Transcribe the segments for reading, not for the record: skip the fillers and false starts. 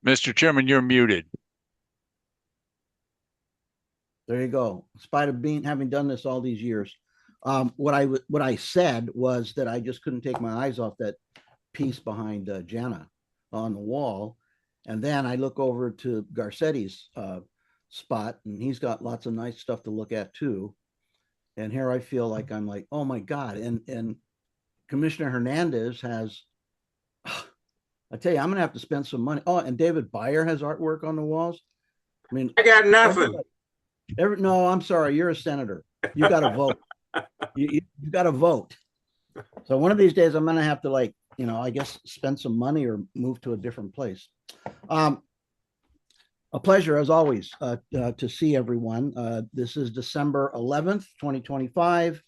Mr. Chairman, you're muted. There you go. In spite of having done this all these years, what I said was that I just couldn't take my eyes off that piece behind Jana on the wall, and then I look over to Garcetti's spot, and he's got lots of nice stuff to look at too. And here I feel like I'm like, oh my God! And Commissioner Hernandez has. I tell you, I'm gonna have to spend some money. Oh, and David Byer has artwork on the walls. I mean, I got nothing. No, I'm sorry. You're a senator. You got to vote. You got to vote. So one of these days, I'm going to have to, like, I guess spend some money or move to a different place. A pleasure, as always, to see everyone. This is December 11th, 2025,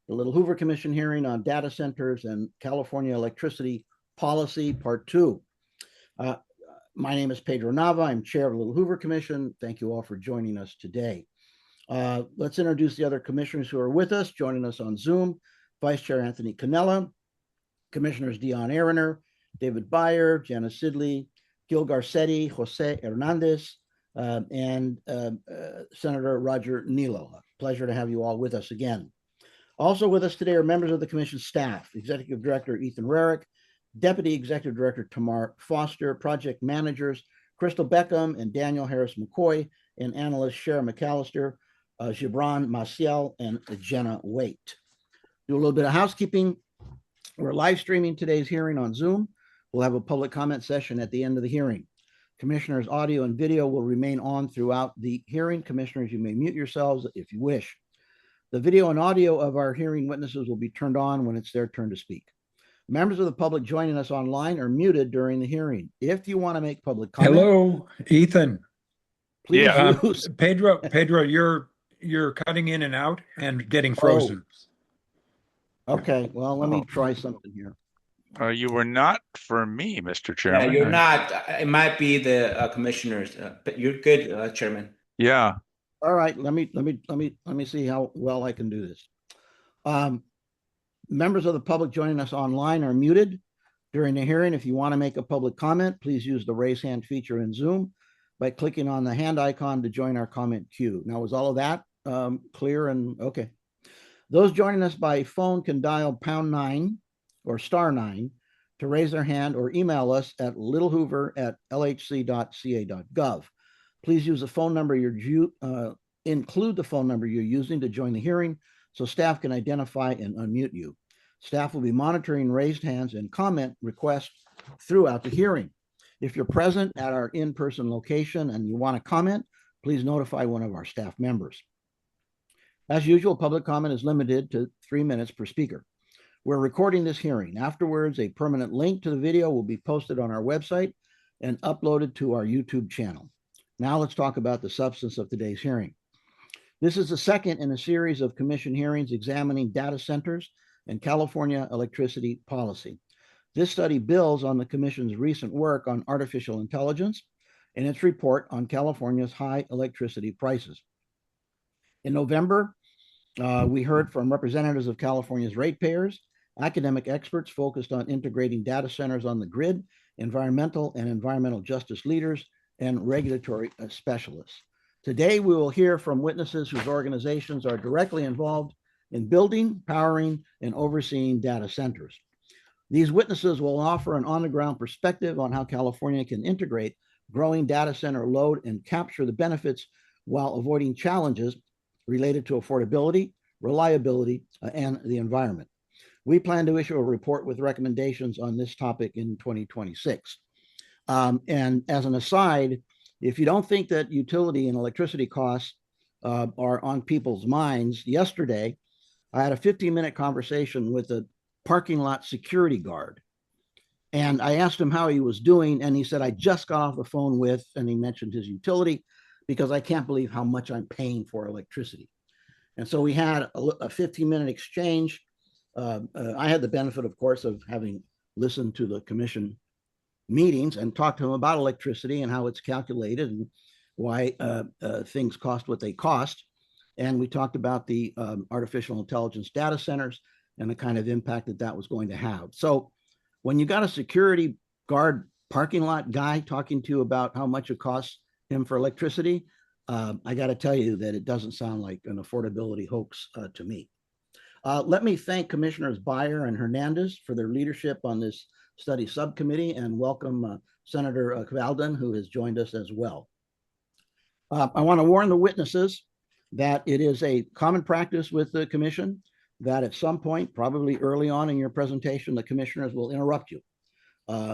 the Little Hoover Commission hearing on data centers and California electricity policy, part 2. My name is Pedro Nava. I'm chair of the Little Hoover Commission. Thank you all for joining us today. Let's introduce the other commissioners who are with us. Joining us on Zoom, Vice Chair Anthony Cannella, Commissioners Dion Aaroner, David Byer, Janice Sidley, Gil Garcetti, Jose Hernandez, and Senator Roger Nilo. Pleasure to have you all with us again. Also with us today are members of the commission staff, Executive Director Ethan Rarick, Deputy Executive Director Tamar Foster, project managers Crystal Beckham and Daniel Harris McCoy, and analyst Sharon McAllister, Gibran Maciel, and Jenna Waite. Do a little bit of housekeeping. We're live streaming today's hearing on Zoom. We'll have a public comment session at the end of the hearing. Commissioners' audio and video will remain on throughout the hearing. Commissioners, you may mute yourselves if you wish. The video and audio of our hearing witnesses will be turned on when it's their turn to speak. Members of the public joining us online are muted during the hearing. If you want to make public comment. Hello, Ethan. Please use. Pedro, you're cutting in and out and getting frozen. Oh. Okay, well, let me try something here. You were not for me, Mr. Chairman. Yeah, you're not. It might be the commissioners, but you're good, Chairman. Yeah. All right, let me see how well I can do this. Members of the public joining us online are muted during the hearing. If you want to make a public comment, please use the raise hand feature in Zoom by clicking on the hand icon to join our comment queue. Now, was all of that clear and okay? Those joining us by phone can dial #9 or *9 to raise their hand, or email us at littlehoover@lhc.ca.gov. Please use the phone number include the phone number you're using to join the hearing so staff can identify and unmute you. Staff will be monitoring raised hands and comment requests throughout the hearing. If you're present at our in-person location and you want to comment, please notify one of our staff members. As usual, public comment is limited to 3 minutes per speaker. We're recording this hearing. Afterwards, a permanent link to the video will be posted on our website and uploaded to our YouTube channel. Now let's talk about the substance of today's hearing. This is the second in a series of commission hearings examining data centers and California electricity policy. This study builds on the commission's recent work on artificial intelligence and its report on California's high electricity prices. In November, we heard from representatives of California's ratepayers, academic experts focused on integrating data centers on the grid, environmental and environmental justice leaders, and regulatory specialists. Today, we will hear from witnesses whose organizations are directly involved in building, powering, and overseeing data centers. These witnesses will offer an on-the-ground perspective on how California can integrate growing data center load and capture the benefits while avoiding challenges related to affordability, reliability, and the environment. We plan to issue a report with recommendations on this topic in 2026. And as an aside, if you don't think that utility and electricity costs are on people's minds, yesterday I had a 15-minute conversation with a parking lot security guard. And I asked him how he was doing, and he said, I just got off the phone with, and he mentioned his utility, because I can't believe how much I'm paying for electricity. And so we had a 15-minute exchange. I had the benefit, of course, of having listened to the commission meetings and talked to him about electricity and how it's calculated and why things cost what they cost. And we talked about the artificial intelligence data centers and the kind of impact that that was going to have. So when you got a security guard parking lot guy talking to you about how much it costs him for electricity, I got to tell you that it doesn't sound like an affordability hoax to me. Let me thank Commissioners Beyer and Hernandez for their leadership on this study subcommittee, and welcome Senator Kvalden, who has joined us as well. I want to warn the witnesses that it is a common practice with the commission that at some point, probably early on in your presentation, the commissioners will interrupt you.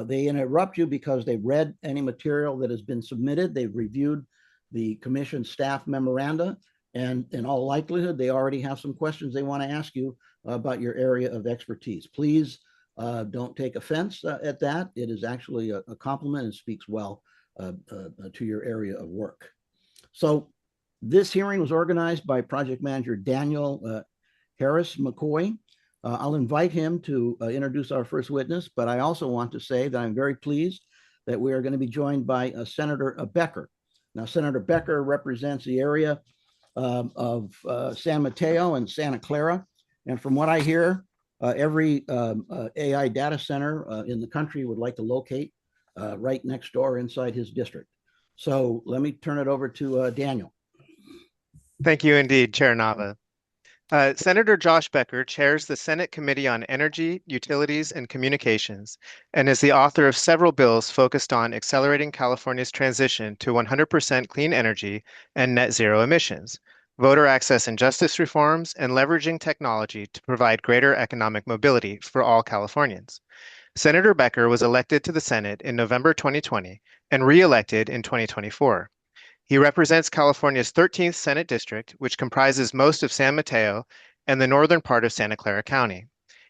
They interrupt you because they've read any material that has been submitted. They've reviewed the commission staff memoranda, and in all likelihood, they already have some questions they want to ask you about your area of expertise. Please don't take offense at that. It is actually a compliment and speaks well to your area of work. So this hearing was organized by Project Manager Daniel Harris McCoy. I'll invite him to introduce our first witness, but I also want to say that I'm very pleased that we are going to be joined by Senator Becker. Now, Senator Becker represents the area of San Mateo and Santa Clara. And from what I hear, every AI data center in the country would like to locate right next door inside his district. So let me turn it over to Daniel. Thank you indeed, Chair Nava. Senator Josh Becker chairs the Senate Committee on Energy, Utilities, and Communications, and is the author of several bills focused on accelerating California's transition to 100% clean energy and net zero emissions, voter access and justice reforms, and leveraging technology to provide greater economic mobility for all Californians. Senator Becker was elected to the Senate in November 2020 and re-elected in 2024. He represents California's 13th Senate District, which comprises most of San Mateo and the northern part of Santa Clara County.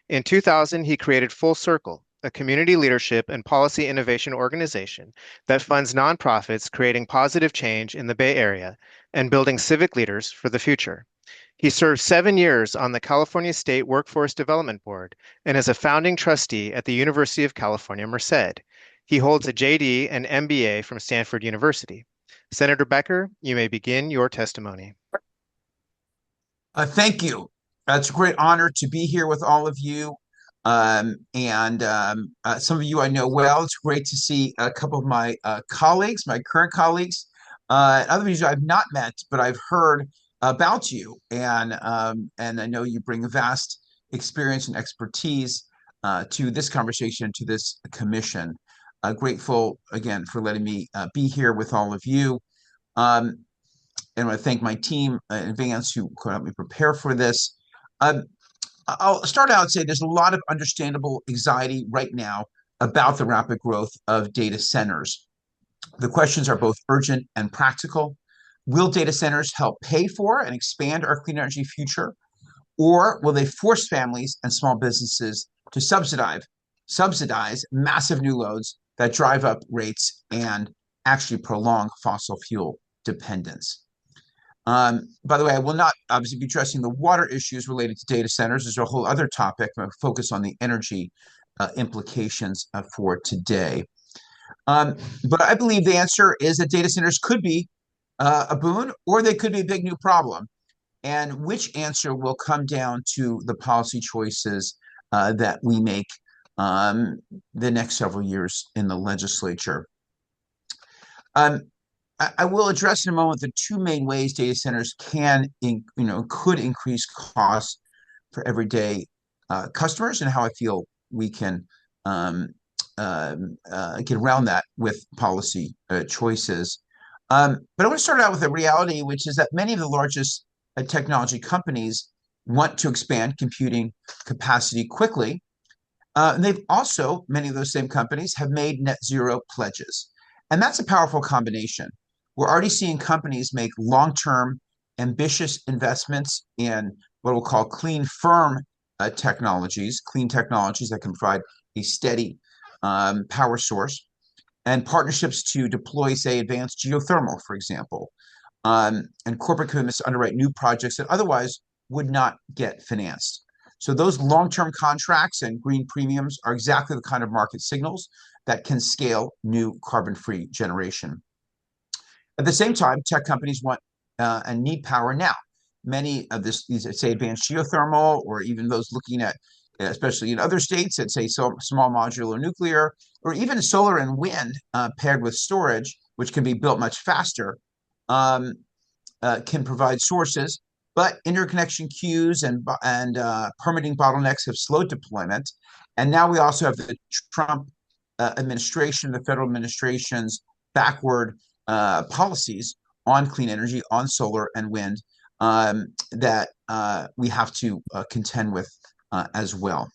In 2000, he created Full Circle, a community leadership and policy innovation organization that funds nonprofits creating positive change in the Bay Area and building civic leaders for the future. He served 7 years on the California State Workforce Development Board and is a founding trustee at the University of California, Merced. He holds a JD and MBA from Stanford University. Senator Becker, you may begin your testimony. Thank you. It's a great honor to be here with all of you. Some of you I know well. It's great to see a couple of my colleagues, my current colleagues. Other of you I've not met, but I've heard about you. And I know you bring a vast experience and expertise to this conversation, to this commission. Grateful again for letting me be here with all of you. And I want to thank my team in advance who could help me prepare for this. I'll start out and say there's a lot of understandable anxiety right now about the rapid growth of data centers. The questions are both urgent and practical. Will data centers help pay for and expand our clean energy future? Or will they force families and small businesses to subsidize massive new loads that drive up rates and actually prolong fossil fuel dependence? By the way, I will not obviously be addressing the water issues related to data centers. There's a whole other topic. I'm going to focus on the energy implications for today. But I believe the answer is that data centers could be a boon, or they could be a big new problem. And which answer will come down to the policy choices that we make the next several years in the legislature. I will address in a moment the two main ways data centers could increase costs for everyday customers, and how I feel we can get around that with policy choices. But I want to start out with a reality, which is that many of the largest technology companies want to expand computing capacity quickly. And many of those same companies have made net zero pledges. And that's a powerful combination. We're already seeing companies make long-term, ambitious investments in what we'll call clean, firm technologies that can provide a steady power source, and partnerships to deploy, say, advanced geothermal, for example, and corporate commitments to underwrite new projects that otherwise would not get financed. So those long-term contracts and green premiums are exactly the kind of market signals that can scale new carbon-free generation. At the same time, tech companies want and need power now. Many of these, say, advanced geothermal, or even those looking at especially in other states that say small modular nuclear, or even solar and wind paired with storage, which can be built much faster, can provide sources. But interconnection queues and permitting bottlenecks have slowed deployment. And now we also have the Trump administration, the federal administration's backward policies on clean energy, on solar and wind, that we have to contend with as well.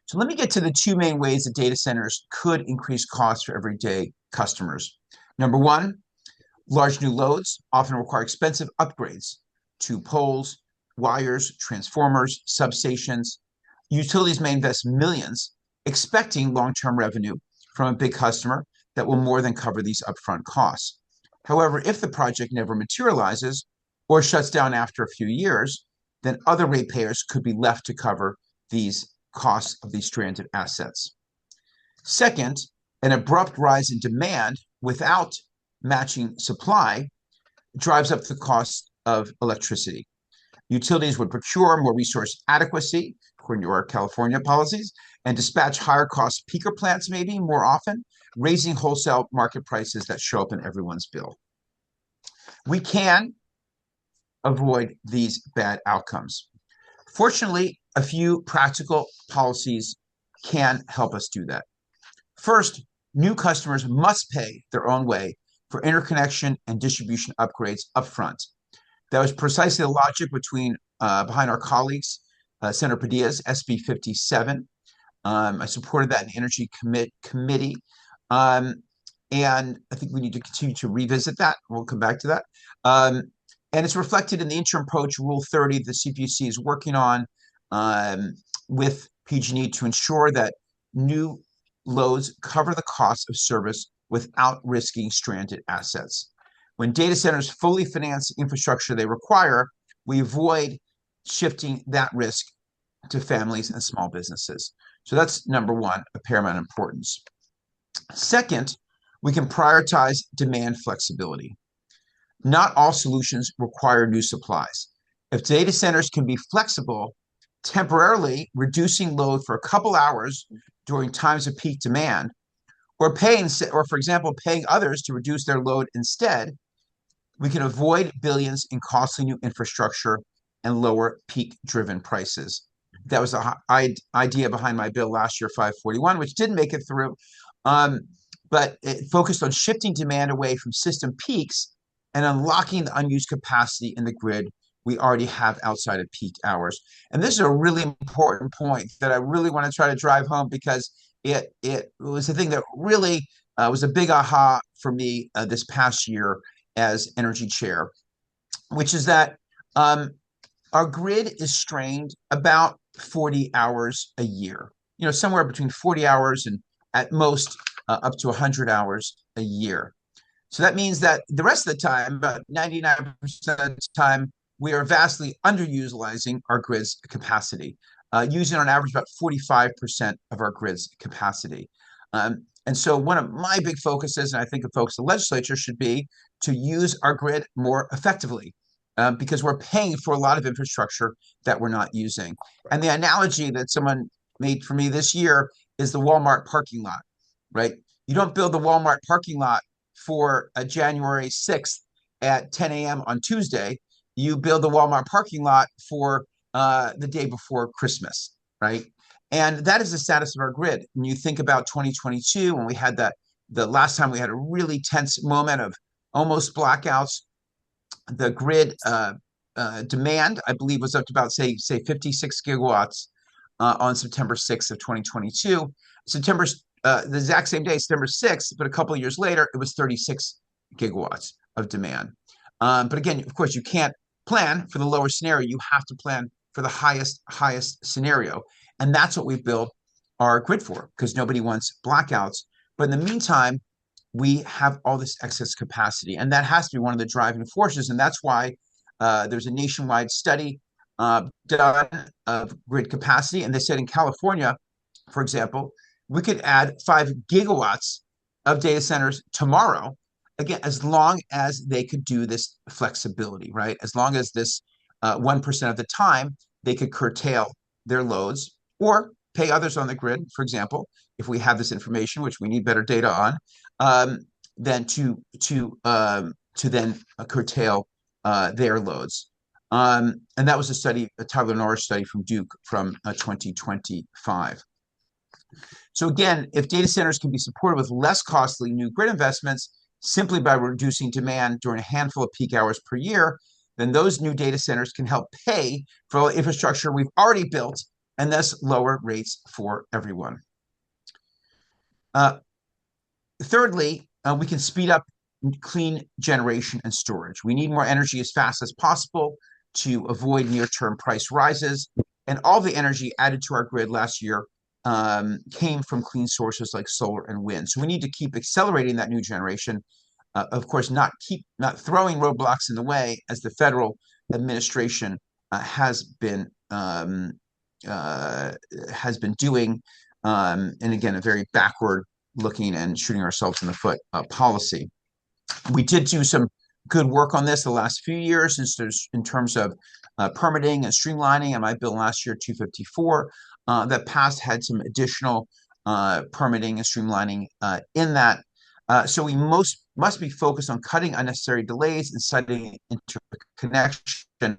So let me get to the two main ways that data centers could increase costs for everyday customers. Number one, large new loads often require expensive upgrades to poles, wires, transformers, substations. Utilities may invest millions expecting long-term revenue from a big customer that will more than cover these upfront costs. However, if the project never materializes or shuts down after a few years, then other ratepayers could be left to cover these costs of these stranded assets. Second, an abrupt rise in demand without matching supply drives up the cost of electricity. Utilities would procure more resource adequacy, according to our California policies, and dispatch higher cost peaker plants maybe more often, raising wholesale market prices that show up in everyone's bill. We can avoid these bad outcomes. Fortunately, a few practical policies can help us do that. First, new customers must pay their own way for interconnection and distribution upgrades upfront. That was precisely the logic behind our colleagues, Senator Padilla's SB 57. I supported that in the Energy Committee. And I think we need to continue to revisit that. We'll come back to that. And it's reflected in the interim approach Rule 30 the CPUC is working on with PG&E to ensure that new loads cover the cost of service without risking stranded assets. When data centers fully finance the infrastructure they require, we avoid shifting that risk to families and small businesses. So that's number one, of paramount importance. Second, we can prioritize demand flexibility. Not all solutions require new supplies. If data centers can be flexible, temporarily reducing load for a couple hours during times of peak demand, or for example, paying others to reduce their load instead, we can avoid billions in costly new infrastructure and lower peak-driven prices. That was the idea behind my bill last year, 541, which didn't make it through, but it focused on shifting demand away from system peaks and unlocking the unused capacity in the grid we already have outside of peak hours. And this is a really important point that I really want to try to drive home, because it was the thing that really was a big aha for me this past year as energy chair, which is that our grid is strained about 40 hours a year, somewhere between 40 hours and at most up to 100 hours a year. So that means that the rest of the time, about 99% of the time, we are vastly underutilizing our grid's capacity, using on average about 45% of our grid's capacity. And so one of my big focuses, and I think the focus of the legislature should be to use our grid more effectively, because we're paying for a lot of infrastructure that we're not using. And the analogy that someone made for me this year is the Walmart parking lot, right? You don't build the Walmart parking lot for January 6th at 10 a.m. on Tuesday. You build the Walmart parking lot for the day before Christmas, right? And that is the status of our grid. When you think about 2022, when we had the last time we had a really tense moment of almost blackouts, the grid demand, I believe, was up to about, say 56 gigawatts on September 6th of 2022. The exact same day, September 6th, but a couple of years later, it was 36 gigawatts of demand. But again, of course, you can't plan for the lower scenario. You have to plan for the highest scenario. And that's what we've built our grid for, because nobody wants blackouts. But in the meantime, we have all this excess capacity. And that has to be one of the driving forces. And that's why there's a nationwide study done of grid capacity. And they said in California, for example, we could add 5 gigawatts of data centers tomorrow, again, as long as they could do this flexibility, right? As long as this 1% of the time they could curtail their loads or pay others on the grid, for example, if we have this information, which we need better data on, then to then curtail their loads. And that was a study, a Tyler Norris study from Duke from 2025. So again, if data centers can be supported with less costly new grid investments simply by reducing demand during a handful of peak hours per year, then those new data centers can help pay for all the infrastructure we've already built and thus lower rates for everyone. Thirdly, we can speed up clean generation and storage. We need more energy as fast as possible to avoid near-term price rises. And all the energy added to our grid last year came from clean sources like solar and wind. So we need to keep accelerating that new generation. Of course, not throwing roadblocks in the way, as the federal administration has been doing. And again, a very backward looking and shooting ourselves in the foot policy. We did do some good work on this the last few years in terms of permitting and streamlining. And my bill last year, 254, that passed, had some additional permitting and streamlining in that. So we must be focused on cutting unnecessary delays and setting interconnection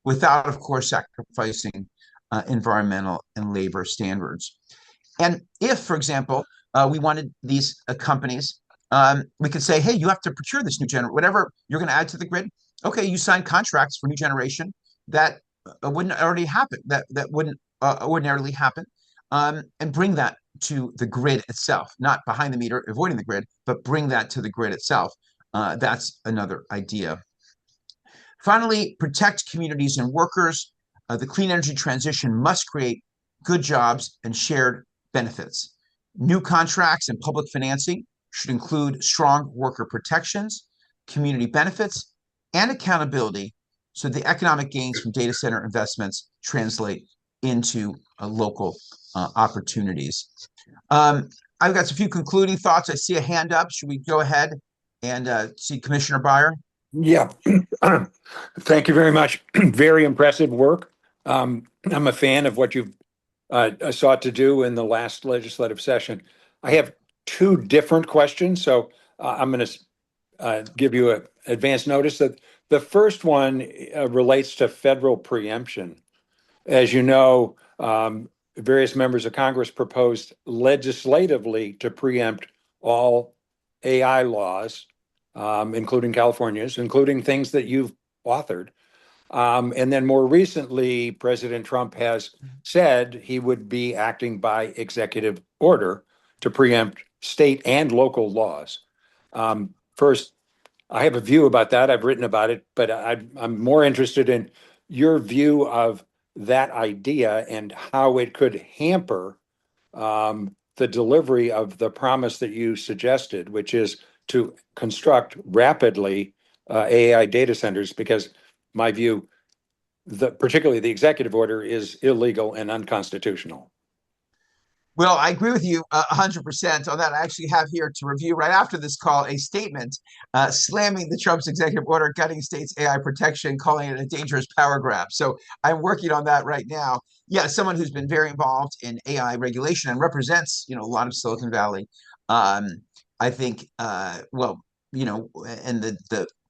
without, of course, sacrificing environmental and labor standards. And if, for example, we wanted these companies, we could say, hey, you have to procure this new generation, whatever you're going to add to the grid. Okay, you sign contracts for new generation that wouldn't already happen, that wouldn't ordinarily happen, and bring that to the grid itself, not behind the meter, avoiding the grid, but bring that to the grid itself. That's another idea. Finally, protect communities and workers. The clean energy transition must create good jobs and shared benefits. New contracts and public financing should include strong worker protections, community benefits, and accountability, so the economic gains from data center investments translate into local opportunities. I've got a few concluding thoughts. I see a hand up. Should we go ahead and see Commissioner Byer? Yeah, thank you very much. Very impressive work. I'm a fan of what you've sought to do in the last legislative session. I have two different questions, so I'm going to give you an advance notice that the first one relates to federal preemption. As you know, various members of Congress proposed legislatively to preempt all AI laws, including California's, including things that you've authored. And then more recently, President Trump has said he would be acting by executive order to preempt state and local laws. First, I have a view about that. I've written about it, but I'm more interested in your view of that idea and how it could hamper the delivery of the promise that you suggested, which is to construct rapidly AI data centers, because my view, particularly the executive order, is illegal and unconstitutional. Well, I agree with you 100% on that. I actually have here to review right after this call a statement slamming the Trump's executive order gutting states' AI protection, calling it a dangerous power grab. So I'm working on that right now. Yeah, someone who's been very involved in AI regulation and represents, a lot of Silicon Valley. I think, well, and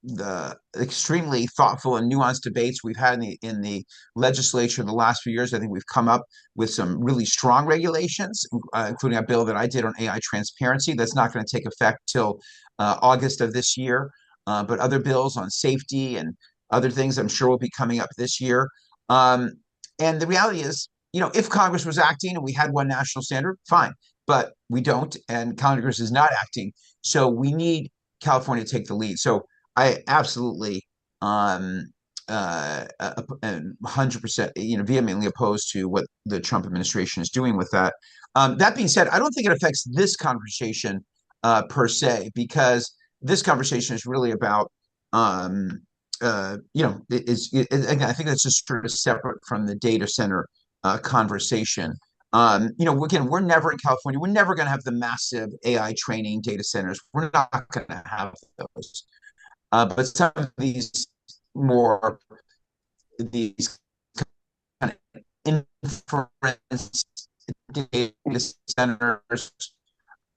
the extremely thoughtful and nuanced debates we've had in the legislature in the last few years, I think we've come up with some really strong regulations, including a bill that I did on AI transparency that's not going to take effect till August of this year. But other bills on safety and other things I'm sure will be coming up this year. And the reality is, if Congress was acting and we had one national standard, fine. But we don't, and Congress is not acting. So we need California to take the lead. So I absolutely 100%, vehemently opposed to what the Trump administration is doing with that. That being said, I don't think it affects this conversation per se, because this conversation is really about, again, I think that's just sort of separate from the data center conversation. Again, we're never in California. We're never going to have the massive AI training data centers. We're not going to have those. But some of these kind of inference data centers,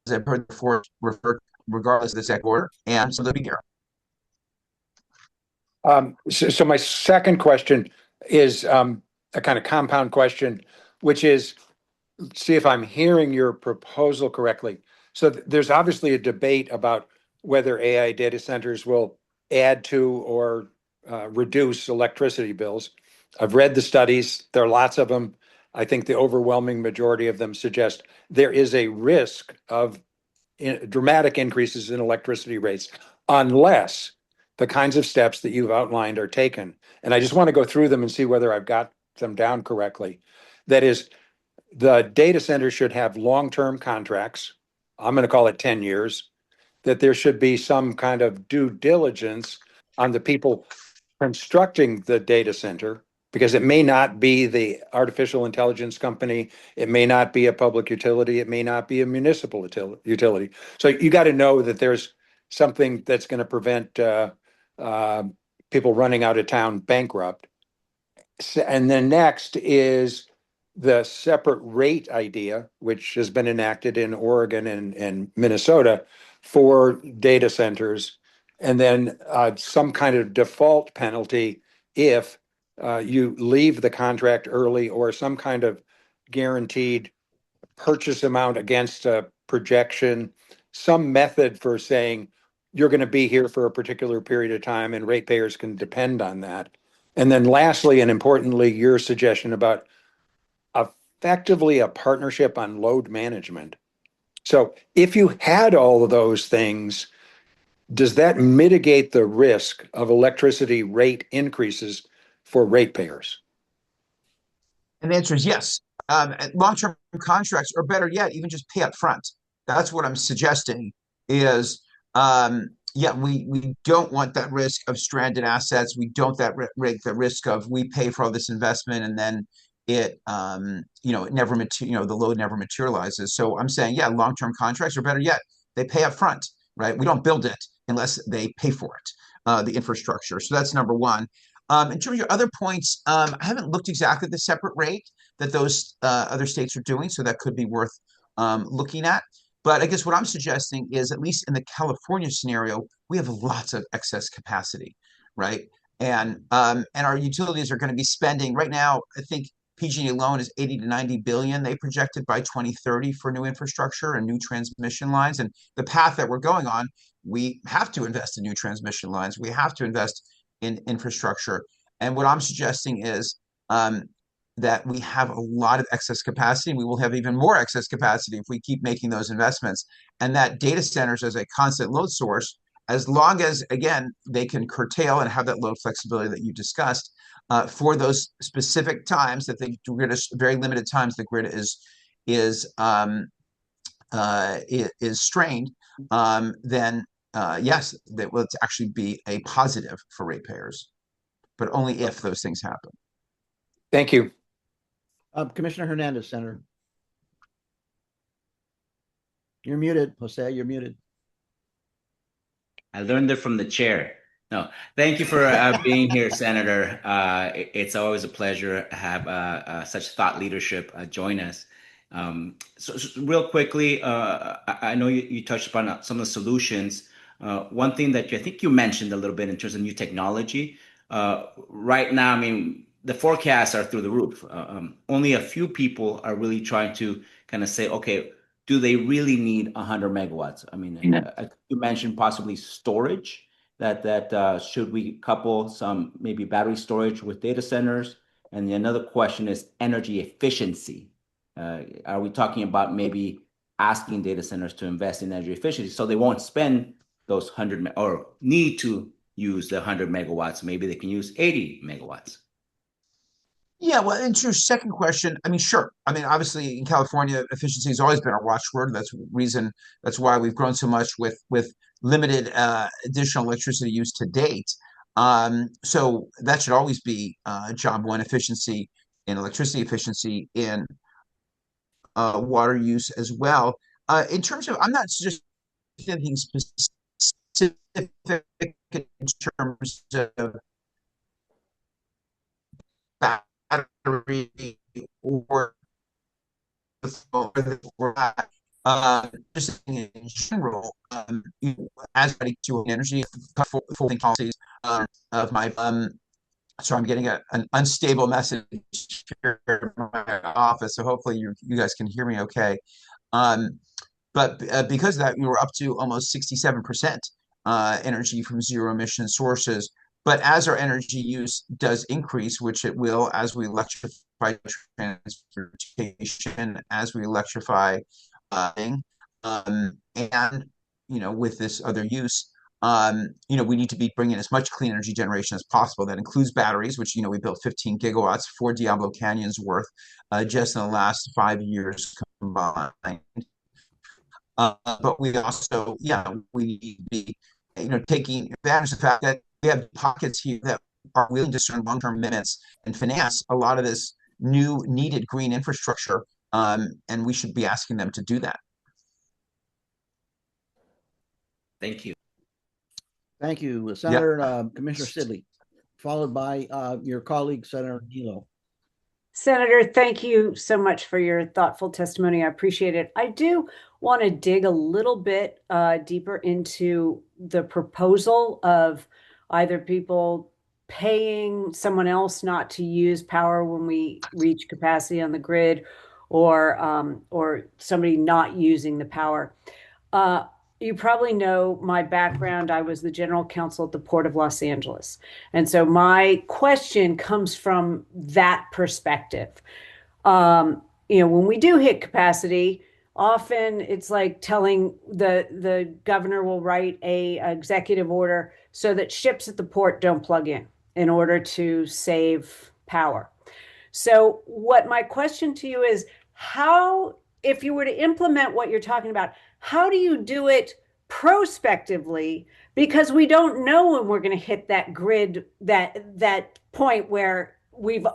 as I've heard before, referred regardless of the executive order, and so they'll be here. So my second question is a kind of compound question, which is, see if I'm hearing your proposal correctly. So there's obviously a debate about whether AI data centers will add to or reduce electricity bills. I've read the studies. There are lots of them. I think the overwhelming majority of them suggest there is a risk of dramatic increases in electricity rates unless the kinds of steps that you've outlined are taken. And I just want to go through them and see whether I've got them down correctly. That is, the data center should have long-term contracts. I'm going to call it 10 years. That there should be some kind of due diligence on the people constructing the data center, because it may not be the artificial intelligence company, it may not be a public utility, it may not be a municipal utility. So you got to know that there's something that's going to prevent people running out of town bankrupt. And then next is the separate rate idea, which has been enacted in Oregon and Minnesota for data centers, and then some kind of default penalty if you leave the contract early, or some kind of guaranteed purchase amount against a projection, some method for saying you're going to be here for a particular period of time and ratepayers can depend on that. And then lastly, and importantly, your suggestion about effectively a partnership on load management. So if you had all of those things, does that mitigate the risk of electricity rate increases for ratepayers? And the answer is yes. Long-term contracts, or better yet, even just pay up front. That's what I'm suggesting is, yeah, we don't want that risk of stranded assets. We don't the risk of we pay for all this investment and then it, it never the load never materializes. So I'm saying, yeah, long-term contracts, or better yet, they pay up front, right? We don't build it unless they pay for it, the infrastructure. So that's number one. In terms of your other points, I haven't looked exactly at the separate rate that those other states are doing, so that could be worth looking at. But I guess what I'm suggesting is, at least in the California scenario, we have lots of excess capacity, right? And our utilities are going to be spending right now. I think PG&E alone is 80 to 90 billion they projected by 2030 for new infrastructure and new transmission lines. And the path that we're going on, we have to invest in new transmission lines. We have to invest in infrastructure. And what I'm suggesting is that we have a lot of excess capacity. We will have even more excess capacity if we keep making those investments. And that data centers as a constant load source, as long as, again, they can curtail and have that load flexibility that you discussed for those specific times that the grid is very limited times the grid is strained, then yes, that will actually be a positive for ratepayers, but only if those things happen. Thank you. Commissioner Hernandez, Senator. You're muted, Jose. You're muted. I learned it from the chair. No, thank you for being here, Senator. It's always a pleasure to have such thought leadership join us. So real quickly, I know you touched upon some of the solutions. One thing that I think you mentioned a little bit in terms of new technology. Right now, I mean, the forecasts are through the roof. Only a few people are really trying to kind of say, okay, do they really need 100 megawatts? I mean, you mentioned possibly storage. That should we couple some maybe battery storage with data centers? And another question is energy efficiency. Are we talking about maybe asking data centers to invest in energy efficiency so they won't spend those 100 or need to use the 100 megawatts? Maybe they can use 80 megawatts. Yeah, well, and to your second question, I mean, sure. I mean, obviously in California, efficiency has always been our watchword. That's why we've grown so much with limited additional electricity use to date. So that should always be job one: efficiency in electricity, efficiency in water use as well. In terms of, I'm not just anything specific in terms of battery or just in general, as I to energy folding policies of my so I'm getting an unstable message here in my office. So hopefully you guys can hear me okay. Um, but because of that, we were up to almost 67% energy from zero emission sources. But as our energy use does increase, which it will as we electrify transportation, as we electrify and with this other use, we need to be bringing as much clean energy generation as possible. That includes batteries, which we built 15 gigawatts for Diablo Canyon's worth just in the last 5 years combined. But we also, we need to be, taking advantage of the fact that we have pockets here that are willing to serve long-term commitments and finance a lot of this new needed green infrastructure. And we should be asking them to do that. Thank you. Thank you, Senator. Commissioner Sidley, followed by your colleague, Senator Gilo. Senator, thank you so much for your thoughtful testimony. I appreciate it. I do want to dig a little bit deeper into the proposal of either people paying someone else not to use power when we reach capacity on the grid, or somebody not using the power. You probably know my background. I was the general counsel at the Port of Los Angeles. And so my question comes from that perspective. When we do hit capacity, often it's like telling the governor will write a executive order so that ships at the port don't plug in order to save power. So what my question to you is, how, if you were to implement what you're talking about, how do you do it prospectively? Because we don't know when we're going to hit that grid, that point where we've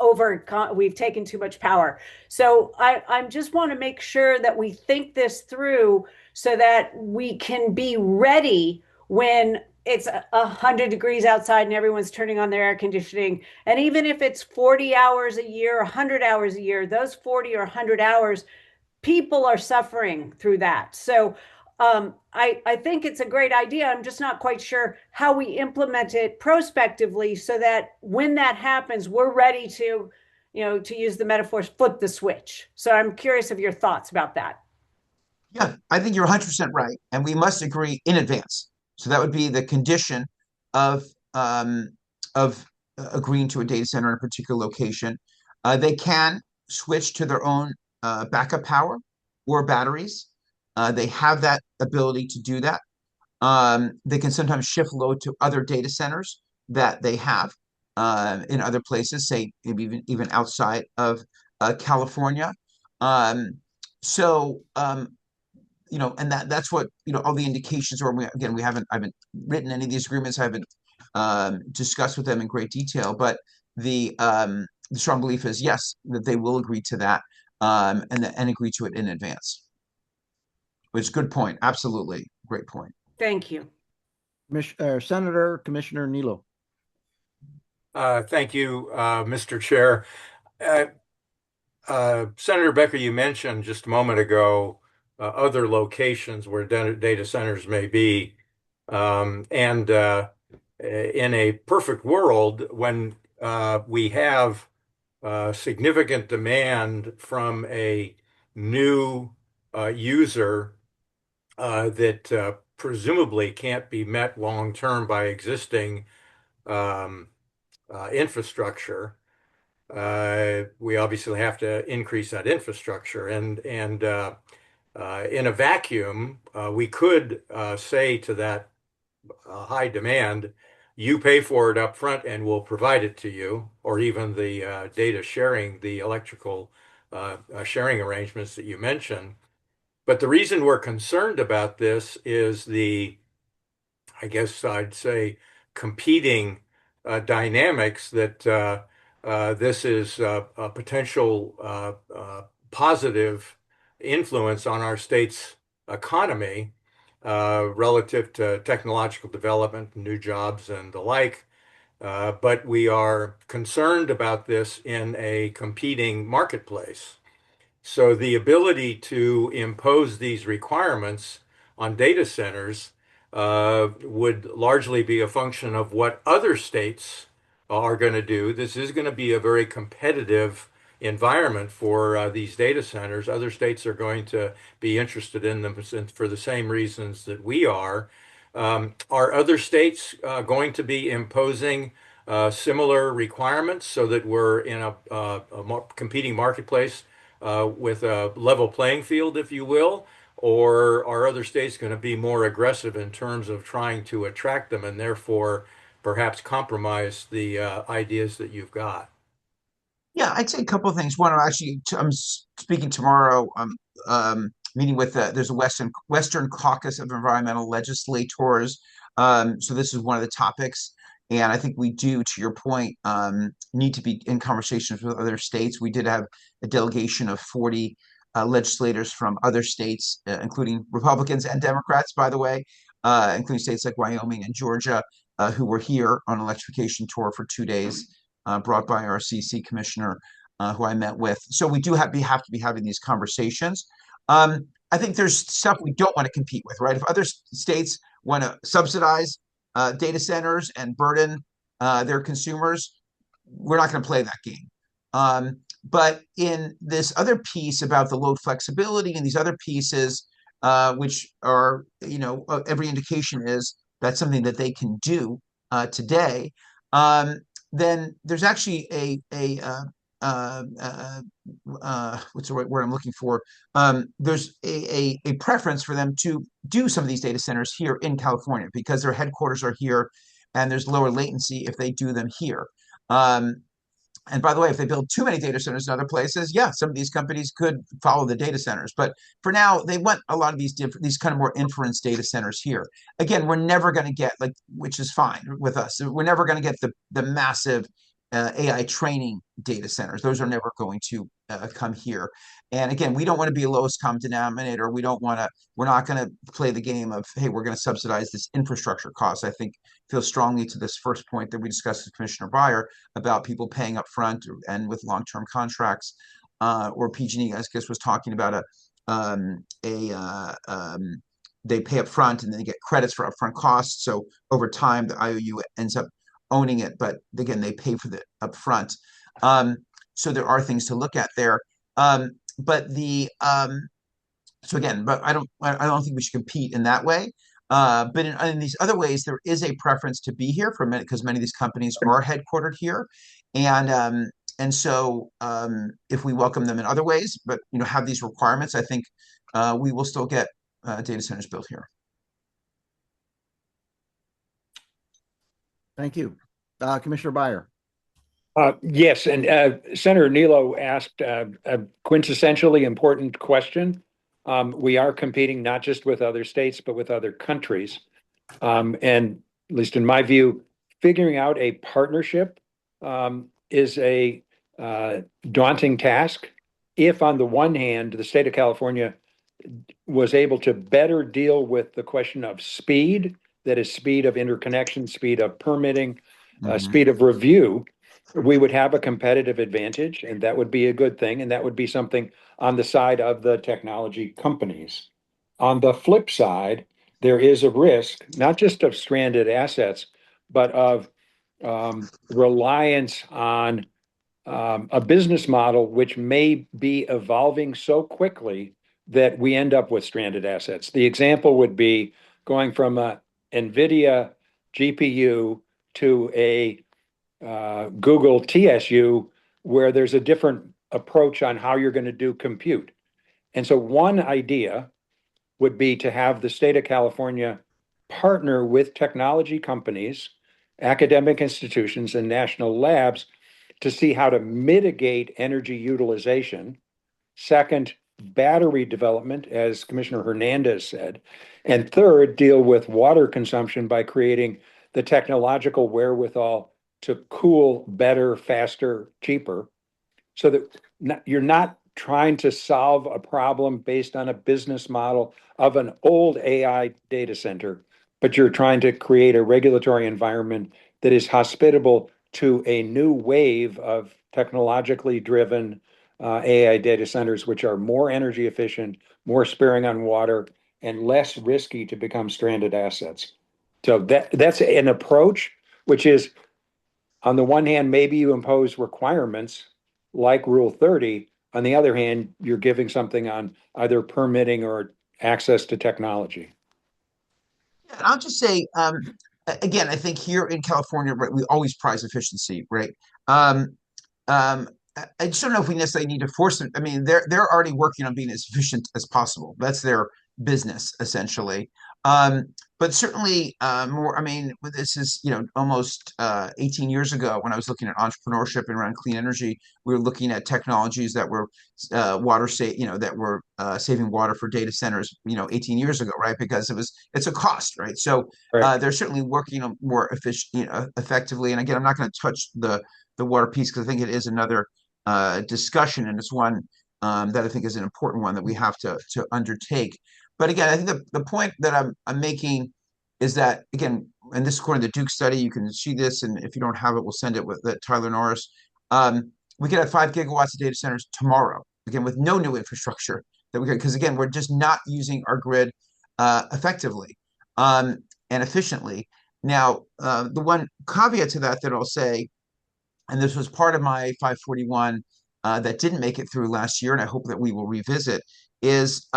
taken too much power. So I just want to make sure that we think this through so that we can be ready when it's 100 degrees outside and everyone's turning on their air conditioning. And even if it's 40 hours a year, 100 hours a year, those 40 or 100 hours, people are suffering through that. So I think it's a great idea. I'm just not quite sure how we implement it prospectively so that when that happens, we're ready to, to use the metaphor, flip the switch. So I'm curious of your thoughts about that. Yeah, I think you're 100% right. And we must agree in advance. So that would be the condition of agreeing to a data center in a particular location. They can switch to their own backup power or batteries. They have that ability to do that. They can sometimes shift load to other data centers that they have in other places, say maybe even outside of California. And that's what all the indications are. I haven't written any of these agreements. I haven't discussed with them in great detail, but the strong belief is yes, that they will agree to that and agree to it in advance. Which is a good point. Absolutely. Great point. Thank you. Senator Commissioner Nilo. Thank you, Mr. Chair. Senator Becker, you mentioned just a moment ago other locations where data centers may be. In a perfect world, when we have significant demand from a new user that presumably can't be met long term by existing infrastructure, we obviously have to increase that infrastructure. And in a vacuum, we could say to that high demand, you pay for it up front and we'll provide it to you, or even the data sharing, the electrical sharing arrangements that you mentioned. But the reason we're concerned about this is I guess I'd say, competing dynamics that this is a potential positive influence on our state's economy relative to technological development, new jobs, and the like. but we are concerned about this in a competing marketplace. So the ability to impose these requirements on data centers would largely be a function of what other states are going to do. This is going to be a very competitive environment for these data centers. Other states are going to be interested in them for the same reasons that we are. Are other states going to be imposing similar requirements so that we're in a competing marketplace with a level playing field, if you will? Or are other states going to be more aggressive in terms of trying to attract them and therefore perhaps compromise the ideas that you've got? Yeah, I'd say a couple of things. One, I'm speaking tomorrow. Meeting with there's a Western Caucus of Environmental Legislators. So this is one of the topics, and I think we do, to your point, need to be in conversations with other states. We did have a delegation of 40 legislators from other states, including Republicans and Democrats, by the way, including states like Wyoming and Georgia, who were here on an electrification tour for 2 days, brought by our CC commissioner, who I met with. So we do have to be having these conversations. I think there's stuff we don't want to compete with, right? If other states want to subsidize data centers and burden their consumers, we're not going to play that game. But in this other piece about the load flexibility and these other pieces, which are, every indication is that's something that they can do today. Then there's actually what's the right word I'm looking for? There's a preference for them to do some of these data centers here in California because their headquarters are here, and there's lower latency if they do them here. And by the way, if they build too many data centers in other places, yeah, some of these companies could follow the data centers. But for now, they want a lot of these kind of more inference data centers here. Again, we're never going to get, like, which is fine with us. We're never going to get the massive AI training data centers. Those are never going to come here. And again, we don't want to be a lowest common denominator. We're not going to play the game of, hey, we're going to subsidize this infrastructure cost. I think feel strongly to this first point that we discussed with Commissioner Breyer about people paying up front and with long-term contracts, or PG&E, I guess, was talking about they pay up front and then they get credits for upfront costs. So over time, the IOU ends up owning it, but again, they pay for the upfront. So there are things to look at there. But I don't think we should compete in that way. But in these other ways, there is a preference to be here for a minute because many of these companies are headquartered here, and so if we welcome them in other ways, but have these requirements, I think we will still get data centers built here. Thank you. Commissioner Breyer. Yes, and Senator Nilo asked a quintessentially important question. We are competing not just with other states, but with other countries. And at least in my view, figuring out a partnership is a daunting task. If on the one hand, the state of California was able to better deal with the question of speed, that is speed of interconnection, speed of permitting, speed of review, we would have a competitive advantage, and that would be a good thing. And that would be something on the side of the technology companies. On the flip side, there is a risk, not just of stranded assets, but of reliance on a business model which may be evolving so quickly that we end up with stranded assets. The example would be going from a NVIDIA GPU to a Google TSU, where there's a different approach on how you're going to do compute. And so one idea would be to have the state of California partner with technology companies, academic institutions, and national labs to see how to mitigate energy utilization. Second, battery development, as Commissioner Hernandez said. And third, deal with water consumption by creating the technological wherewithal to cool better, faster, cheaper, so that you're not trying to solve a problem based on a business model of an old AI data center, but you're trying to create a regulatory environment that is hospitable to a new wave of technologically driven AI data centers, which are more energy efficient, more sparing on water, and less risky to become stranded assets. So that's an approach, which is, on the one hand, maybe you impose requirements like Rule 30. On the other hand, you're giving something on either permitting or access to technology. And I'll just say, again, I think here in California, right, we always prize efficiency, right? Um, I just don't know if we necessarily need to force them. I mean, they're already working on being as efficient as possible. That's their business essentially. Um, but certainly more. I mean, this is almost 18 years ago when I was looking at entrepreneurship and around clean energy. We were looking at technologies that were water save, that were saving water for data centers. 18 years ago, right? Because it's a cost, right? So Right. they're certainly working on more efficient, effectively. And again, I'm not going to touch the water piece because I think it is another discussion, and it's one that I think is an important one that we have to undertake. But again, I think the point that I'm making is that, again, and this is according to the Duke study, you can see this, and if you don't have it, we'll send it with Tyler Norris. We could have 5 gigawatts of data centers tomorrow, again, with no new infrastructure that we could, because again, we're just not using our grid effectively and efficiently. Now, the one caveat to that I'll say, and this was part of my 541 that didn't make it through last year, and I hope that we will revisit, is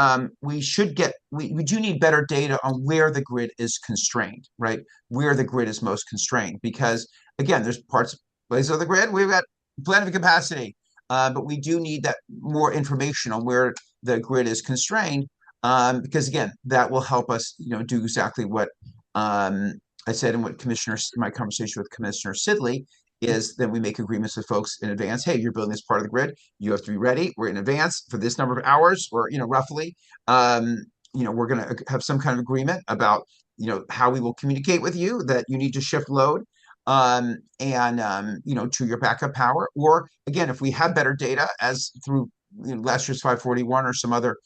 we do need better data on where the grid is constrained, right? Where the grid is most constrained, because again, there's places of the grid we've got plenty of capacity, but we do need that more information on where the grid is constrained, because again, that will help us, do exactly what I said in my conversation with Commissioner Sidley, is then we make agreements with folks in advance. Hey, you're building this part of the grid. You have to be ready. We're in advance for this number of hours, or roughly. We're going to have some kind of agreement about how we will communicate with you that you need to shift load, and to your backup power. Or again, if we have better data, as through last year's 541 or some other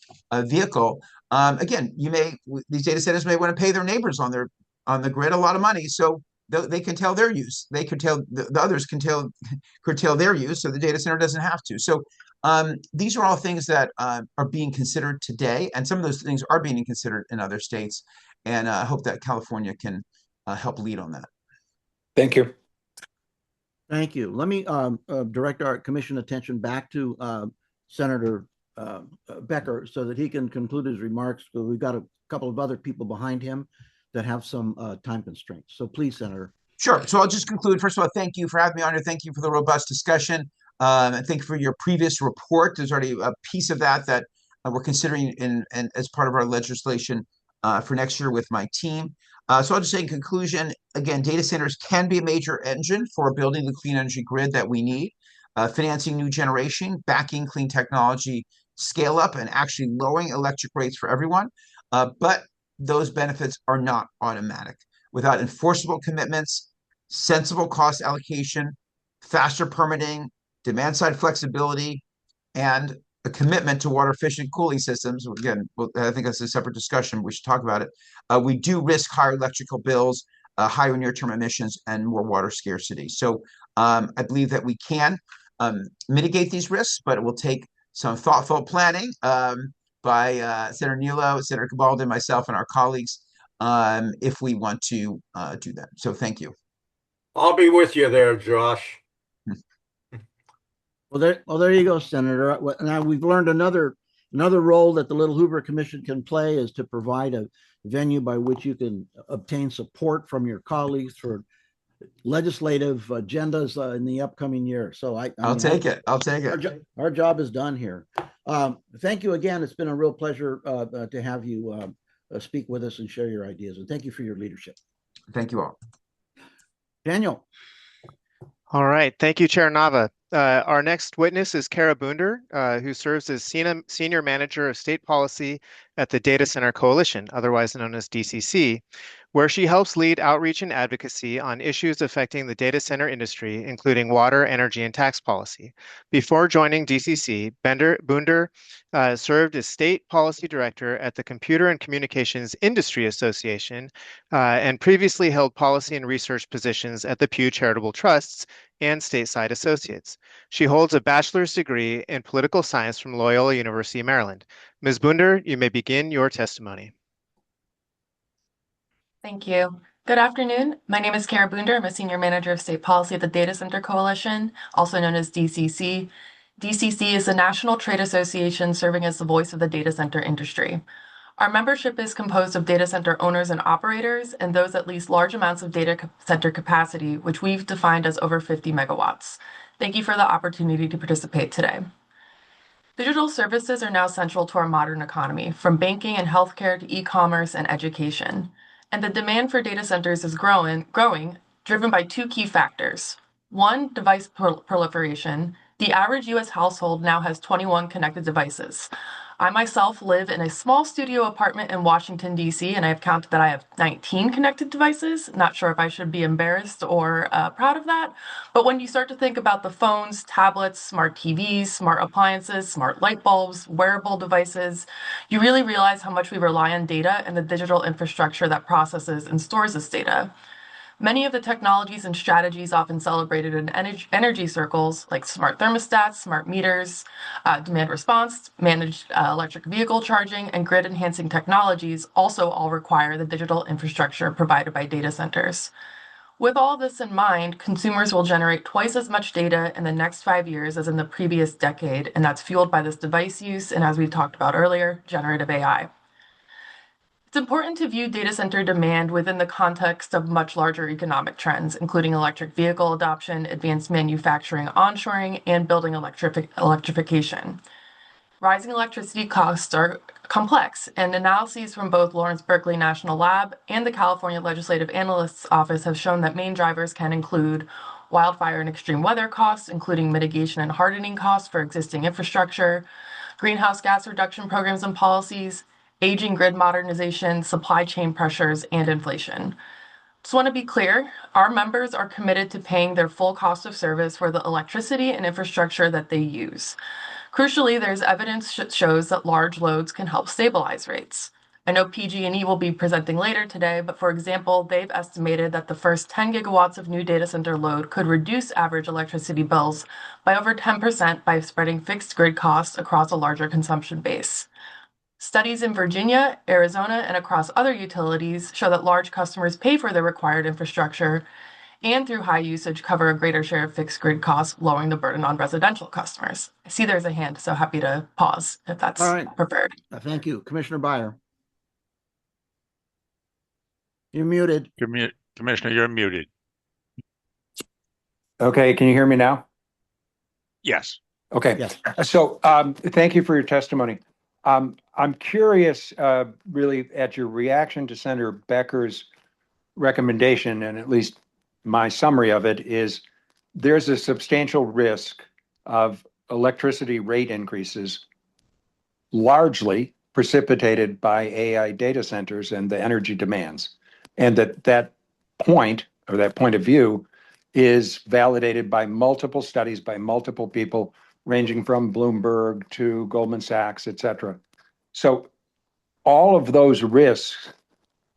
vehicle, again, these data centers may want to pay their neighbors on the grid a lot of money, so they can tell their use. They could tell the others can curtail their use, so the data center doesn't have to. So these are all things that are being considered today, and some of those things are being considered in other states. And I hope that California can help lead on that. Thank you. Thank you. Let me direct our commission attention back to Senator Becker so that he can conclude his remarks. We've got a couple of other people behind him that have some time constraints. So please, Senator. Sure. So I'll just conclude. First of all, thank you for having me on here. Thank you for the robust discussion. And thank you for your previous report. There's already a piece of that we're considering in as part of our legislation for next year with my team. So I'll just say in conclusion, again, data centers can be a major engine for building the clean energy grid that we need, financing new generation, backing clean technology scale up, and actually lowering electric rates for everyone. But those benefits are not automatic. Without enforceable commitments, sensible cost allocation, faster permitting, demand side flexibility, and a commitment to water efficient cooling systems. Again, I think that's a separate discussion. We should talk about it. We do risk higher electrical bills, higher near-term emissions, and more water scarcity. So I believe that we can mitigate these risks, but it will take some thoughtful planning by Senator Nilo, Senator Cabaldo, myself, and our colleagues, if we want to do that. So thank you. I'll be with you there, Josh. Well, there you go, Senator. Now we've learned another role that the Little Hoover Commission can play is to provide a venue by which you can obtain support from your colleagues for legislative agendas in the upcoming year. So I'll take it. Our job is done here. Thank you again. It's been a real pleasure to have you speak with us and share your ideas. And thank you for your leadership. Thank you all. Daniel. All right. Thank you, Chair Nava. Our next witness is Kara Boonder, who serves as Senior Manager of State Policy at the Data Center Coalition, otherwise known as DCC, where she helps lead outreach and advocacy on issues affecting the data center industry, including water, energy, and tax policy. Before joining DCC, Bunder served as State Policy Director at the Computer and Communications Industry Association and previously held policy and research positions at the Pew Charitable Trusts and Stateside Associates. She holds a bachelor's degree in political science from Loyola University, Maryland. Ms. Bunder, you may begin your testimony. Thank you. Good afternoon. My name is Kara Bunder. I'm a Senior Manager of State Policy at the Data Center Coalition, also known as DCC. DCC is a national trade association serving as the voice of the data center industry. Our membership is composed of data center owners and operators and those that lease large amounts of data center capacity, which we've defined as over 50 megawatts. Thank you for the opportunity to participate today. Digital services are now central to our modern economy, from banking and healthcare to e-commerce and education. And the demand for data centers is growing, driven by two key factors. One, device proliferation. The average US household now has 21 connected devices. I myself live in a small studio apartment in Washington, D.C., and I've counted that I have 19 connected devices. Not sure if I should be embarrassed or proud of that. But when you start to think about the phones, tablets, smart TVs, smart appliances, smart light bulbs, wearable devices, you really realize how much we rely on data and the digital infrastructure that processes and stores this data. Many of the technologies and strategies often celebrated in energy circles, like smart thermostats, smart meters, demand response, managed electric vehicle charging, and grid enhancing technologies, also all require the digital infrastructure provided by data centers. With all this in mind, consumers will generate twice as much data in the next 5 years as in the previous decade, and that's fueled by this device use and, as we talked about earlier, generative AI. It's important to view data center demand within the context of much larger economic trends, including electric vehicle adoption, advanced manufacturing onshoring, and building electrification. Rising electricity costs are complex, and analyses from both Lawrence Berkeley National Lab and the California Legislative Analyst's Office have shown that main drivers can include wildfire and extreme weather costs, including mitigation and hardening costs for existing infrastructure, greenhouse gas reduction programs and policies, aging grid modernization, supply chain pressures, and inflation. Just want to be clear, our members are committed to paying their full cost of service for the electricity and infrastructure that they use. Crucially, there's evidence that shows that large loads can help stabilize rates. I know PG&E will be presenting later today, but for example, they've estimated that the first 10 gigawatts of new data center load could reduce average electricity bills by over 10% by spreading fixed grid costs across a larger consumption base. Studies in Virginia, Arizona, and across other utilities show that large customers pay for the required infrastructure and through high usage cover a greater share of fixed grid costs, lowering the burden on residential customers. I see there's a hand, so happy to pause if that's All right. preferred. Thank you. Commissioner Byer. You're muted. Commissioner, you're muted. Okay, can you hear me now? Yes. Okay. Yes. So thank you for your testimony. I'm curious, really, at your reaction to Senator Becker's recommendation, and at least my summary of it is there's a substantial risk of electricity rate increases, largely precipitated by AI data centers and the energy demands. And that point, or that point of view, is validated by multiple studies by multiple people, ranging from Bloomberg to Goldman Sachs, et cetera. So all of those risks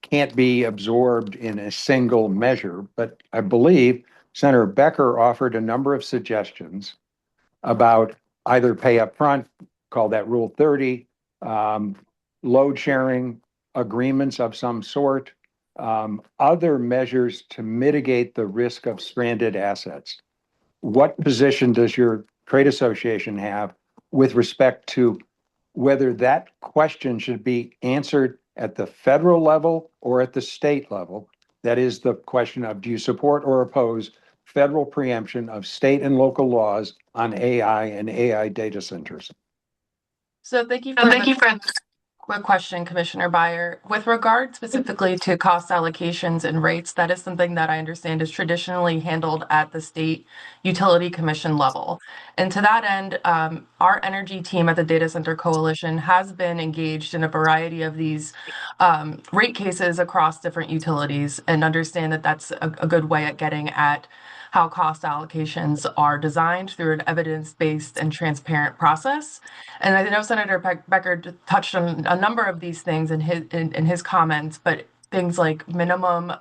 can't be absorbed in a single measure, but I believe Senator Becker offered a number of suggestions about either pay up front, call that Rule 30, load sharing agreements of some sort, other measures to mitigate the risk of stranded assets. What position does your trade association have with respect to whether that question should be answered at the federal level or at the state level? That is the question of, do you support or oppose federal preemption of state and local laws on AI and AI data centers? So thank you for quick question, Commissioner Byer. With regard specifically to cost allocations and rates, that is something that I understand is traditionally handled at the state utility commission level. And to that end, our energy team at the Data Center Coalition has been engaged in a variety of these rate cases across different utilities and understand that that's a good way at getting at how cost allocations are designed through an evidence-based and transparent process. And I know Senator Becker touched on a number of these things in his comments, but things like minimum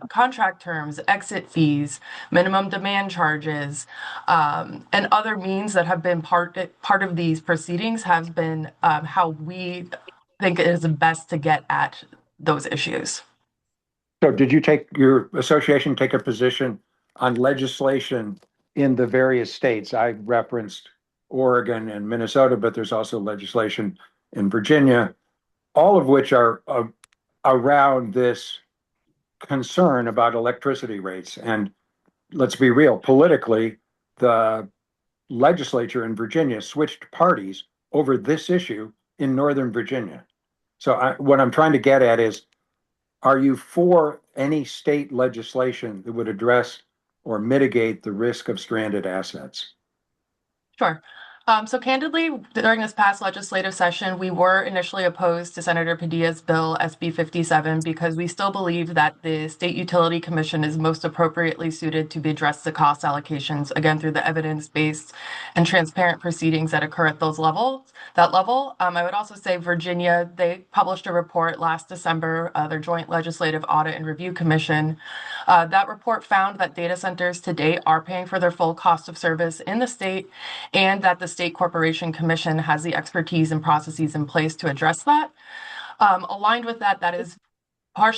contract terms, exit fees, minimum demand charges, and other means that have been part of these proceedings have been how we think it is best to get at those issues. So did your association take a position on legislation in the various states? I referenced Oregon and Minnesota, but there's also legislation in Virginia, all of which are around this concern about electricity rates. And let's be real, politically, the legislature in Virginia switched parties over this issue in Northern Virginia. So what I'm trying to get at is, are you for any state legislation that would address or mitigate the risk of stranded assets? Sure. So candidly, during this past legislative session, we were initially opposed to Senator Padilla's bill SB 57 because we still believe that the State Utility Commission is most appropriately suited to address the cost allocations, again, through the evidence-based and transparent proceedings that occur at that level. I would also say Virginia, they published a report last December, their Joint Legislative Audit and Review Commission. That report found that data centers to date are paying for their full cost of service in the state, and that the State Corporation Commission has the expertise and processes in place to address that. Aligned with that, that is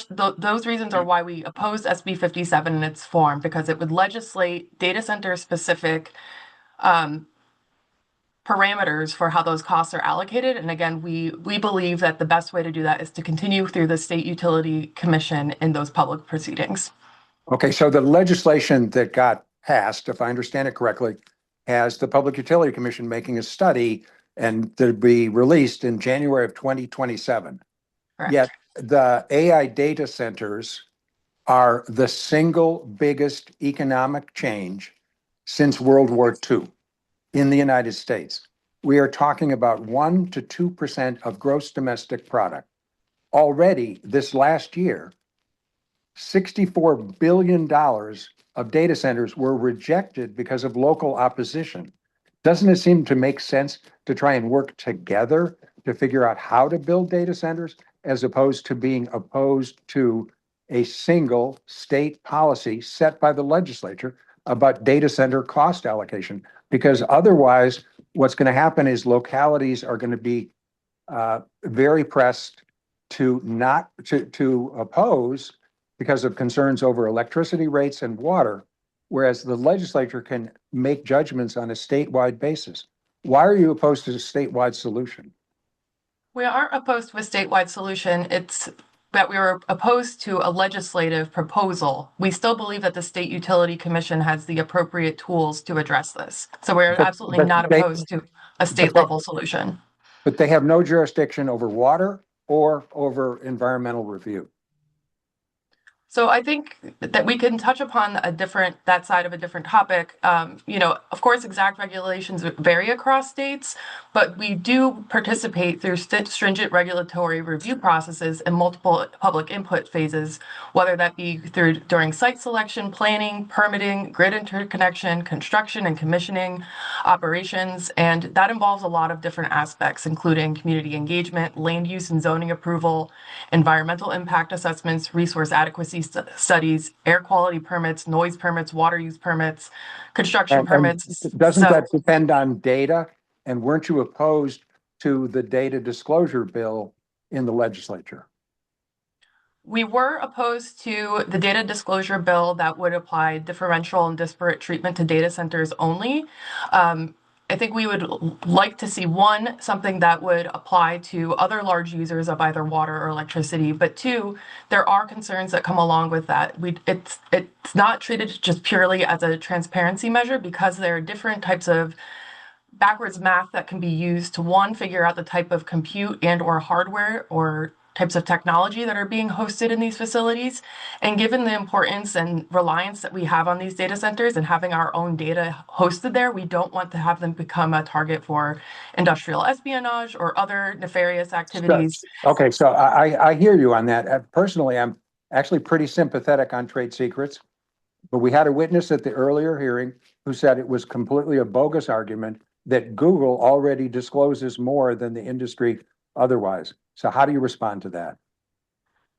those reasons are why we oppose SB 57 in its form, because it would legislate data center specific parameters for how those costs are allocated. And again, we believe that the best way to do that is to continue through the State Utility Commission in those public proceedings. Okay, so the legislation that got passed, if I understand it correctly, has the Public Utility Commission making a study and to be released in January of 2027. Correct. Yet the AI data centers are the single biggest economic change since World War II in the United States. We are talking about 1 to 2% of gross domestic product. Already this last year, $64 billion of data centers were rejected because of local opposition. Doesn't it seem to make sense to try and work together to figure out how to build data centers as opposed to being opposed to a single state policy set by the legislature about data center cost allocation? Because otherwise, what's going to happen is localities are going to be very pressed to not to oppose because of concerns over electricity rates and water, whereas the legislature can make judgments on a statewide basis. Why are you opposed to a statewide solution? We aren't opposed to a statewide solution. It's that we were opposed to a legislative proposal. We still believe that the State Utility Commission has the appropriate tools to address this. So we're absolutely not opposed to a state level solution. But they have no jurisdiction over water or over environmental review. So I think that we can touch upon that side of a different topic. Of course, exact regulations vary across states, but we do participate through stringent regulatory review processes and multiple public input phases, whether that be during site selection, planning, permitting, grid interconnection, construction and commissioning, operations, and that involves a lot of different aspects, including community engagement, land use and zoning approval, environmental impact assessments, resource adequacy studies, air quality permits, noise permits, water use permits, construction permits. Doesn't that depend on data? And weren't you opposed to the data disclosure bill in the legislature? We were opposed to the data disclosure bill that would apply differential and disparate treatment to data centers only. I think we would like to see, one, something that would apply to other large users of either water or electricity, but two, there are concerns that come along with that. It's not treated just purely as a transparency measure because there are different types of backwards math that can be used to, one, figure out the type of compute and or hardware or types of technology that are being hosted in these facilities. And given the importance and reliance that we have on these data centers and having our own data hosted there, we don't want to have them become a target for industrial espionage or other nefarious activities. Okay, so I hear you on that. Personally, I'm actually pretty sympathetic on trade secrets, but we had a witness at the earlier hearing who said it was completely a bogus argument that Google already discloses more than the industry otherwise. So how do you respond to that?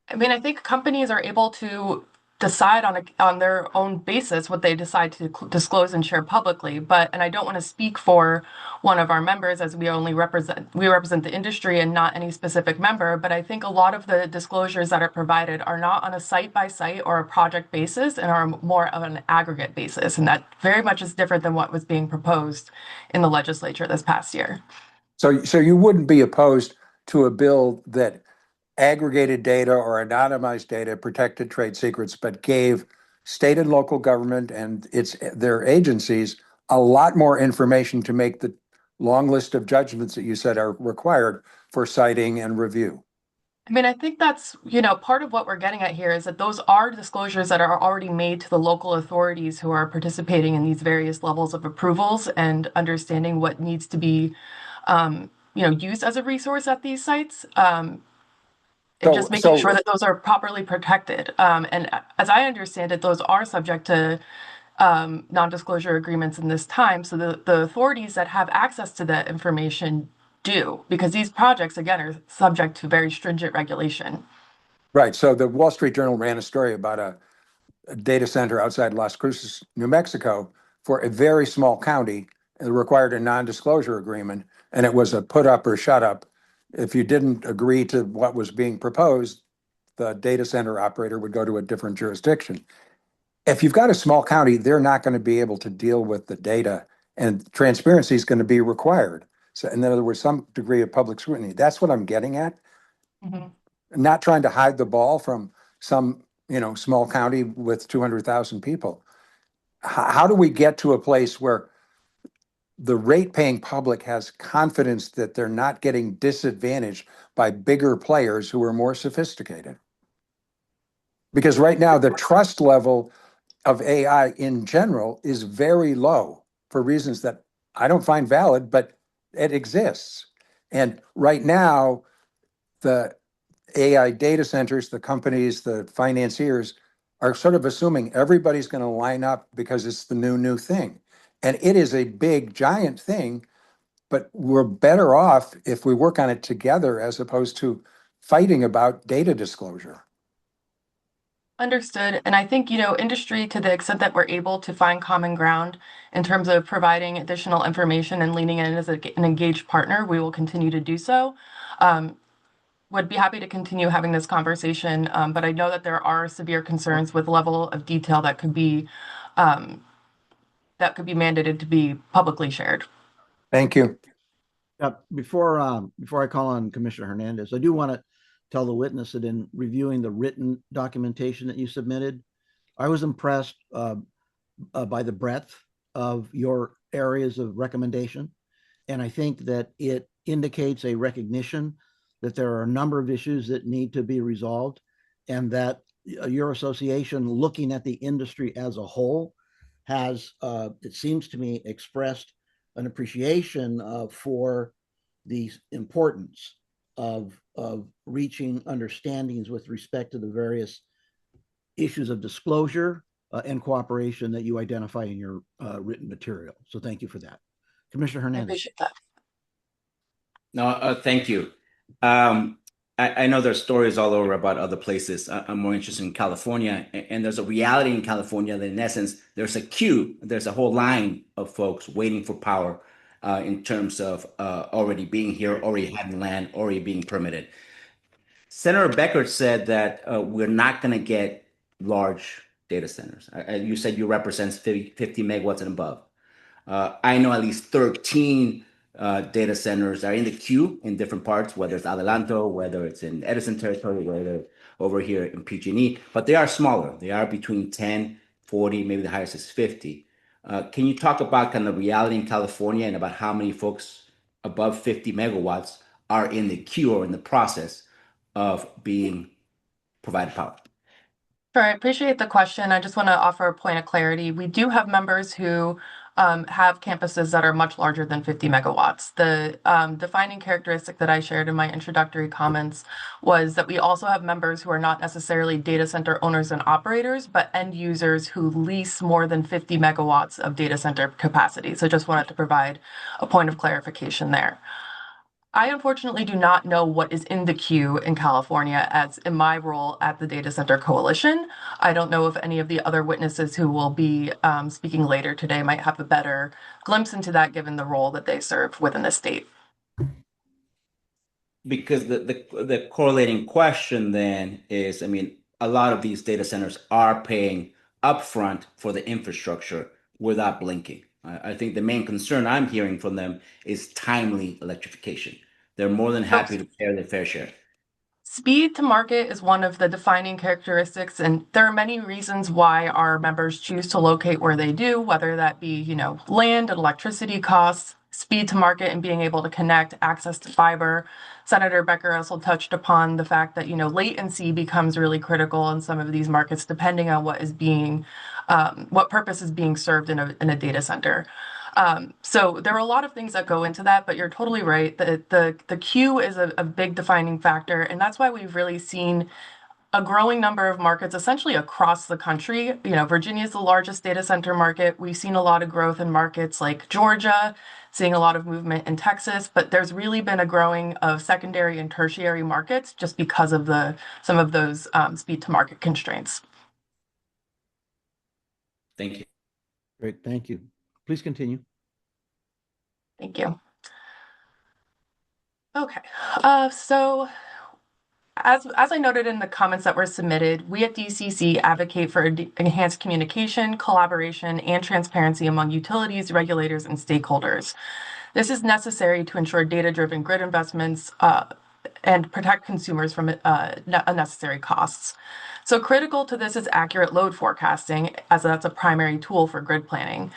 I mean, I think companies are able to decide on their own basis what they decide to disclose and share publicly. And I don't want to speak for one of our members, as we represent the industry and not any specific member. But I think a lot of the disclosures that are provided are not on a site by site or a project basis and are more of an aggregate basis. And that very much is different than what was being proposed in the legislature this past year. So you wouldn't be opposed to a bill that aggregated data or anonymized data protected trade secrets, but gave state and local government and their agencies a lot more information to make the long list of judgments that you said are required for citing and review? I mean, I think that's, part of what we're getting at here is that those are disclosures that are already made to the local authorities who are participating in these various levels of approvals and understanding what needs to be, used as a resource at these sites. And just making sure that those are properly protected. And as I understand it, those are subject to non-disclosure agreements in this time. So the authorities that have access to that information do, because these projects, again, are subject to very stringent regulation. Right. So the Wall Street Journal ran a story about a data center outside Las Cruces, New Mexico, for a very small county. It required a non-disclosure agreement, and it was a put up or shut up. If you didn't agree to what was being proposed, the data center operator would go to a different jurisdiction. If you've got a small county, they're not going to be able to deal with the data, and transparency is going to be required. So, in other words, some degree of public scrutiny. That's what I'm getting at. Mm-hmm. Not trying to hide the ball from some, small county with 200,000 people. How do we get to a place where the rate-paying public has confidence that they're not getting disadvantaged by bigger players who are more sophisticated? Because right now, the trust level of AI in general is very low for reasons that I don't find valid, but it exists. And right now, the AI data centers, the companies, the financiers are sort of assuming everybody's going to line up because it's the new thing. And it is a big, giant thing, but we're better off if we work on it together as opposed to fighting about data disclosure. Understood. And I think, industry, to the extent that we're able to find common ground in terms of providing additional information and leaning in as an engaged partner, we will continue to do so. Would be happy to continue having this conversation, but I know that there are severe concerns with level of detail that could be mandated to be publicly shared. Thank you. Before I call on Commissioner Hernandez, I do want to tell the witness that in reviewing the written documentation that you submitted, I was impressed by the breadth of your areas of recommendation. And I think that it indicates a recognition that there are a number of issues that need to be resolved, and that your association, looking at the industry as a whole, has, it seems to me, expressed an appreciation for the importance of reaching understandings with respect to the various issues of disclosure and cooperation that you identify in your written material. So thank you for that. Commissioner Hernandez. I appreciate that. No, thank you. I know there's stories all over about other places. I'm more interested in California, and there's a reality in California that, in essence, there's a queue, there's a whole line of folks waiting for power in terms of already being here, already having land, already being permitted. Senator Becker said that we're not going to get large data centers. You said you represent 50 megawatts and above. I know at least 13 data centers are in the queue in different parts, whether it's Adelanto, whether it's in Edison territory, whether over here in PG&E, but they are smaller. They are between 10, 40, maybe the highest is 50. Can you talk about kind of reality in California and about how many folks above 50 megawatts are in the queue or in the process? of being provided power? Sure, I appreciate the question. I just want to offer a point of clarity. We do have members who have campuses that are much larger than 50 megawatts. The defining characteristic that I shared in my introductory comments was that we also have members who are not necessarily data center owners and operators, but end users who lease more than 50 megawatts of data center capacity. So just wanted to provide a point of clarification there. I unfortunately do not know what is in the queue in California as in my role at the Data Center Coalition. I don't know if any of the other witnesses who will be speaking later today might have a better glimpse into that given the role that they serve within the state. Because the correlating question then is, I mean, a lot of these data centers are paying upfront for the infrastructure without blinking. I think the main concern I'm hearing from them is timely electrification. They're more than happy to pay their fair share. Speed to market is one of the defining characteristics, and there are many reasons why our members choose to locate where they do, whether that be, land and electricity costs, speed to market and being able to connect, access to fiber. Senator Becker also touched upon the fact that, latency becomes really critical in some of these markets, depending on what purpose is being served in a data center. So there are a lot of things that go into that, but you're totally right. The queue is a big defining factor, and that's why we've really seen a growing number of markets essentially across the country. Virginia is the largest data center market. We've seen a lot of growth in markets like Georgia, seeing a lot of movement in Texas, but there's really been a growing of secondary and tertiary markets just because of some of those speed to market constraints. Thank you. Great, thank you. Please continue. Thank you. Okay, so as I noted in the comments that were submitted, we at DCC advocate for enhanced communication, collaboration, and transparency among utilities, regulators, and stakeholders. This is necessary to ensure data-driven grid investments and protect consumers from unnecessary costs. So critical to this is accurate load forecasting, as that's a primary tool for grid planning.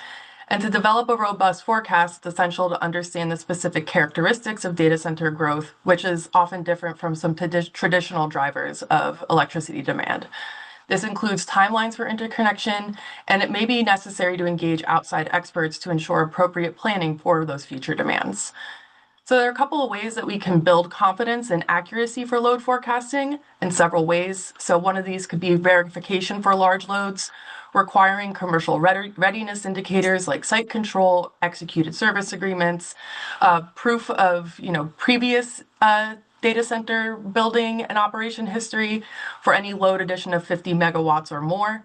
And to develop a robust forecast, it's essential to understand the specific characteristics of data center growth, which is often different from some traditional drivers of electricity demand. This includes timelines for interconnection, and it may be necessary to engage outside experts to ensure appropriate planning for those future demands. So there are a couple of ways that we can build confidence and accuracy for load forecasting in several ways. So one of these could be verification for large loads, requiring commercial readiness indicators like site control, executed service agreements, proof of previous data center building and operation history for any load addition of 50 megawatts or more.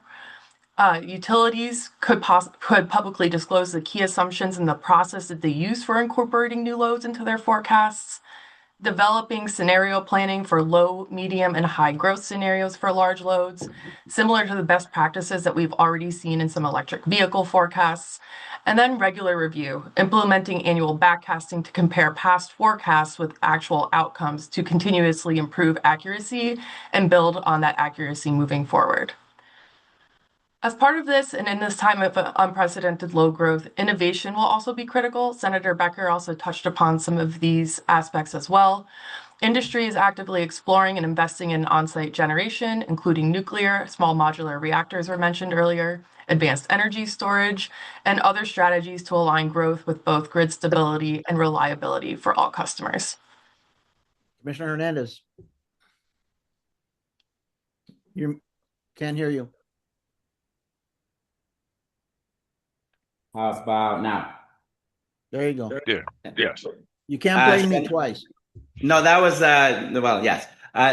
Utilities could publicly disclose the key assumptions in the process that they use for incorporating new loads into their forecasts, developing scenario planning for low, medium, and high growth scenarios for large loads, similar to the best practices that we've already seen in some electric vehicle forecasts, and then regular review, implementing annual backcasting to compare past forecasts with actual outcomes to continuously improve accuracy and build on that accuracy moving forward. As part of this, and in this time of unprecedented load growth, innovation will also be critical. Senator Becker also touched upon some of these aspects as well. Industry is actively exploring and investing in on-site generation, including nuclear, small modular reactors were mentioned earlier, advanced energy storage, and other strategies to align growth with both grid stability and reliability for all customers. Commissioner Hernandez. You can't hear you. How about now? There you go. Yeah. Yes. You can't blame me twice. No, that was well, yes.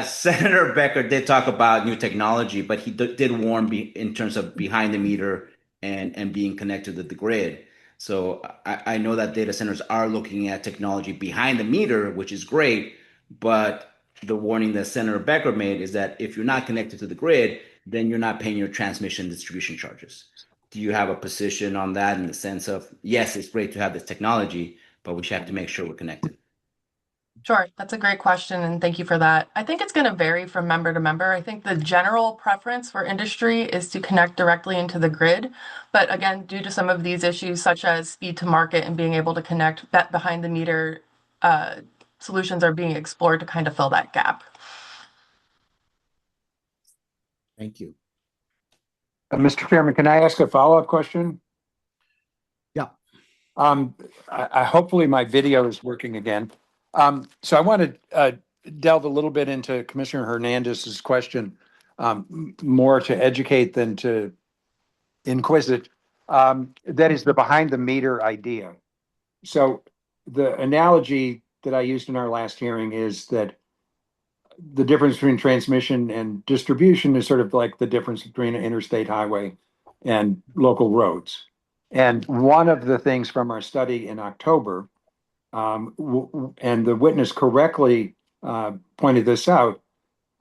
Senator Becker did talk about new technology, but he did warn in terms of behind the meter and being connected to the grid. So I know that data centers are looking at technology behind the meter, which is great, but the warning that Senator Becker made is that if you're not connected to the grid, then you're not paying your transmission distribution charges. Do you have a position on that in the sense of, yes, it's great to have this technology, but we should have to make sure we're connected? Sure, that's a great question, and thank you for that. I think it's going to vary from member to member. I think the general preference for industry is to connect directly into the grid. But again, due to some of these issues, such as speed to market and being able to connect behind the meter, solutions are being explored to kind of fill that gap. Thank you. Mr. Chairman, can I ask a follow-up question? Yeah. Hopefully my video is working again. So I want to delve a little bit into Commissioner Hernandez's question, more to educate than to inquisit. That is the behind the meter idea. So the analogy that I used in our last hearing is that the difference between transmission and distribution is sort of like the difference between an interstate highway and local roads. And one of the things from our study in October, and the witness correctly pointed this out,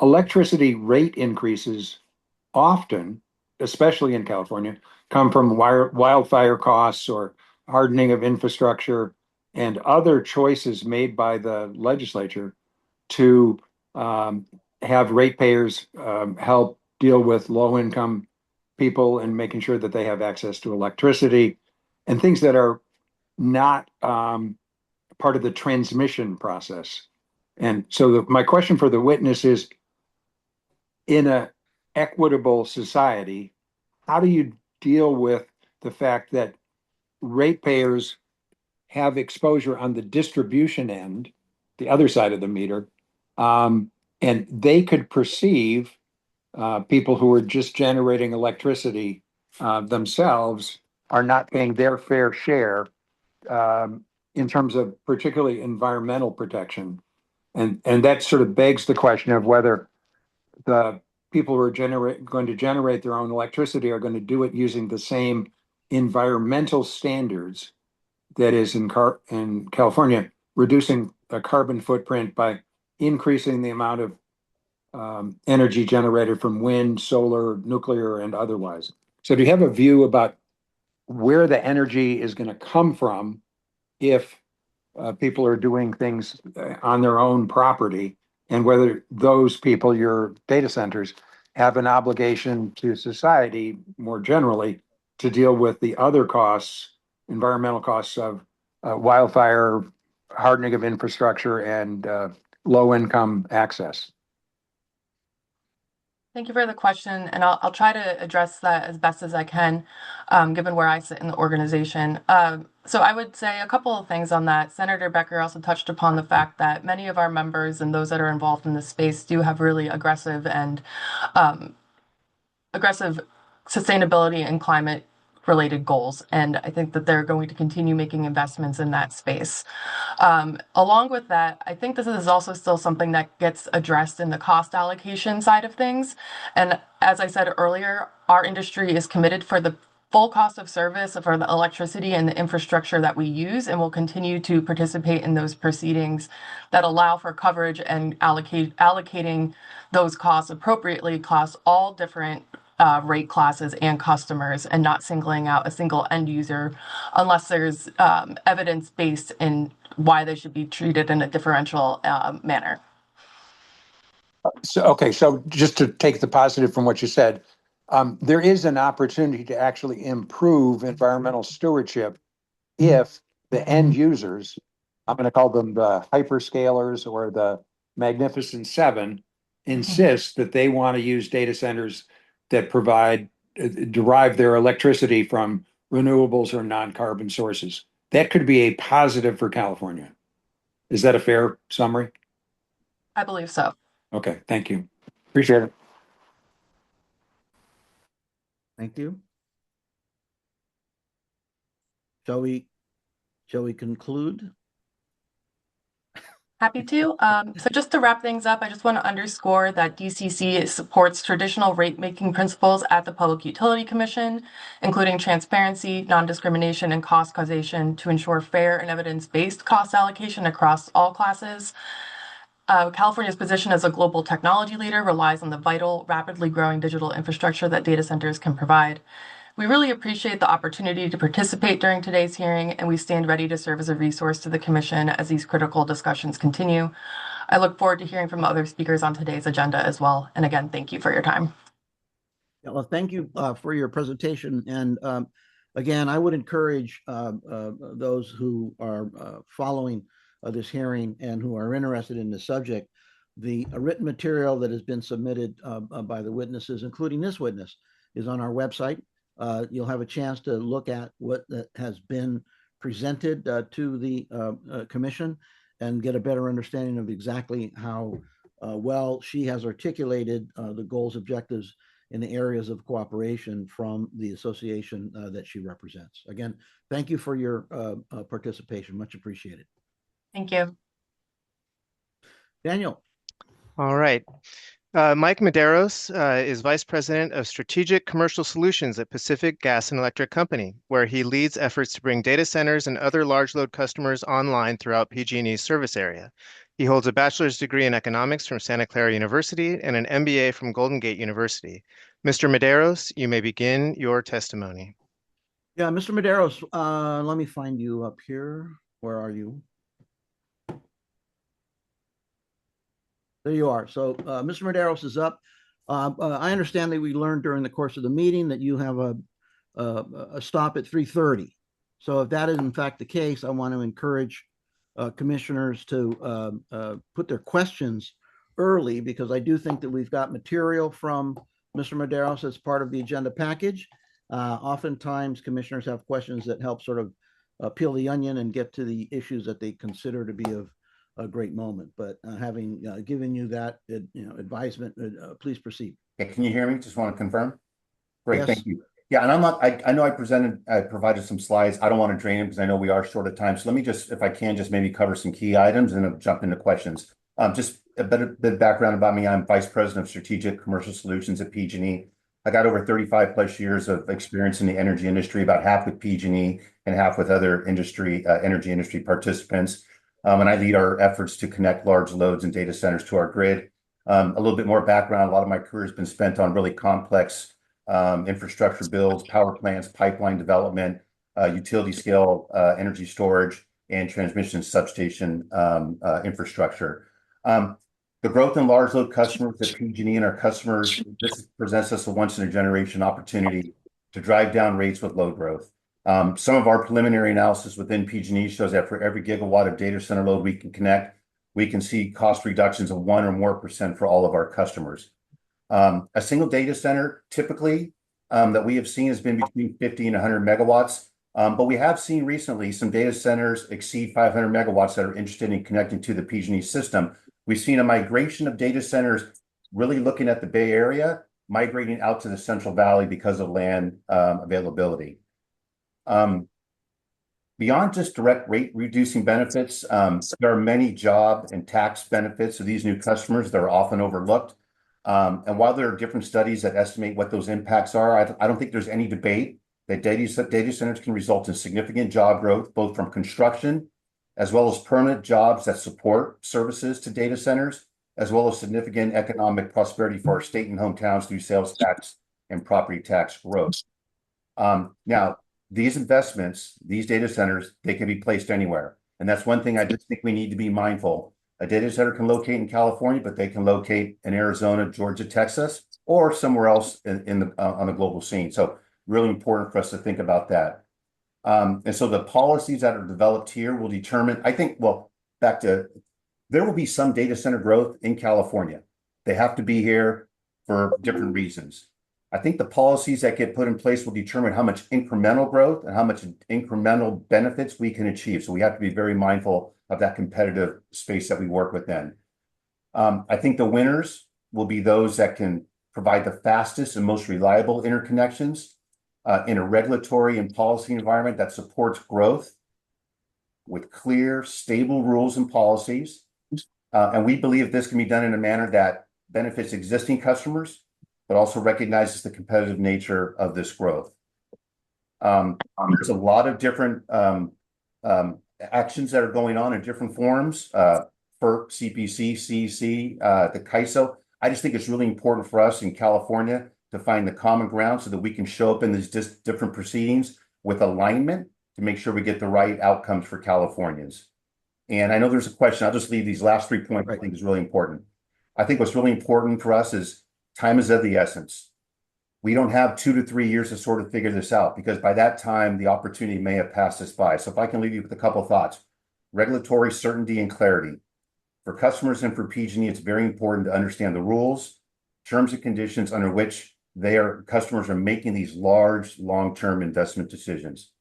electricity rate increases often, especially in California, come from wildfire costs or hardening of infrastructure and other choices made by the legislature to have ratepayers help deal with low income people and making sure that they have access to electricity and things that are not part of the transmission process. And so my question for the witness is, in a equitable society, how do you deal with the fact that ratepayers have exposure on the distribution end, the other side of the meter, and they could perceive people who are just generating electricity themselves are not paying their fair share in terms of particularly environmental protection. And that sort of begs the question of whether the people who are going to generate their own electricity are going to do it using the same environmental standards that is in California, reducing a carbon footprint by increasing the amount of energy generated from wind, solar, nuclear, and otherwise. So do you have a view about where the energy is going to come from if people are doing things on their own property, and whether those people, your data centers, have an obligation to society more generally to deal with the other costs, environmental costs of wildfire, hardening of infrastructure, and low income access? Thank you for the question, and I'll try to address that as best as I can, given where I sit in the organization. So I would say a couple of things on that. Senator Becker also touched upon the fact that many of our members and those that are involved in this space do have really aggressive sustainability and climate related goals. And I think that they're going to continue making investments in that space. Along with that, I think this is also still something that gets addressed in the cost allocation side of things. And as I said earlier, our industry is committed for the full cost of service for the electricity and the infrastructure that we use, and will continue to participate in those proceedings that allow for coverage and allocating those costs appropriately across all different rate classes and customers, and not singling out a single end user unless there's evidence based in why they should be treated in a differential manner. So just to take the positive from what you said, there is an opportunity to actually improve environmental stewardship if the end users, I'm going to call them the hyperscalers or the Magnificent Seven, insist that they want to use data centers that derive their electricity from renewables or non-carbon sources. That could be a positive for California. Is that a fair summary? I believe so. Okay, thank you. Appreciate it. Thank you. Shall we conclude? Happy to. So just to wrap things up, I just want to underscore that DCC supports traditional rate-making principles at the Public Utility Commission, including transparency, non-discrimination, and cost causation to ensure fair and evidence-based cost allocation across all classes. California's position as a global technology leader relies on the vital, rapidly growing digital infrastructure that data centers can provide. We really appreciate the opportunity to participate during today's hearing, and we stand ready to serve as a resource to the Commission as these critical discussions continue. I look forward to hearing from other speakers on today's agenda as well. And again, thank you for your time. Yeah, well, thank you for your presentation. And again, I would encourage those who are following this hearing and who are interested in the subject The written material that has been submitted by the witnesses, including this witness, is on our website. You'll have a chance to look at what has been presented to the commission and get a better understanding of exactly how well she has articulated the goals, objectives, in the areas of cooperation from the association that she represents. Again, thank you for your participation. Much appreciated. Thank you. Daniel. All right. Mike Medeiros is Vice President of Strategic Commercial Solutions at Pacific Gas and Electric Company, where he leads efforts to bring data centers and other large load customers online throughout PG&E's service area. He holds a bachelor's degree in economics from Santa Clara University and an MBA from Golden Gate University. Mr. Medeiros, you may begin your testimony. Yeah, Mr. Medeiros, let me find you up here. Where are you? There you are. So Mr. Medeiros is up. I understand that we learned during the course of the meeting that you have a stop at 3:30. So if that is in fact the case, I want to encourage commissioners to put their questions early, because I do think that we've got material from Mr. Medeiros as part of the agenda package. Oftentimes commissioners have questions that help sort of peel the onion and get to the issues that they consider to be of a great moment. But having given you that advisement, please proceed. Okay, can you hear me? Just want to confirm. Great, Yes. thank you. Yeah, and I know I provided some slides. I don't want to drain them because I know we are short of time. So let me just, if I can, just maybe cover some key items and then jump into questions. Just a bit of background about me. I'm Vice President of Strategic Commercial Solutions at PG&E. I got over 35 plus years of experience in the energy industry, about half with PG&E and half with other energy industry participants. And I lead our efforts to connect large loads and data centers to our grid. A little bit more background. A lot of my career has been spent on really complex infrastructure builds, power plants, pipeline development, utility scale energy storage, and transmission substation infrastructure. The growth in large load customers at PG&E and our customers, this presents us a once in a generation opportunity to drive down rates with load growth. Some of our preliminary analysis within PG&E shows that for every gigawatt of data center load we can connect, we can see cost reductions of 1% or more for all of our customers. A single data center typically that we have seen has been between 50 and 100 megawatts. But we have seen recently some data centers exceed 500 megawatts that are interested in connecting to the PG&E system. We've seen a migration of data centers really looking at the Bay Area, migrating out to the Central Valley because of land availability. Beyond just direct rate reducing benefits, there are many job and tax benefits of these new customers that are often overlooked. And while there are different studies that estimate what those impacts are, I don't think there's any debate that data centers can result in significant job growth, both from construction as well as permanent jobs that support services to data centers, as well as significant economic prosperity for our state and hometowns through sales tax and property tax growth. Now, these investments, these data centers, they can be placed anywhere. And that's one thing I just think we need to be mindful. A data center can locate in California, but they can locate in Arizona, Georgia, Texas, or somewhere else on the global scene. So really important for us to think about that. And so the policies that are developed here will determine, I think, well, there will be some data center growth in California. They have to be here for different reasons. I think the policies that get put in place will determine how much incremental growth and how much incremental benefits we can achieve. So we have to be very mindful of that competitive space that we work within. I think the winners will be those that can provide the fastest and most reliable interconnections in a regulatory and policy environment that supports growth with clear, stable rules and policies. And we believe this can be done in a manner that benefits existing customers, but also recognizes the competitive nature of this growth. There's a lot of different actions that are going on in different forms for CPC, CEC, the CAISO. I just think it's really important for us in California to find the common ground so that we can show up in these different proceedings with alignment to make sure we get the right outcomes for Californians. And I know there's a question. I'll just leave these last 3 points. I think is really important. I think what's really important for us is time is of the essence. We don't have 2 to 3 years to sort of figure this out, because by that time, the opportunity may have passed us by. So if I can leave you with a couple of thoughts: regulatory certainty and clarity. For customers and for PG&E, it's very important to understand the rules, terms and conditions under which customers are making these large, long-term investment decisions.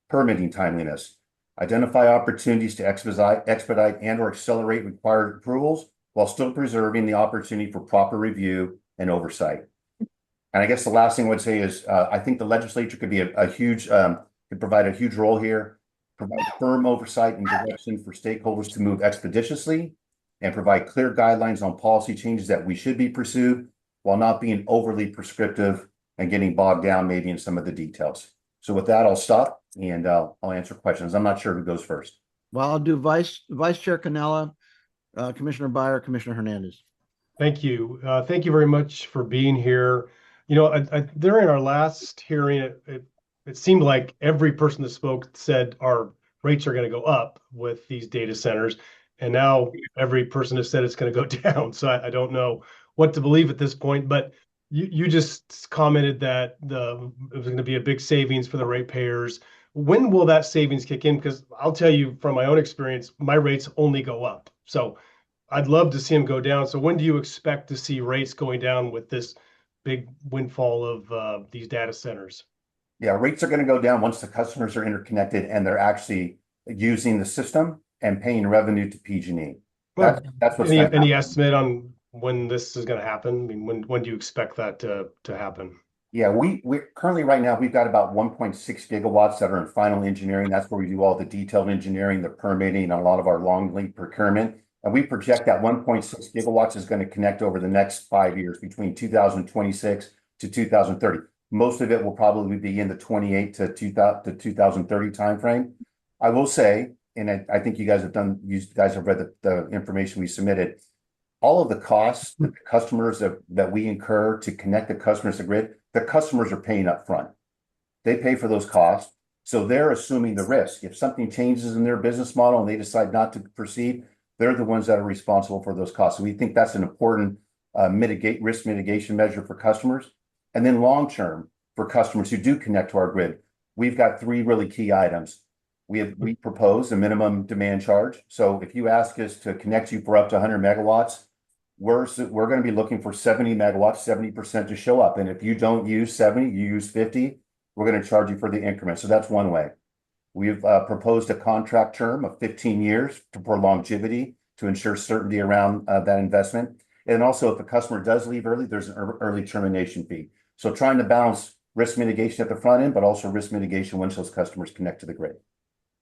Permitting timeliness. Identify opportunities to expedite and or accelerate required approvals while still preserving the opportunity for proper review and oversight. And I guess the last thing I would say is I think the legislature could be could provide a huge role here, provide firm oversight and direction for stakeholders to move expeditiously, and provide clear guidelines on policy changes that we should be pursued while not being overly prescriptive and getting bogged down maybe in some of the details. So with that, I'll stop and I'll answer questions. I'm not sure who goes first. Well, I'll do Vice Chair Canella, Commissioner Byer, Commissioner Hernandez. Thank you. Thank you very much for being here. You know, during our last hearing, it seemed like every person that spoke said our rates are going to go up with these data centers. And now every person has said it's going to go down. So I don't know what to believe at this point. But you just commented that it was going to be a big savings for the ratepayers. When will that savings kick in? Because I'll tell you from my own experience, my rates only go up. So I'd love to see them go down. So when do you expect to see rates going down with this big windfall of these data centers? Yeah, rates are going to go down once the customers are interconnected and they're actually using the system and paying revenue to PG&E. That's what's any estimate on when this is going to happen? I mean, when do you expect that to happen? Yeah, we're currently right now we've got about 1.6 gigawatts that are in final engineering. That's where we do all the detailed engineering, the permitting, and a lot of our long lead procurement. And we project that 1.6 gigawatts is going to connect over the next 5 years between 2026 to 2030. Most of it will probably be in the 28 to 2030 timeframe. I will say, and I think you guys have read the information we submitted. All of the costs that the customers that we incur to connect the customers to the grid, the customers are paying up front. They pay for those costs. So they're assuming the risk. If something changes in their business model and they decide not to proceed, they're the ones that are responsible for those costs. So we think that's an important risk mitigation measure for customers. And then long-term, for customers who do connect to our grid, we've got 3 really key items. We propose a minimum demand charge. So if you ask us to connect you for up to 100 megawatts, we're going to be looking for 70 megawatts, 70% to show up. And if you don't use 70, you use 50, we're going to charge you for the increment. So that's one way. We've proposed a contract term of 15 years for longevity to ensure certainty around that investment. And also, if the customer does leave early, there's an early termination fee. So trying to balance risk mitigation at the front end, but also risk mitigation once those customers connect to the grid.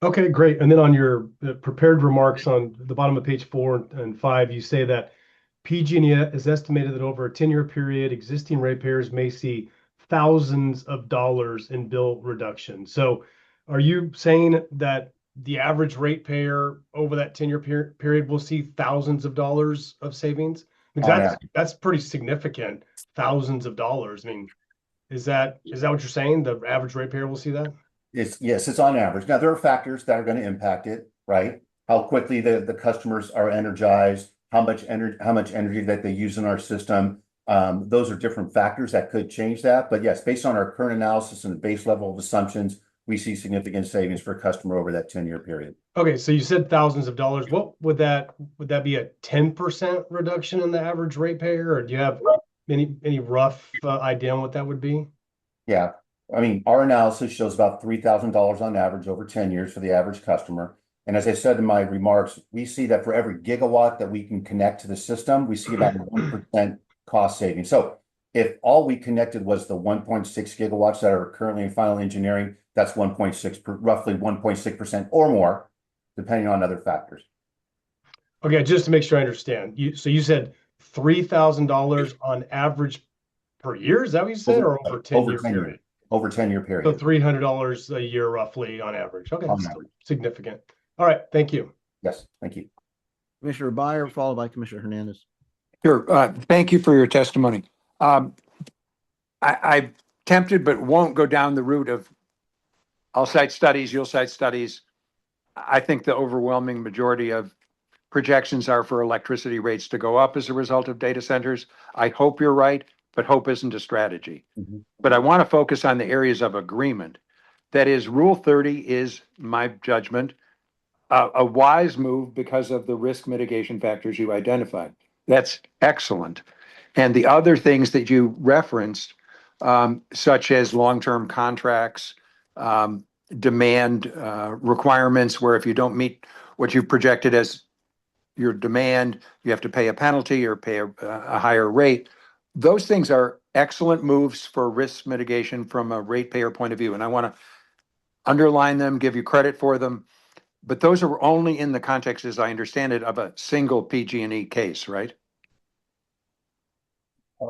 Okay, great. And then on your prepared remarks on the bottom of page 4 and 5, you say that PG&E is estimated that over a 10-year period, existing ratepayers may see thousands of dollars in bill reduction. So are you saying that the average ratepayer over that 10-year period will see thousands of dollars of savings? Because that's pretty significant, thousands of dollars. I mean, is that what you're saying? The average ratepayer will see that? Yes, it's on average. Now, there are factors that are going to impact it, right? How quickly the customers are energized, how much energy that they use in our system. Those are different factors that could change that. But yes, based on our current analysis and the base level of assumptions, we see significant savings for a customer over that 10-year period. Okay, so you said thousands of dollars. What would that be, a 10% reduction in the average ratepayer, or do you have any rough idea on what that would be? Yeah, I mean, our analysis shows about $3,000 on average over 10 years for the average customer. And as I said in my remarks, we see that for every gigawatt that we can connect to the system, we see about a 1% cost saving. So if all we connected was the 1.6 gigawatts that are currently in final engineering, that's roughly 1.6% or more, depending on other factors. Okay, just to make sure I understand. So you said $3,000 on average per year? Is that what you said, or over 10-year period? Over 10-year period. So $300 a year roughly on average. Okay, that's significant. All right, thank you. Yes, thank you. Commissioner Byer, followed by Commissioner Hernandez. Sure. Thank you for your testimony. I'm tempted, but won't go down the route of I'll cite studies, you'll cite studies. I think the overwhelming majority of projections are for electricity rates to go up as a result of data centers. I hope you're right, but hope isn't a strategy. Mm-hmm. But I want to focus on the areas of agreement. That is, Rule 30 is, my judgment, a wise move because of the risk mitigation factors you identified. That's excellent. And the other things that you referenced, such as long-term contracts, demand requirements, where if you don't meet what you've projected as your demand, you have to pay a penalty or pay a higher rate. Those things are excellent moves for risk mitigation from a ratepayer point of view. And I want to underline them, give you credit for them. But those are only in the context, as I understand it, of a single PG&E case, right?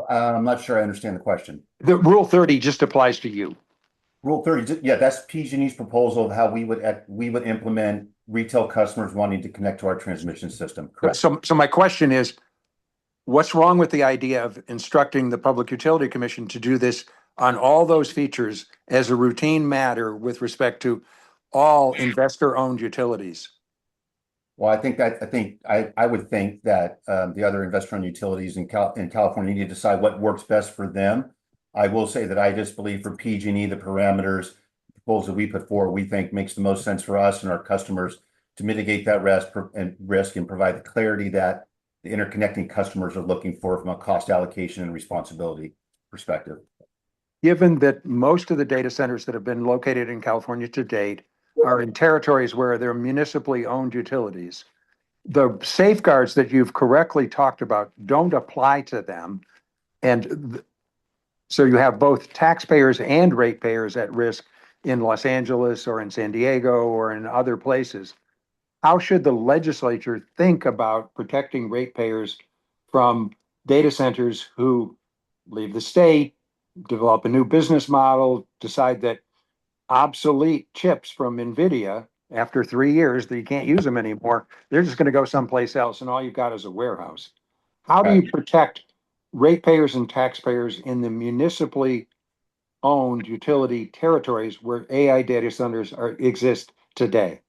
I'm not sure I understand the question. The Rule 30 just applies to you. Rule 30, yeah, that's PG&E's proposal of how we would implement retail customers wanting to connect to our transmission system. Correct. So my question is, what's wrong with the idea of instructing the Public Utility Commission to do this on all those features as a routine matter with respect to all investor-owned utilities? Well, I would think that the other investor-owned utilities in California need to decide what works best for them. I will say that I just believe for PG&E, the parameters, the proposal we put forward, we think makes the most sense for us and our customers to mitigate that risk and provide the clarity that the interconnecting customers are looking for from a cost allocation and responsibility perspective. Given that most of the data centers that have been located in California to date are in territories where they're municipally owned utilities, the safeguards that you've correctly talked about don't apply to them. And so you have both taxpayers and ratepayers at risk in Los Angeles or in San Diego or in other places. How should the legislature think about protecting ratepayers from data centers who leave the state, develop a new business model, decide that obsolete chips from NVIDIA, after 3 years, that you can't use them anymore, they're just going to go someplace else and all you've got is a warehouse? How do you protect ratepayers and taxpayers in the municipally owned utility territories where AI data centers exist today?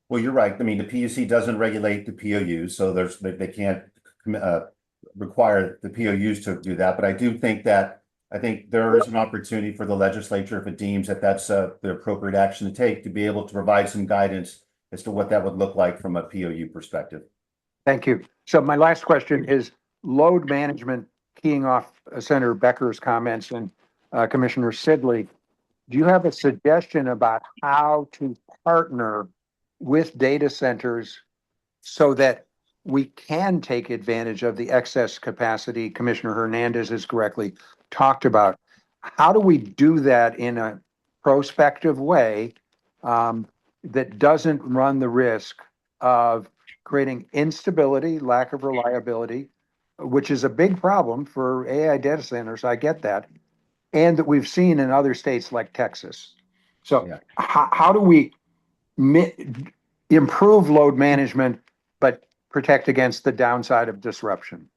Well, you're right. I mean, the PUC doesn't regulate the POUs, so they can't require the POUs to do that. But I think there is an opportunity for the legislature, if it deems that that's the appropriate action to take, to be able to provide some guidance as to what that would look like from a POU perspective. Thank you. So my last question is load management, keying off Senator Becker's comments and Commissioner Sidley. Do you have a suggestion about how to partner with data centers so that we can take advantage of the excess capacity Commissioner Hernandez has correctly talked about? How do we do that in a prospective way that doesn't run the risk of creating instability, lack of reliability, which is a big problem for AI data centers? I get that. And that we've seen in other states like Texas. So Yeah. How do we improve load management, but protect against the downside of disruption?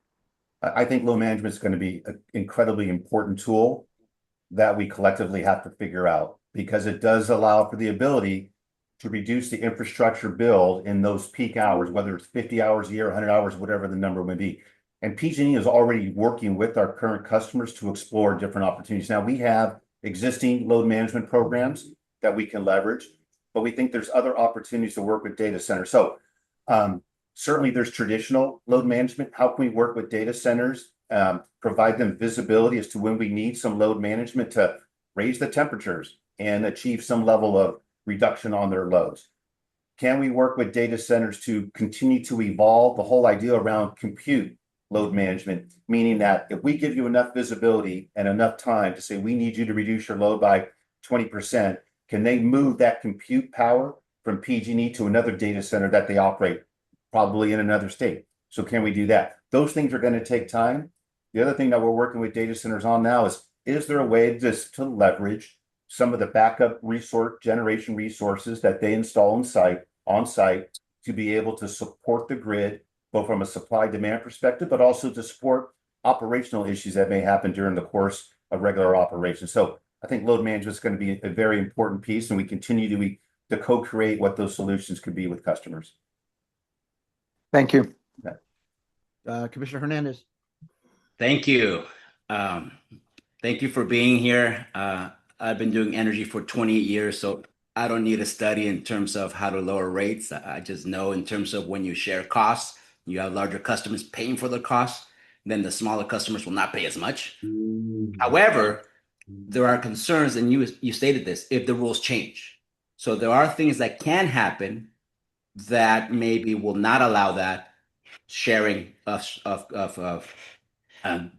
I think load management is going to be an incredibly important tool that we collectively have to figure out, because it does allow for the ability to reduce the infrastructure build in those peak hours, whether it's 50 hours a year, 100 hours, whatever the number may be. And PG&E is already working with our current customers to explore different opportunities. Now, we have existing load management programs that we can leverage, but we think there's other opportunities to work with data centers. So certainly there's traditional load management. How can we work with data centers, provide them visibility as to when we need some load management to raise the temperatures and achieve some level of reduction on their loads? Can we work with data centers to continue to evolve the whole idea around compute load management, meaning that if we give you enough visibility and enough time to say, we need you to reduce your load by 20%, can they move that compute power from PG&E to another data center that they operate probably in another state? So can we do that? Those things are going to take time. The other thing that we're working with data centers on now is there a way just to leverage some of the backup generation resources that they install on site to be able to support the grid, both from a supply demand perspective, but also to support operational issues that may happen during the course of regular operations. So I think load management is going to be a very important piece, and we continue to co-create what those solutions could be with customers. Thank you. Commissioner Hernandez. Thank you. Thank you for being here. I've been doing energy for 28 years, so I don't need a study in terms of how to lower rates. I just know in terms of when you share costs, you have larger customers paying for the costs, then the smaller customers will not pay as much. However, there are concerns, and you stated this, if the rules change. So there are things that can happen that maybe will not allow that sharing of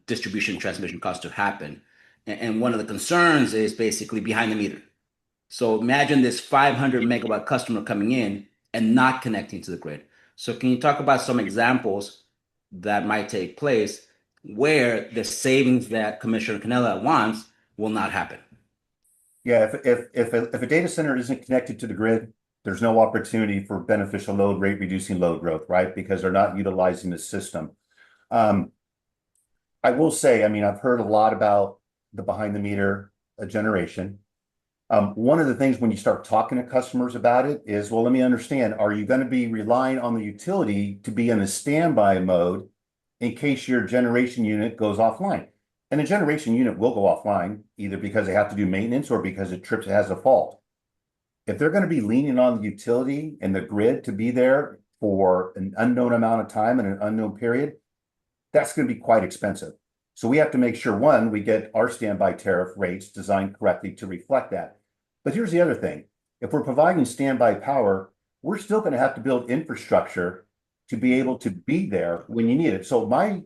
distribution transmission costs to happen. And one of the concerns is basically behind the meter. So imagine this 500 megawatt customer coming in and not connecting to the grid. So can you talk about some examples that might take place where the savings that Commissioner Canella wants will not happen? Yeah, if a data center isn't connected to the grid, there's no opportunity for beneficial load rate reducing load growth, right? Because they're not utilizing the system. I will say, I mean, I've heard a lot about the behind the meter generation. One of the things when you start talking to customers about it is, well, let me understand, are you going to be relying on the utility to be in a standby mode in case your generation unit goes offline? And a generation unit will go offline either because they have to do maintenance or because it has a fault. If they're going to be leaning on the utility and the grid to be there for an unknown amount of time and an unknown period, that's going to be quite expensive. So we have to make sure, one, we get our standby tariff rates designed correctly to reflect that. But here's the other thing. If we're providing standby power, we're still going to have to build infrastructure to be able to be there when you need it. So my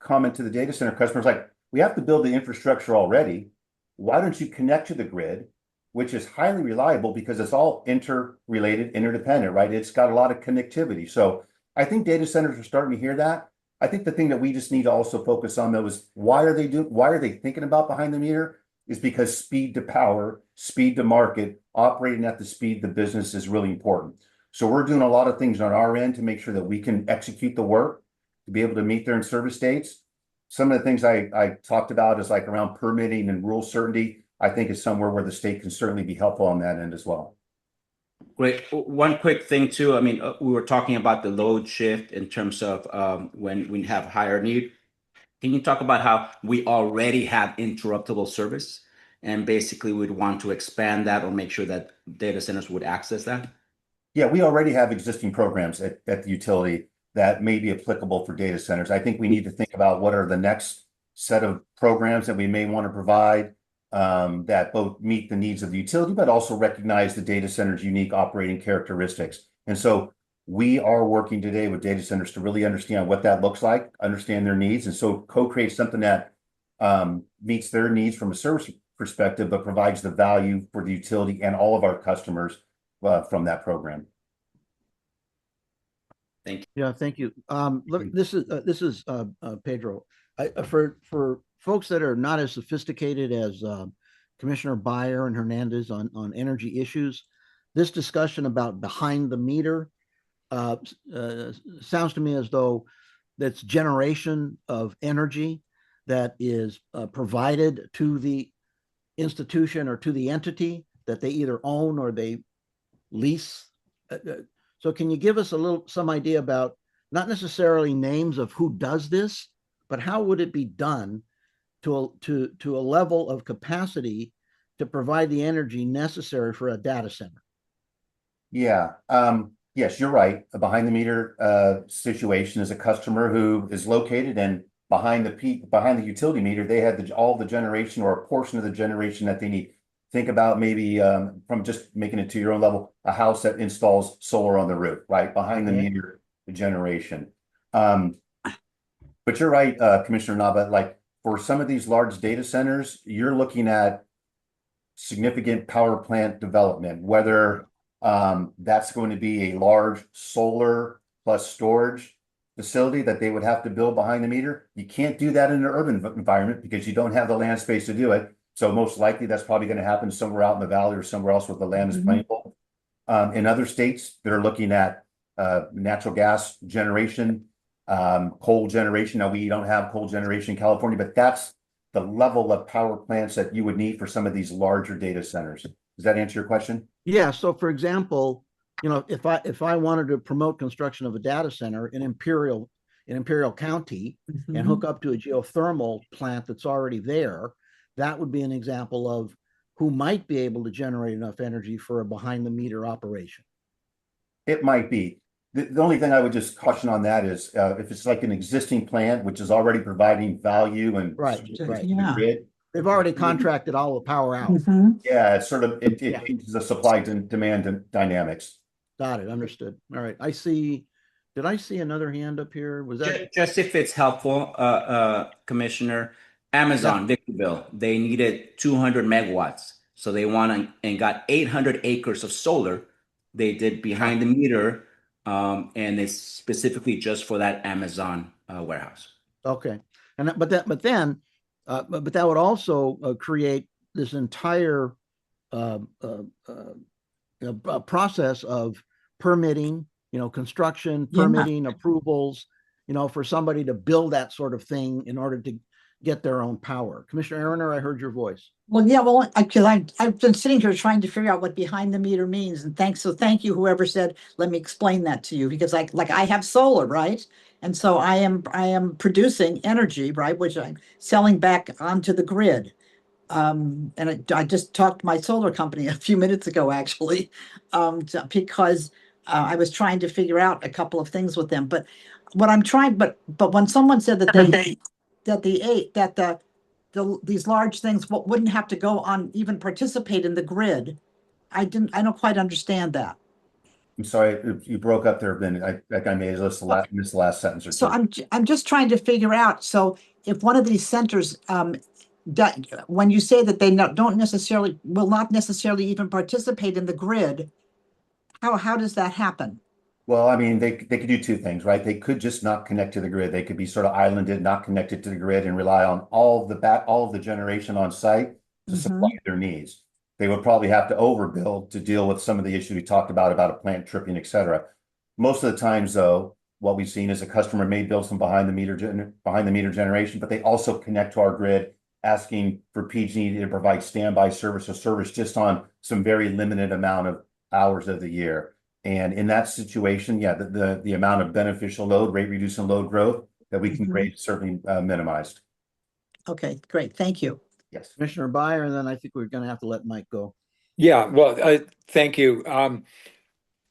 comment to the data center customers, like, we have to build the infrastructure already. Why don't you connect to the grid, which is highly reliable because it's all interrelated, interdependent, right? It's got a lot of connectivity. So I think data centers are starting to hear that. I think the thing that we just need to also focus on, though, is why are they thinking about behind the meter? Is because speed to power, speed to market, operating at the speed the business is really important. So we're doing a lot of things on our end to make sure that we can execute the work to be able to meet their in-service dates. Some of the things I talked about is like around permitting and rule certainty, I think is somewhere where the state can certainly be helpful on that end as well. Great. One quick thing too. I mean, we were talking about the load shift in terms of when we have higher need. Can you talk about how we already have interruptible service and basically we'd want to expand that or make sure that data centers would access that? Yeah, we already have existing programs at the utility that may be applicable for data centers. I think we need to think about what are the next set of programs that we may want to provide that both meet the needs of the utility, but also recognize the data center's unique operating characteristics. And so we are working today with data centers to really understand what that looks like, understand their needs, and so co-create something that meets their needs from a service perspective, but provides the value for the utility and all of our customers from that program. Thank you. Yeah, thank you. Look, this is Pedro. For folks that are not as sophisticated as Commissioner Beyer and Hernandez on energy issues, this discussion about behind the meter sounds to me as though that's generation of energy that is provided to the institution or to the entity that they either own or they lease. So can you give us some idea about not necessarily names of who does this, but how would it be done to a level of capacity to provide the energy necessary for a data center? Yeah. Yes, you're right. A behind the meter situation is a customer who is located and behind the utility meter, they had all the generation or a portion of the generation that they need. Think about maybe from just making it to your own level, a house that installs solar on the roof, right? Behind the meter generation. But you're right, Commissioner Nava, like for some of these large data centers, you're looking at significant power plant development, whether that's going to be a large solar plus storage facility that they would have to build behind the meter. You can't do that in an urban environment because you don't have the land space to do it. So most likely that's probably going to happen somewhere out in the valley or somewhere else where the land is plentiful. In other states, they're looking at natural gas generation, coal generation. Now, we don't have coal generation in California, but that's the level of power plants that you would need for some of these larger data centers. Does that answer your question? Yeah. So for example, if I wanted to promote construction of a data center in Imperial County and hook up to a geothermal plant that's already there, that would be an example of who might be able to generate enough energy for a behind the meter operation. It might be. The only thing I would just caution on that is if it's like an existing plant, which is already providing value and Right, to right. the grid. They've already contracted all the power out. Yeah, it's sort of, it Yeah. changes the supply and demand dynamics. Got it. Understood. All right. I see. Did I see another hand up here? Was that? Just if it's helpful, Commissioner, Amazon, Victorville, they needed 200 megawatts. So they went and got 800 acres of solar. They did behind the meter, and it's specifically just for that Amazon warehouse. Okay. And but then that would also create this entire process of permitting, construction, permitting, approvals, for somebody to build that sort of thing in order to get their own power. Commissioner Aroner, I heard your voice. Well, yeah, well, because I've been sitting here trying to figure out what behind the meter means, and thank you, whoever said, let me explain that to you, because like I have solar, right? And so I am producing energy, right, which I'm selling back onto the grid. And I just talked to my solar company a few minutes ago, actually, because I was trying to figure out a couple of things with them. But what I'm trying, but when someone said that these large things wouldn't have to go on, even participate in the grid, I don't quite understand that. I'm sorry, you broke up there, Ben. I may have missed the last sentence or two. So I'm just trying to figure out. So if one of these centers, when you say that they will not necessarily even participate in the grid, how does that happen? Well, I mean, they could do two things, right? They could just not connect to the grid. They could be sort of islanded, not connected to the grid, and rely on all of the generation on site to supply their needs. They would probably have to overbuild to deal with some of the issues we talked about a plant tripping, et cetera. Most of the times, though, what we've seen is a customer may build some behind the meter generation, but they also connect to our grid, asking for PG&E to provide standby service or service just on some very limited amount of hours of the year. And in that situation, yeah, the amount of beneficial load, rate reducing load growth that we can create is certainly minimized. Okay, great. Thank you. Yes. Commissioner Byer, and then I think we're going to have to let Mike go. Yeah, well, thank you. I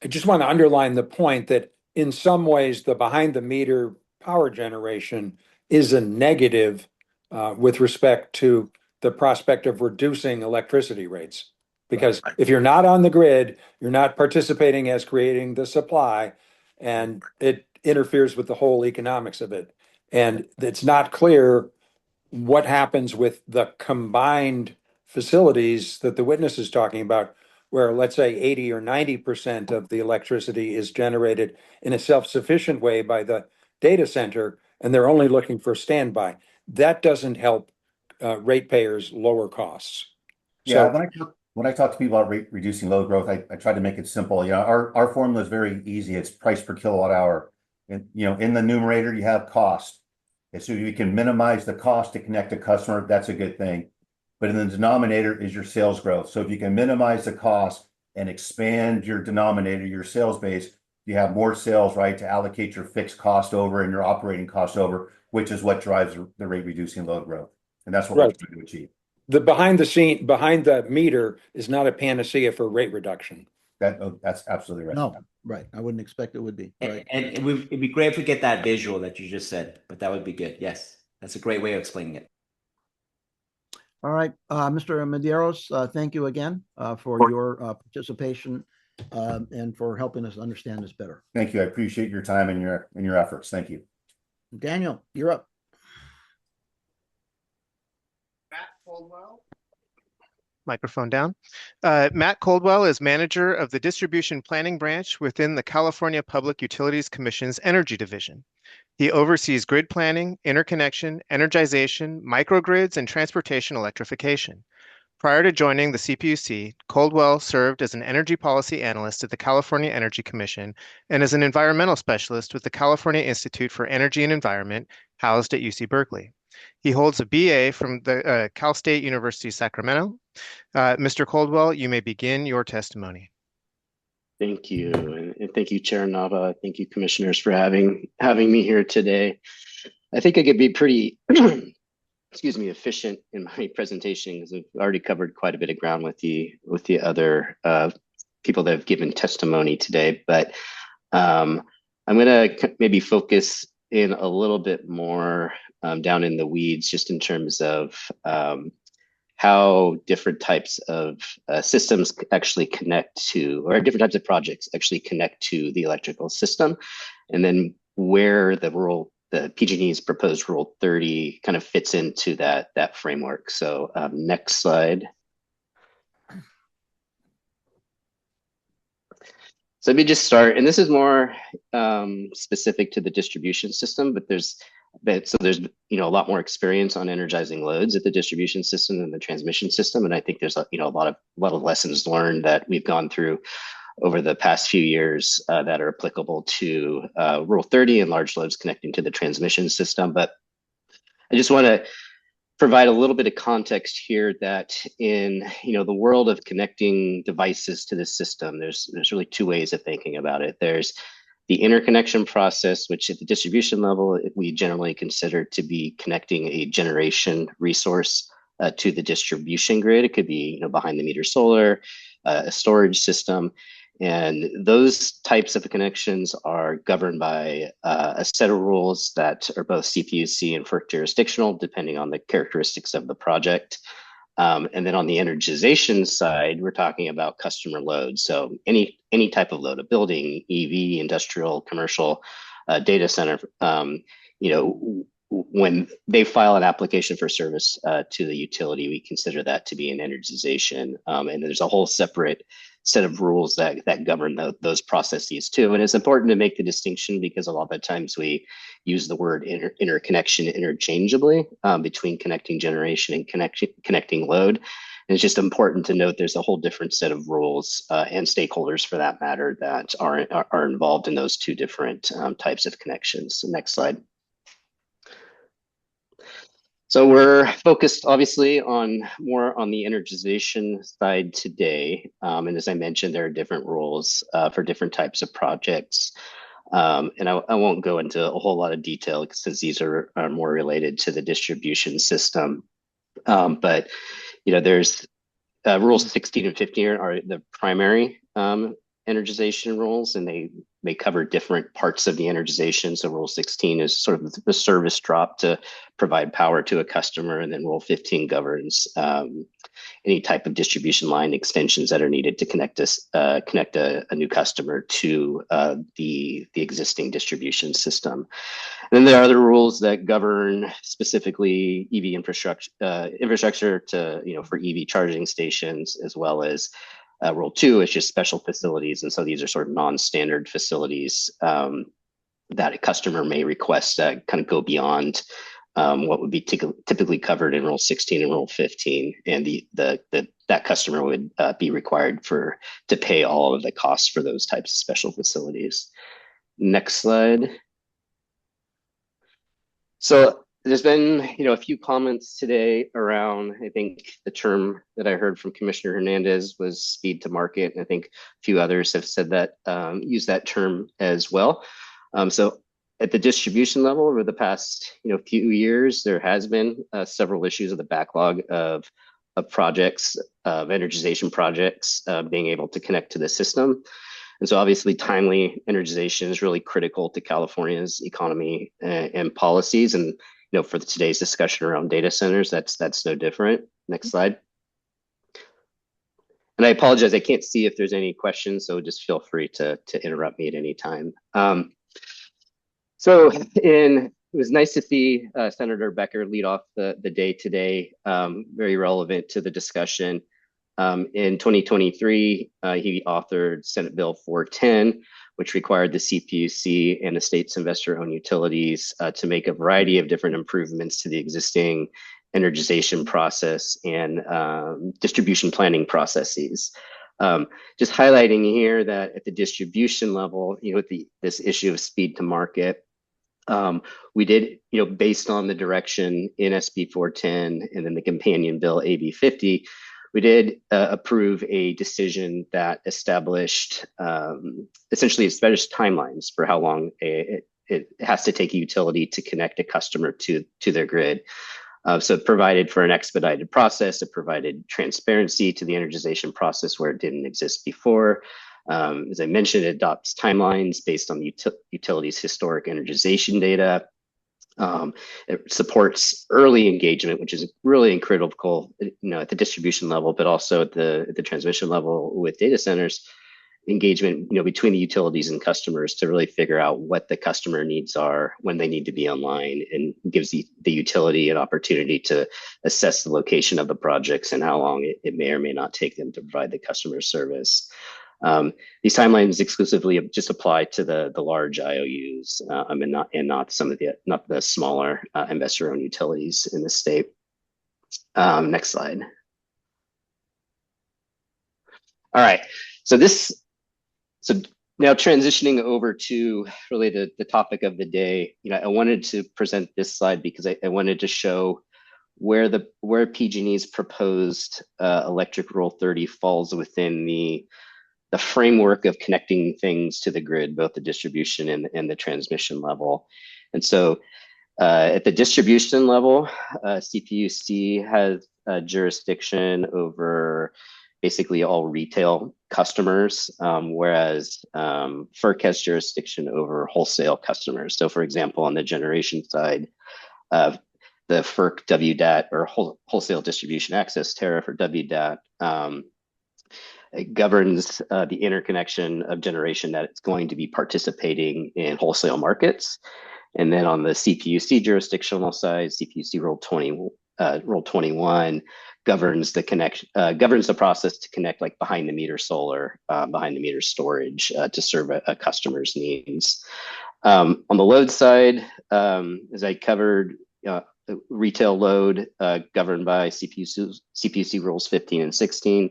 just want to underline the point that in some ways, the behind the meter power generation is a negative with respect to the prospect of reducing electricity rates. Because if you're not on the grid, you're not participating as creating the supply, and it interferes with the whole economics of it. And it's not clear what happens with the combined facilities that the witness is talking about, where let's say 80 or 90% of the electricity is generated in a self-sufficient way by the data center, and they're only looking for standby. That doesn't help ratepayers lower costs. Yeah, when I talk to people about reducing load growth, I try to make it simple. Our formula is very easy. It's price per kilowatt hour. And in the numerator, you have cost. And so you can minimize the cost to connect a customer, that's a good thing. But in the denominator is your sales growth. So if you can minimize the cost and expand your denominator, your sales base, you have more sales, right, to allocate your fixed cost over and your operating cost over, which is what drives the rate reducing load growth. And that's what we're trying to achieve. The behind the meter is not a panacea for rate reduction. That's absolutely right. No, right. I wouldn't expect it would be. Right. And it'd be great if we get that visual that you just said, but that would be good. Yes, that's a great way of explaining it. All right, Mr. Medeiros, thank you again for your participation and for helping us understand this better. Thank you. I appreciate your time and your efforts. Thank you. Daniel, you're up. Microphone down. Matt Coldwell is manager of the Distribution Planning Branch within the California Public Utilities Commission's Energy Division. He oversees grid planning, interconnection, energization, microgrids, and transportation electrification. Prior to joining the CPUC, Coldwell served as an energy policy analyst at the California Energy Commission and as an environmental specialist with the California Institute for Energy and Environment, housed at UC Berkeley. He holds a BA from the Cal State University, Sacramento. Mr. Coldwell, you may begin your testimony. Thank you, and thank you, Chair Nava. Thank you, commissioners, for having me here today. I think I could be pretty efficient in my presentation because I've already covered quite a bit of ground with the other people that have given testimony today. But I'm going to maybe focus in a little bit more down in the weeds, just in terms of how different types of systems actually connect to, or different types of projects actually connect to the electrical system, and then where the PG&E's proposed Rule 30 kind of fits into that framework. So next slide. So let me just start, and this is more specific to the distribution system, but there's a lot more experience on energizing loads at the distribution system than the transmission system, and I think there's a lot of lessons learned that we've gone through over the past few years that are applicable to Rule 30 and large loads connecting to the transmission system. But I just want to provide a little bit of context here that in the world of connecting devices to the system, there's really two ways of thinking about it. There's the interconnection process, which at the distribution level, we generally consider to be connecting a generation resource to the distribution grid. It could be behind the meter solar, a storage system. And those types of connections are governed by a set of rules that are both CPUC and FERC jurisdictional, depending on the characteristics of the project. And then on the energization side, we're talking about customer loads. So any type of load, a building, EV, industrial, commercial, data center, when they file an application for service to the utility, we consider that to be an energization. And there's a whole separate set of rules that govern those processes too. And it's important to make the distinction because a lot of the times we use the word interconnection interchangeably between connecting generation and connecting load. And it's just important to note there's a whole different set of rules and stakeholders for that matter that are involved in those two different types of connections. So next slide. So we're focused obviously more on the energization side today. And as I mentioned, there are different rules for different types of projects. And I won't go into a whole lot of detail since these are more related to the distribution system. But there's rules 16 and 15 are the primary energization rules, and they cover different parts of the energization. So Rule 16 is sort of the service drop to provide power to a customer, and then Rule 15 governs any type of distribution line extensions that are needed to connect a new customer to the existing distribution system. And then there are other rules that govern specifically EV infrastructure to for EV charging stations, as well as Rule 2 is just special facilities. And so these are sort of non-standard facilities that a customer may request that kind of go beyond what would be typically covered in Rule 16 and Rule 15. And that customer would be required to pay all of the costs for those types of special facilities. Next slide. So there's been, a few comments today around, I think the term that I heard from Commissioner Hernandez was speed to market. And I think a few others have said that, use that term as well. So at the distribution level over the past, few years, there has been several issues of the backlog of projects, of energization projects being able to connect to the system. And so obviously timely energization is really critical to California's economy and policies. And for today's discussion around data centers, that's no different. Next slide. And I apologize, I can't see if there's any questions, so just feel free to interrupt me at any time. It was nice to see Senator Becker lead off the day today, very relevant to the discussion. In 2023, he authored Senate Bill 410, which required the CPUC and the state's investor-owned utilities to make a variety of different improvements to the existing energization process and distribution planning processes. Just highlighting here that at the distribution level, with this issue of speed to market, we did, based on the direction in SB 410 and then the companion bill AB 50, we did approve a decision that established essentially established timelines for how long it has to take a utility to connect a customer to their grid. So it provided for an expedited process. It provided transparency to the energization process where it didn't exist before. As I mentioned, it adopts timelines based on the utility's historic energization data. It supports early engagement, which is really critical, at the distribution level, but also at the transmission level with data centers. Engagement, between the utilities and customers to really figure out what the customer needs are when they need to be online, and gives the utility an opportunity to assess the location of the projects and how long it may or may not take them to provide the customer service. These timelines exclusively just apply to the large IOUs, and not some of the smaller investor-owned utilities in the state. Next slide. All right, so now transitioning over to really the topic of the day, I wanted to present this slide because I wanted to show where PG&E's proposed electric Rule 30 falls within the framework of connecting things to the grid, both the distribution and the transmission level. And so at the distribution level, CPUC has jurisdiction over basically all retail customers, whereas FERC has jurisdiction over wholesale customers. So for example, on the generation side, the FERC WDAT, or Wholesale Distribution Access Tariff, or WDAT, it governs the interconnection of generation that it's going to be participating in wholesale markets. And then on the CPUC jurisdictional side, CPUC Rule 21 governs the process to connect like behind the meter solar, behind the meter storage to serve a customer's needs. On the load side, as I covered, retail load governed by CPUC Rules 15 and 16.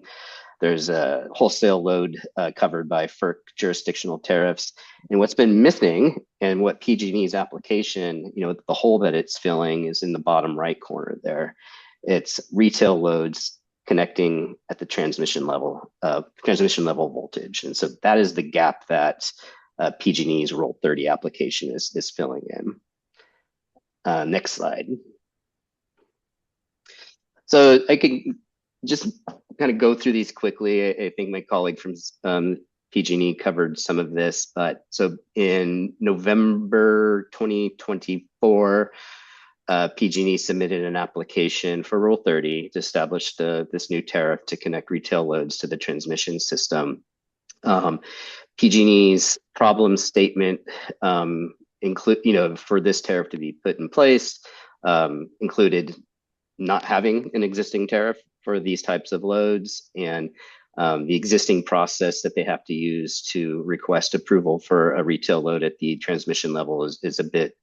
There's a wholesale load covered by FERC jurisdictional tariffs. And what's been missing, and what PG&E's application, the hole that it's filling is in the bottom right corner there. It's retail loads connecting at the transmission level voltage. And so that is the gap that PG&E's Rule 30 application is filling in. Next slide. So I can just kind of go through these quickly. I think my colleague from PG&E covered some of this, but so in November 2024, PG&E submitted an application for Rule 30 to establish this new tariff to connect retail loads to the transmission system. PG&E's problem statement for this tariff to be put in place included not having an existing tariff for these types of loads, and the existing process that they have to use to request approval for a retail load at the transmission level is a bit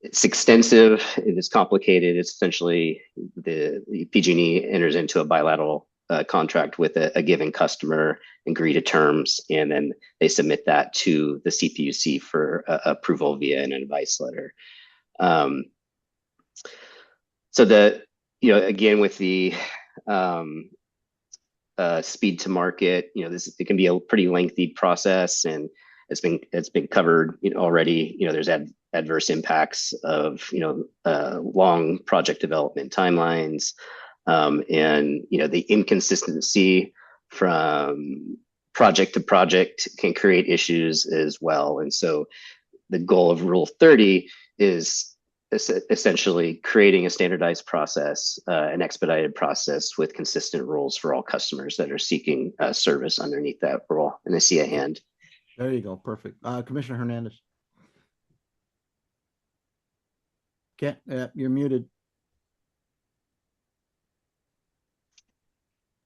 it's extensive, it is complicated. It's essentially the PG&E enters into a bilateral contract with a given customer, agree to terms, and then they submit that to the CPUC for approval via an advice letter. So again, with the speed to market, it can be a pretty lengthy process, and it's been covered already. There's adverse impacts of long project development timelines, and the inconsistency from project to project can create issues as well. And so the goal of Rule 30 is essentially creating a standardized process, an expedited process with consistent rules for all customers that are seeking service underneath that rule. And I see a hand. There you go. Perfect. Commissioner Hernandez. Okay, you're muted.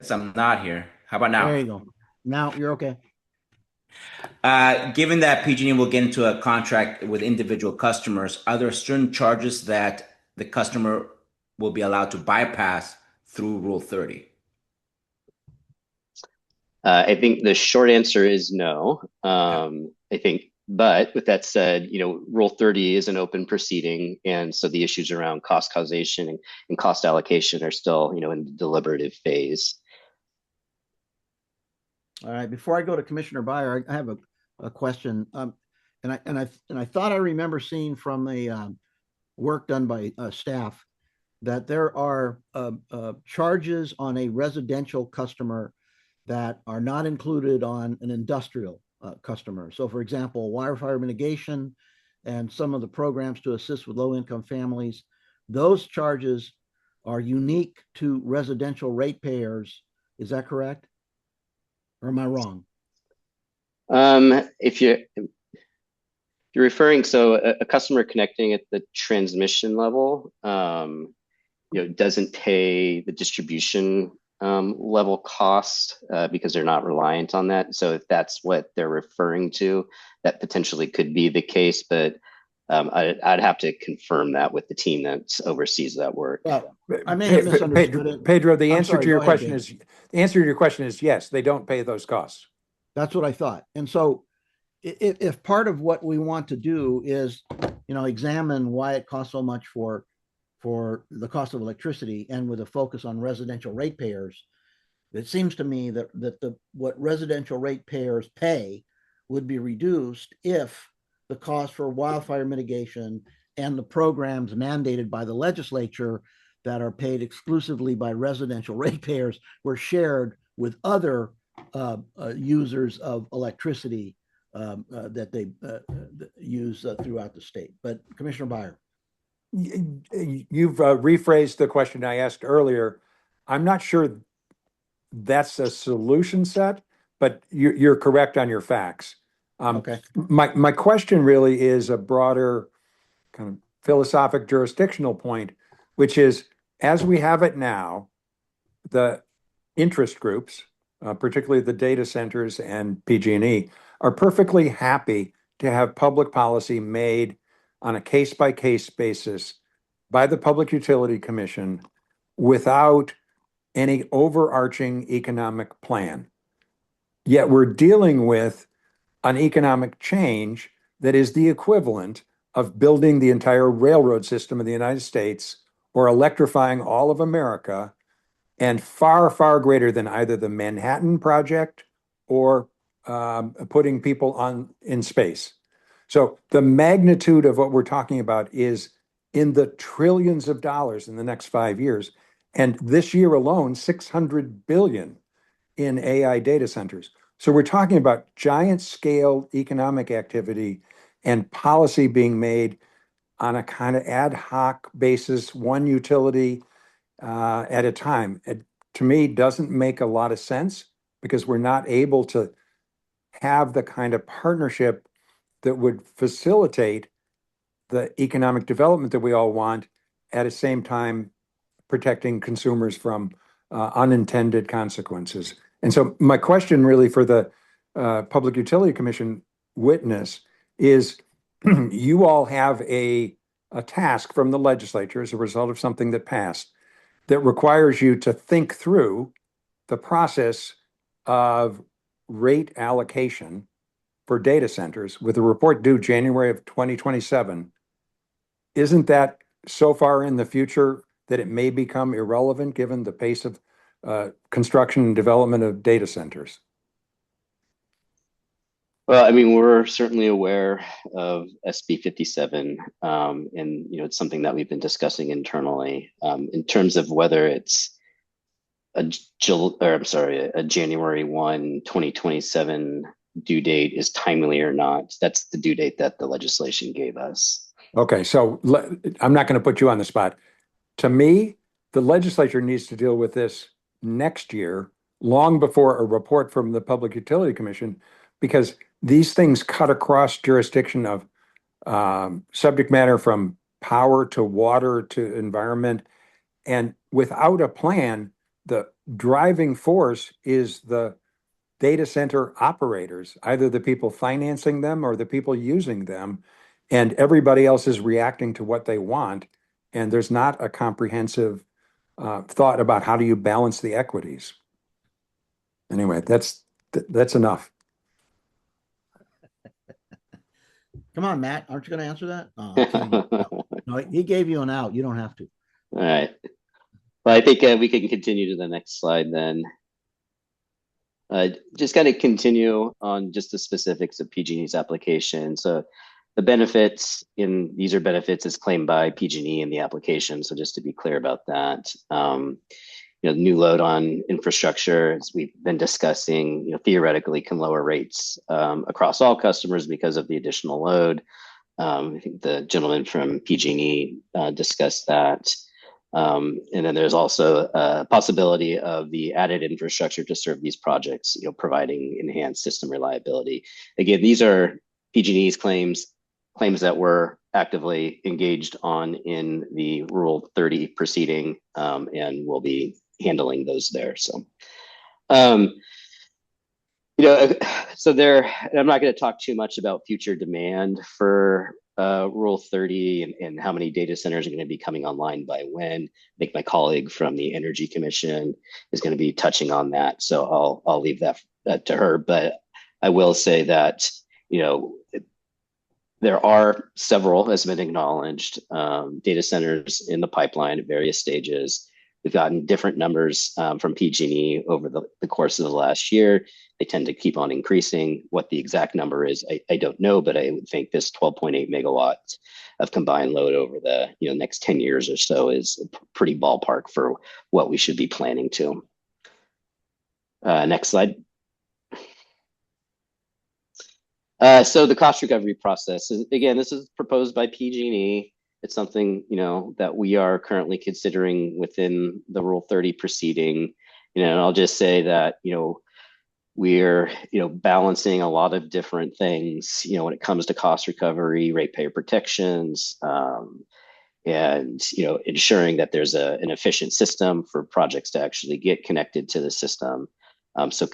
So I'm not here. How about now? There you go. Now you're okay. Given that PG&E will get into a contract with individual customers, are there certain charges that the customer will be allowed to bypass through Rule 30? I think the short answer is no. But with that said, Rule 30 is an open proceeding, and so the issues around cost causation and cost allocation are still, in the deliberative phase. All right. Before I go to Commissioner Byer, I have a question. And I thought I remember seeing from the work done by staff that there are charges on a residential customer that are not included on an industrial customer. So, for example, wildfire mitigation and some of the programs to assist with low-income families, those charges are unique to residential ratepayers. Is that correct? Or am I wrong? If you're referring, so a customer connecting at the transmission level, doesn't pay the distribution level cost because they're not reliant on that. So if that's what they're referring to, that potentially could be the case, but I'd have to confirm that with the team that oversees that work. Well, I may have misunderstood it. Pedro, the I'm answer sorry, to your go ahead, question Dave. the answer to your question is yes, they don't pay those costs. That's what I thought. And so if part of what we want to do is, examine why it costs so much for the cost of electricity, and with a focus on residential ratepayers, it seems to me that what residential ratepayers pay would be reduced if the cost for wildfire mitigation and the programs mandated by the legislature that are paid exclusively by residential ratepayers were shared with other users of electricity that they use throughout the state. But Commissioner Byer. You've rephrased the question I asked earlier. I'm not sure that's a solution set, but you're correct on your facts. Okay. My question really is a broader kind of philosophic jurisdictional point, which is, as we have it now, the interest groups, particularly the data centers and PG&E, are perfectly happy to have public policy made on a case-by-case basis by the Public Utility Commission without any overarching economic plan. Yet we're dealing with an economic change that is the equivalent of building the entire railroad system of the United States or electrifying all of America, and far, far greater than either the Manhattan Project or putting people in space. So the magnitude of what we're talking about is in the trillions of dollars in the next 5 years. And this year alone, 600 billion in AI data centers. So we're talking about giant scale economic activity and policy being made on a kind of ad hoc basis, one utility at a time. It, to me, doesn't make a lot of sense because we're not able to have the kind of partnership that would facilitate the economic development that we all want, at the same time protecting consumers from unintended consequences. And so my question really for the Public Utility Commission witness is, you all have a task from the legislature as a result of something that passed that requires you to think through the process of rate allocation for data centers with a report due January of 2027. Isn't that so far in the future that it may become irrelevant given the pace of construction and development of data centers? Well, I mean, we're certainly aware of SB 57, and it's something that we've been discussing internally in terms of whether it's a January 1, 2027 due date is timely or not. That's the due date that the legislation gave us. Okay, so I'm not going to put you on the spot. To me, the legislature needs to deal with this next year, long before a report from the Public Utility Commission, because these things cut across jurisdiction of subject matter from power to water to environment. And without a plan, the driving force is the data center operators, either the people financing them or the people using them. And everybody else is reacting to what they want. And there's not a comprehensive thought about how do you balance the equities. Anyway, that's enough. Come on, Matt. Aren't you going to answer that? Oh, no, he gave you an out. You don't have to. All right. Well, I think we can continue to the next slide then. Just kind of continue on just the specifics of PG&E's application. So The benefits these are benefits as claimed by PG&E in the application. So just to be clear about that, new load on infrastructure, as we've been discussing, theoretically can lower rates across all customers because of the additional load. I think the gentleman from PG&E discussed that. And then there's also a possibility of the added infrastructure to serve these projects, providing enhanced system reliability. Again, these are PG&E's claims that we're actively engaged on in the Rule 30 proceeding, and we'll be handling those there. So, so there, I'm not going to talk too much about future demand for Rule 30 and how many data centers are going to be coming online by when. I think my colleague from the Energy Commission is going to be touching on that. So I'll leave that to her. But I will say that, there are several, as been acknowledged, data centers in the pipeline at various stages. We've gotten different numbers from PG&E over the course of the last year. They tend to keep on increasing. What the exact number is, I don't know, but I would think this 12.8 megawatts of combined load over the next 10 years or so is a pretty ballpark for what we should be planning to. Next slide. So the cost recovery process, again, this is proposed by PG&E. It's something, that we are currently considering within the Rule 30 proceeding. And I'll just say that, we're, balancing a lot of different things, when it comes to cost recovery, ratepayer protections, and, ensuring that there's an efficient system for projects to actually get connected to the system. So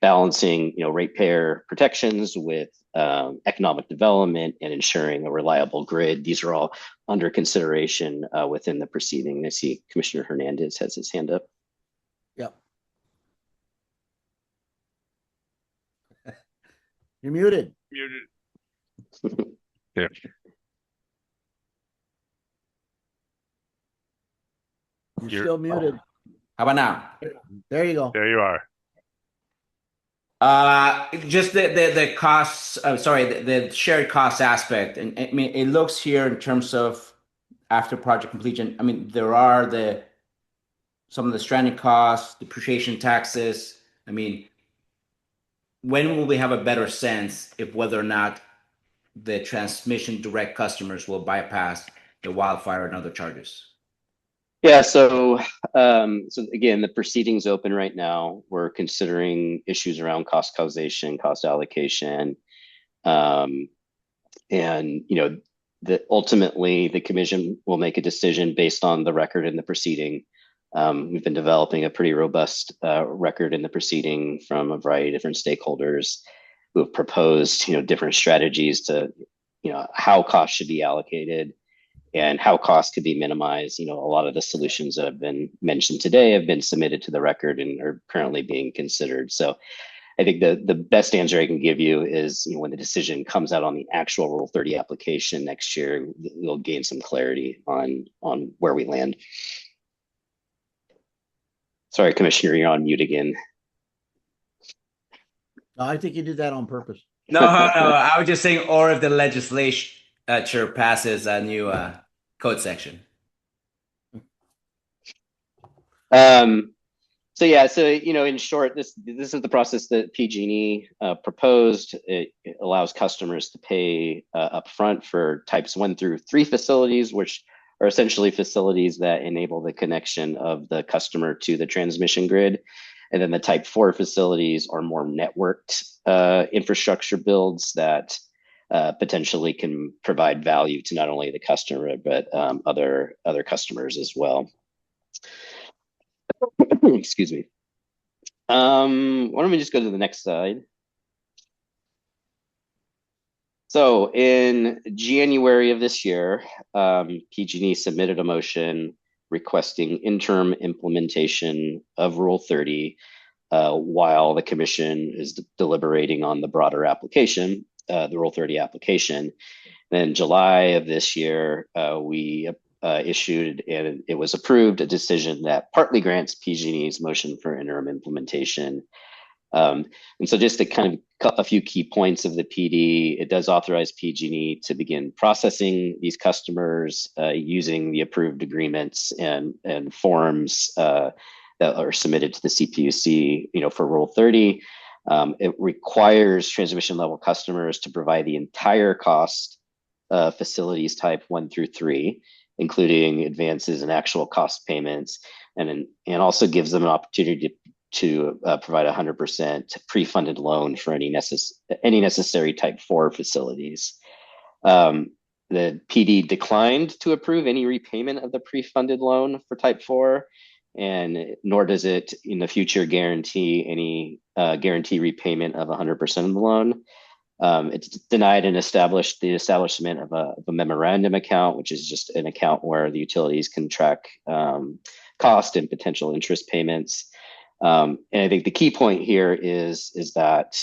balancing, ratepayer protections with economic development and ensuring a reliable grid. These are all under consideration within the proceeding. I see Commissioner Hernandez has his hand up. Yep. You're muted. Muted. Yeah. You're still muted. How about now? There you go. There you are. Just the costs. The shared cost aspect, and I mean, it looks here in terms of after project completion. I mean, there are some of the stranded costs, depreciation taxes. I mean, when will we have a better sense if whether or not the transmission direct customers will bypass the wildfire and other charges? Yeah, so again, the proceeding's open right now. We're considering issues around cost causation, cost allocation, and ultimately the commission will make a decision based on the record in the proceeding. We've been developing a pretty robust record in the proceeding from a variety of different stakeholders who have proposed, different strategies to, how costs should be allocated and how costs could be minimized. A lot of the solutions that have been mentioned today have been submitted to the record and are currently being considered. So I think the best answer I can give you is, when the decision comes out on the actual Rule 30 application next year, we'll gain some clarity on where we land. Sorry, Commissioner, you're on mute again. No, I think you did that on purpose. No, I was just saying, or if the legislature passes a new code section. So in short, this is the process that PG&E proposed. It allows customers to pay upfront for types 1 through 3 facilities, which are essentially facilities that enable the connection of the customer to the transmission grid. And then the type 4 facilities are more networked infrastructure builds that potentially can provide value to not only the customer, but other customers as well. Excuse me. Why don't we just go to the next slide? So in January of this year, PG&E submitted a motion requesting interim implementation of Rule 30 while the commission is deliberating on the broader application, the Rule 30 application. Then in July of this year, we issued, and it was approved, a decision that partly grants PG&E's motion for interim implementation. And so just to kind of a few key points of the PD. It does authorize PG&E to begin processing these customers using the approved agreements and forms that are submitted to the CPUC, for Rule 30. It requires transmission level customers to provide the entire cost of facilities type 1 through 3, including advances and actual cost payments, and also gives them an opportunity to provide 100% pre-funded loan for any necessary type 4 facilities. The PD declined to approve any repayment of the pre-funded loan for type 4, and nor does it in the future guarantee any repayment of 100% of the loan. It's denied and established the establishment of a memorandum account, which is just an account where the utilities can track cost and potential interest payments. And I think the key point here is that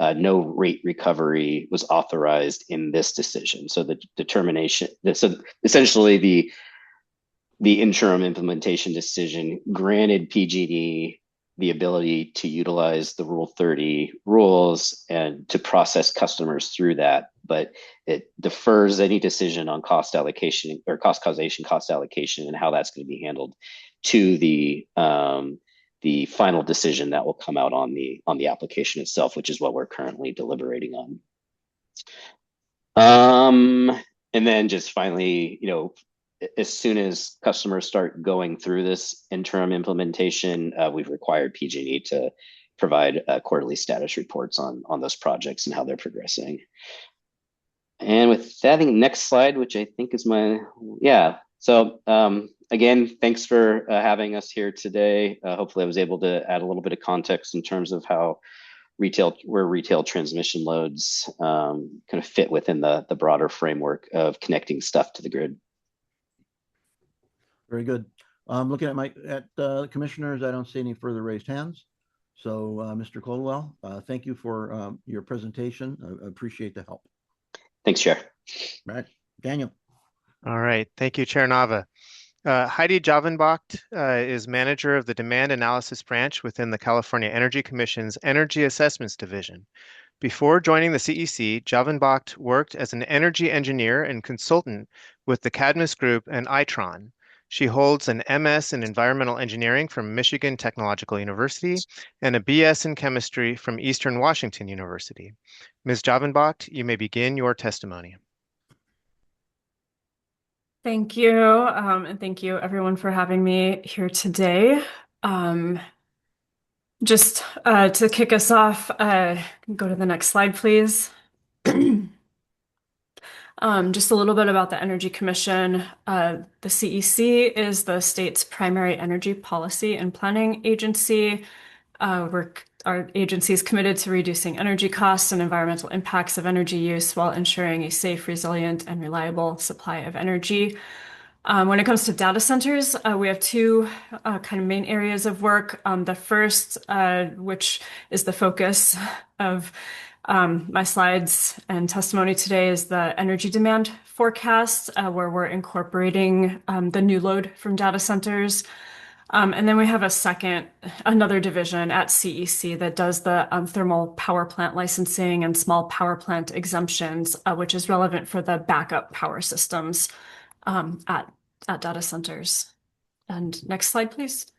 no rate recovery was authorized in this decision. So the determination, so essentially the interim implementation decision granted PG&E the ability to utilize the Rule 30 rules and to process customers through that, but it defers any decision on cost allocation or cost causation, cost allocation, and how that's going to be handled to the final decision that will come out on the application itself, which is what we're currently deliberating on. And then just finally, as soon as customers start going through this interim implementation, we've required PG&E to provide quarterly status reports on those projects and how they're progressing. And with that, I think next slide, which I think is So again, thanks for having us here today. Hopefully I was able to add a little bit of context in terms of how retail transmission loads kind of fit within the broader framework of connecting stuff to the grid. Very good. Looking at the commissioners, I don't see any further raised hands. So Mr. Coldwell, thank you for your presentation. I appreciate the help. Thanks, Chair. All right, Daniel. All right. Thank you, Chair Nava. Heidi Javenbacht is manager of the Demand Analysis Branch within the California Energy Commission's Energy Assessments Division. Before joining the CEC, Javenbacht worked as an energy engineer and consultant with the Cadmus Group and Itron. She holds an MS in Environmental Engineering from Michigan Technological University and a BS in Chemistry from Eastern Washington University. Ms. Javenbacht, you may begin your testimony. Thank you, and thank you everyone for having me here today. Just to kick us off, go to the next slide, please. Just a little bit about the Energy Commission. The CEC is the state's primary energy policy and planning agency. Our agency is committed to reducing energy costs and environmental impacts of energy use while ensuring a safe, resilient, and reliable supply of energy. When it comes to data centers, we have two kind of main areas of work. The first, which is the focus of my slides and testimony today, is the energy demand forecast, where we're incorporating the new load from data centers. And then we have another division at CEC that does the thermal power plant licensing and small power plant exemptions, which is relevant for the backup power systems at data centers. And next slide, please.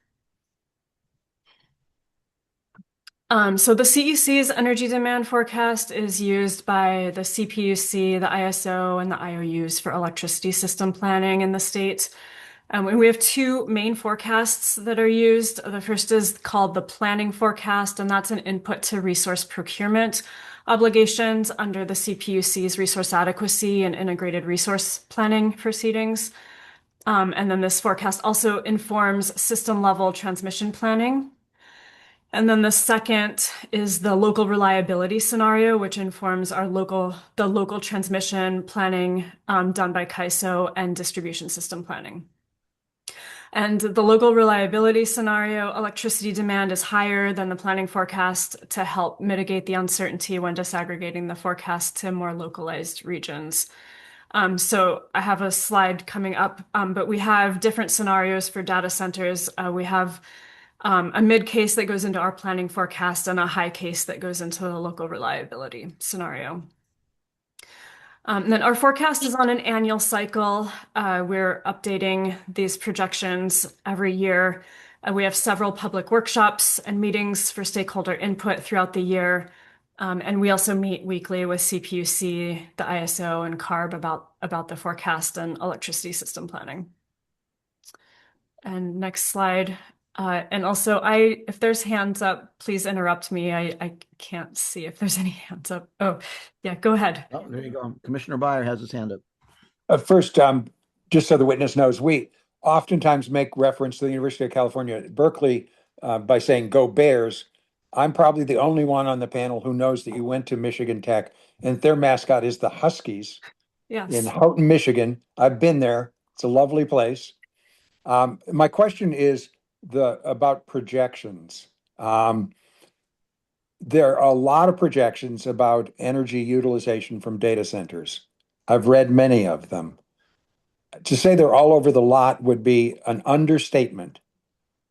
So the CEC's energy demand forecast is used by the CPUC, the ISO, and the IOUs for electricity system planning in the state. And we have two main forecasts that are used. The first is called the planning forecast, and that's an input to resource procurement obligations under the CPUC's resource adequacy and integrated resource planning proceedings. And then this forecast also informs system level transmission planning. And then the second is the local reliability scenario, which informs the local transmission planning done by CAISO and distribution system planning. And the local reliability scenario, electricity demand is higher than the planning forecast to help mitigate the uncertainty when disaggregating the forecast to more localized regions. So I have a slide coming up, but we have different scenarios for data centers. We have a mid case that goes into our planning forecast, and a high case that goes into the local reliability scenario. And then our forecast is on an annual cycle. We're updating these projections every year. We have several public workshops and meetings for stakeholder input throughout the year. And we also meet weekly with CPUC, the ISO, and CARB about the forecast and electricity system planning. And next slide. And also, if there's hands up, please interrupt me. I can't see if there's any hands up. Oh, yeah, go ahead. Oh, there you go. Commissioner Byer has his hand up. First, just so the witness knows, we oftentimes make reference to the University of California at Berkeley by saying "Go Bears." I'm probably the only one on the panel who knows that you went to Michigan Tech, and their mascot is the Huskies Yes. in Houghton, Michigan. I've been there. It's a lovely place. My question is about projections. There are a lot of projections about energy utilization from data centers. I've read many of them. To say they're all over the lot would be an understatement.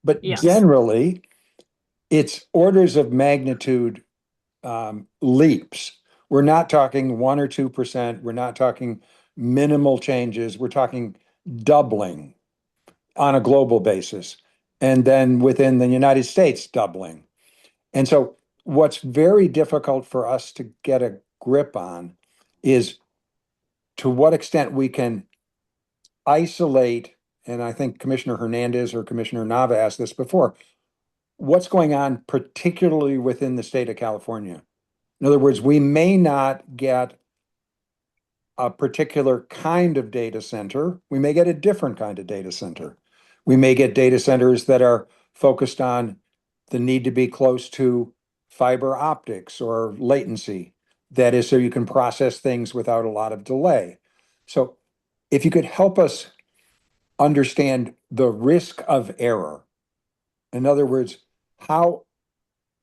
But Yes. generally, it's orders of magnitude leaps. We're not talking 1 or 2%. We're not talking minimal changes. We're talking doubling on a global basis. And then within the United States, doubling. And so what's very difficult for us to get a grip on is to what extent we can isolate, and I think Commissioner Hernandez or Commissioner Nava asked this before, what's going on particularly within the state of California. In other words, we may not get a particular kind of data center. We may get a different kind of data center. We may get data centers that are focused on the need to be close to fiber optics or latency. That is, so you can process things without a lot of delay. So if you could help us understand the risk of error. In other words, how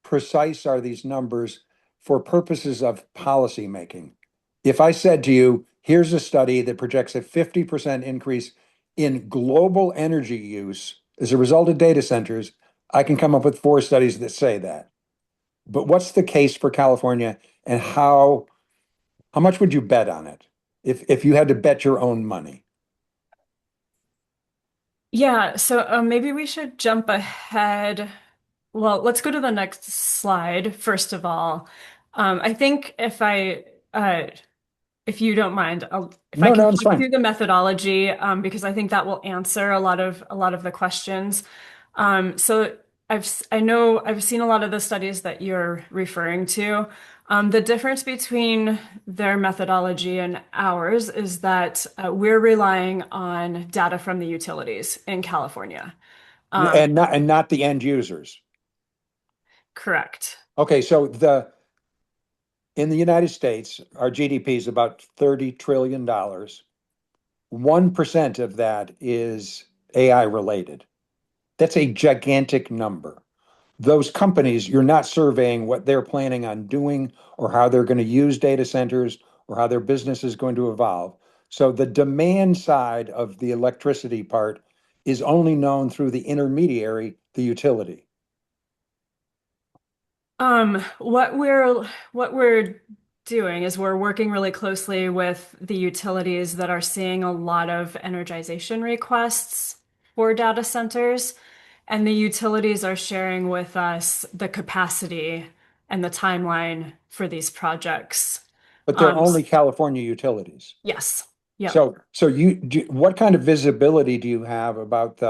precise are these numbers for purposes of policy making? If I said to you, here's a study that projects a 50% increase in global energy use as a result of data centers, I can come up with 4 studies that say that. But what's the case for California, and how much would you bet on it if you had to bet your own money? Yeah, so maybe we should jump ahead. Well, let's go to the next slide, first of all. I think if you don't mind, if I No, can it's talk fine. through the methodology, because I think that will answer a lot of the questions. So I know I've seen a lot of the studies that you're referring to. The difference between their methodology and ours is that we're relying on data from the utilities in California. And not the end users. Correct. Okay, so in the United States, our GDP is about $30 trillion. 1% of that is AI related. That's a gigantic number. Those companies, you're not surveying what they're planning on doing or how they're going to use data centers or how their business is going to evolve. So the demand side of the electricity part is only known through the intermediary, the utility. What we're doing is we're working really closely with the utilities that are seeing a lot of energization requests for data centers, and the utilities are sharing with us the capacity and the timeline for these projects. But they're only California utilities. Yes. Yeah. So what kind of visibility do you have about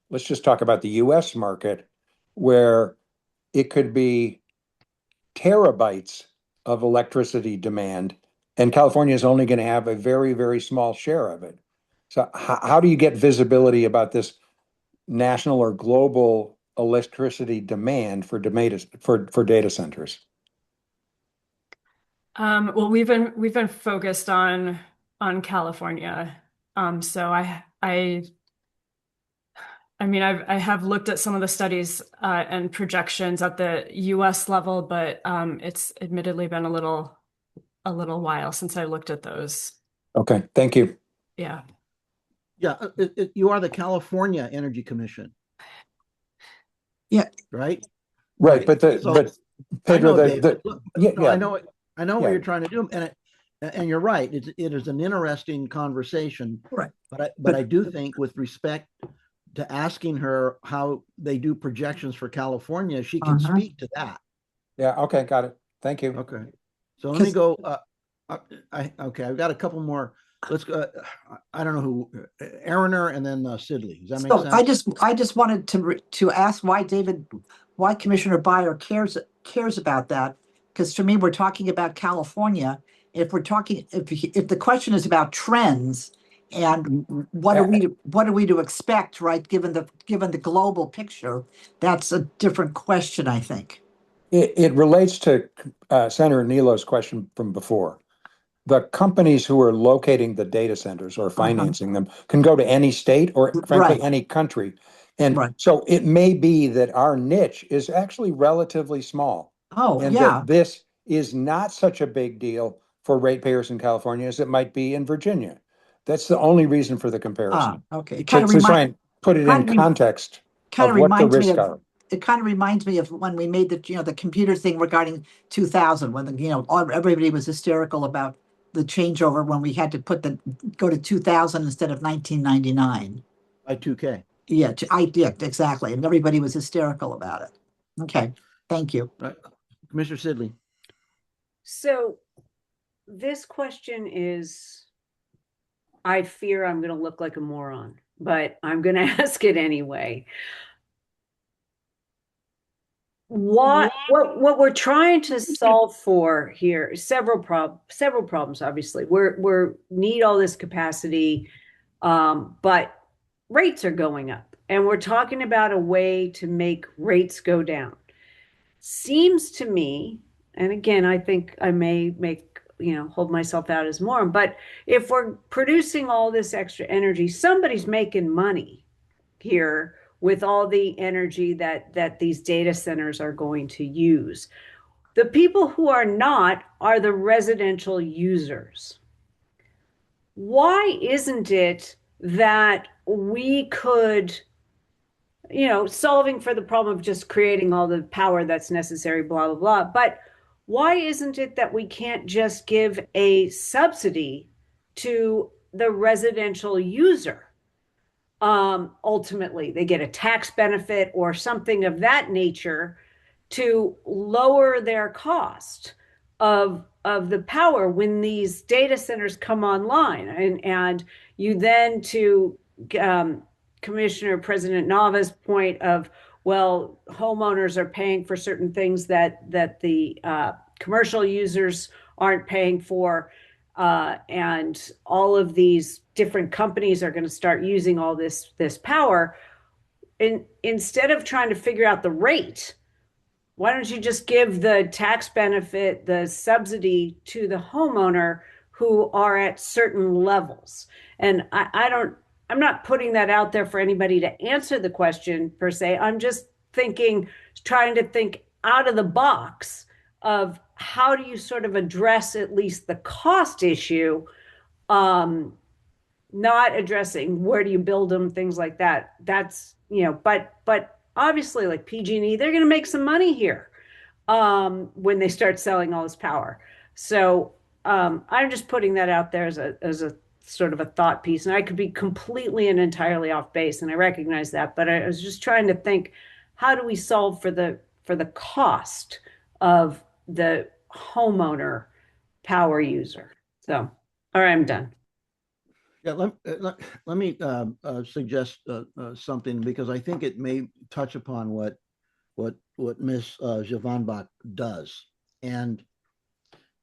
let's just talk about the US market, where it could be terabytes of electricity demand, and California is only going to have a very, very small share of it. So how do you get visibility about this national or global electricity demand for data centers? Well, we've been focused on California. So I mean, I have looked at some of the studies and projections at the US level, but it's admittedly been a little while since I looked at those. Okay, thank you. Yeah. Yeah, you are the California Energy Commission. Yeah. Right. Right, but So but I Pedro, know, David. Look, yeah, no, yeah, I know what yeah. you're trying to do, and you're right. It is an interesting conversation. Right. But I do think, with respect to asking her how they do projections for California, she can speak to that. Yeah. Okay. Got it. Thank you. Okay. So let me go. Okay. I've got a couple more. Let's go. I don't know who, Aaroner and then Sidley. Does that make sense? I just wanted to ask why Commissioner Byer cares about that. Because to me, we're talking about California. If the question is about trends and what are we to expect, right? Given the global picture, that's a different question, I think. It relates to Senator Nilo's question from before. The companies who are locating the data centers or financing them can go to any state or, frankly, any country. And so it may be that our niche is actually relatively small. And that this is not such a big deal for ratepayers in California as it might be in Virginia. That's the only reason for the comparison. Okay. To try and put it in context of what the risks are. It kind of reminds me of when we made the computer thing regarding 2000, when everybody was hysterical about the changeover when we had to go to 2000 instead of 1999. By 2K. Yeah, exactly. And everybody was hysterical about it. Okay, thank you. Right. Commissioner Sidley. So this question is, I fear I'm going to look like a moron, but I'm going to ask it anyway. What we're trying to solve for here, several problems, obviously. We're need all this capacity, but rates are going up, and we're talking about a way to make rates go down. Seems to me, and again, I think I may hold myself out as moron, but if we're producing all this extra energy, somebody's making money here with all the energy that these data centers are going to use. The people who are not are the residential users. Why isn't it that we could, solving for the problem of just creating all the power that's necessary, blah, blah, blah, but why isn't it that we can't just give a subsidy to the residential user? Ultimately, they get a tax benefit or something of that nature to lower their cost of the power when these data centers come online. And you then, to Commissioner President Nava's point of, well, homeowners are paying for certain things that the commercial users aren't paying for. And all of these different companies are going to start using all this power. And instead of trying to figure out the rate, why don't you just give the tax benefit, the subsidy to the homeowner who are at certain levels? And I'm not putting that out there for anybody to answer the question per se. I'm just trying to think out of the box of how do you sort of address at least the cost issue, not addressing where do you build them, things like that. That's, but obviously, like PG&E, they're going to make some money here when they start selling all this power. So I'm just putting that out there as a sort of a thought piece. And I could be completely and entirely off base, and I recognize that. But I was just trying to think, how do we solve for the cost of the homeowner power user? So, all right, I'm done. Yeah, let me suggest something, because I think it may touch upon what Ms. Javanbach does. And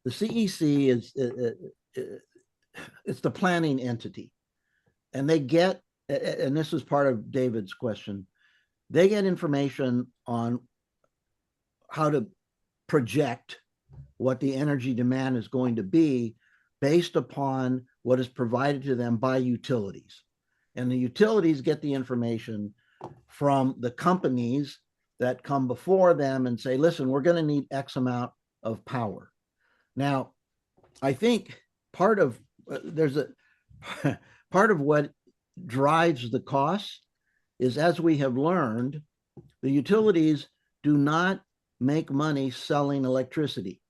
the CEC is it's the planning entity, and they get, and this is part of David's question, they get information on how to project what the energy demand is going to be based upon what is provided to them by utilities. And the utilities get the information from the companies that come before them and say, listen, we're going to need X amount of power. Now, I think part of what drives the cost is, as we have learned, The utilities do not make money selling electricity.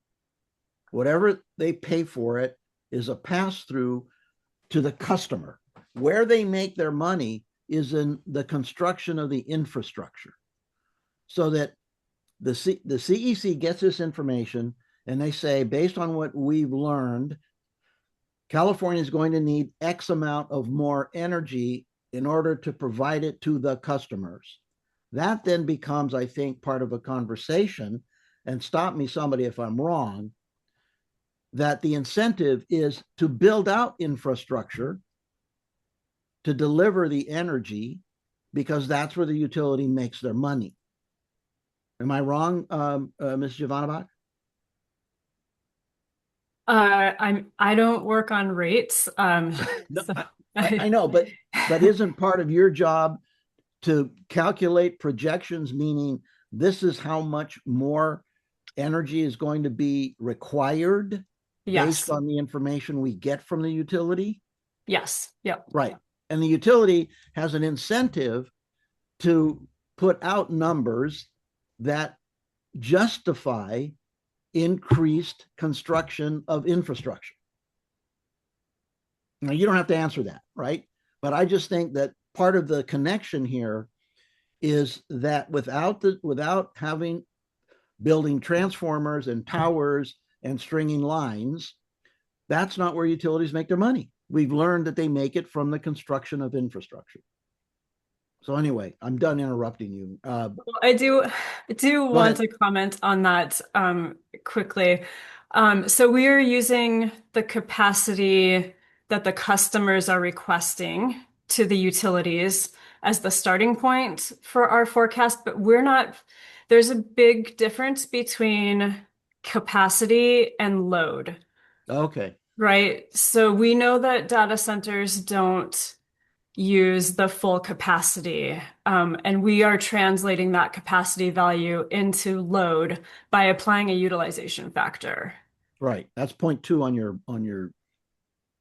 Whatever they pay for it is a pass-through to the customer. Where they make their money is in the construction of the infrastructure. So that the CEC gets this information and they say, based on what we've learned, California is going to need X amount of more energy in order to provide it to the customers. That then becomes, I think, part of a conversation, and stop me somebody if I'm wrong, that the incentive is to build out infrastructure to deliver the energy, because that's where the utility makes their money. Am I wrong, Ms. Jovanovich? I don't work on rates. No, So I know, but isn't part of your job to calculate projections, meaning this is how much more energy is going to be required yes, based on the information we get from the utility? yes, yep, Right. And the utility has an incentive to put out numbers that justify increased construction of infrastructure. Now, you don't have to answer that, right? But I just think that part of the connection here is that without having building transformers and towers and stringing lines, that's not where utilities make their money. We've learned that they make it from the construction of infrastructure. So anyway, I'm done interrupting you. I do want ahead. to comment on that quickly. So we are using the capacity that the customers are requesting to the utilities as the starting point for our forecast, but there's a big difference between capacity and load, Okay. right? So we know that data centers don't use the full capacity. And we are translating that capacity value into load by applying a utilization factor. Right. That's 0.2 on your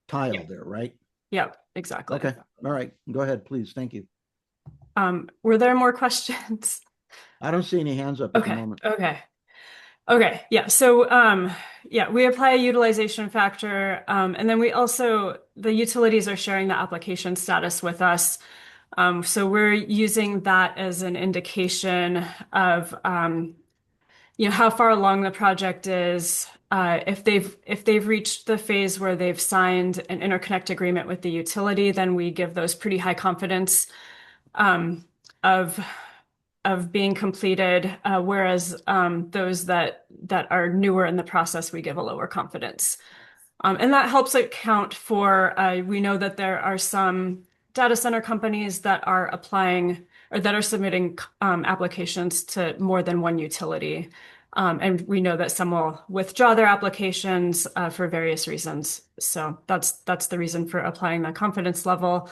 tile there, right? Yep, exactly. Okay. All right. Go ahead, please. Thank you. Were there more questions? I don't see any hands up at the moment. Okay. Yeah. So, we apply a utilization factor. And then the utilities are sharing the application status with us. So we're using that as an indication of, how far along the project is. If they've reached the phase where they've signed an interconnect agreement with the utility, then we give those pretty high confidence, of being completed, whereas those that are newer in the process, we give a lower confidence. And that helps account for, we know that there are some data center companies that are applying or that are submitting applications to more than one utility. And we know that some will withdraw their applications for various reasons. So that's the reason for applying the confidence level.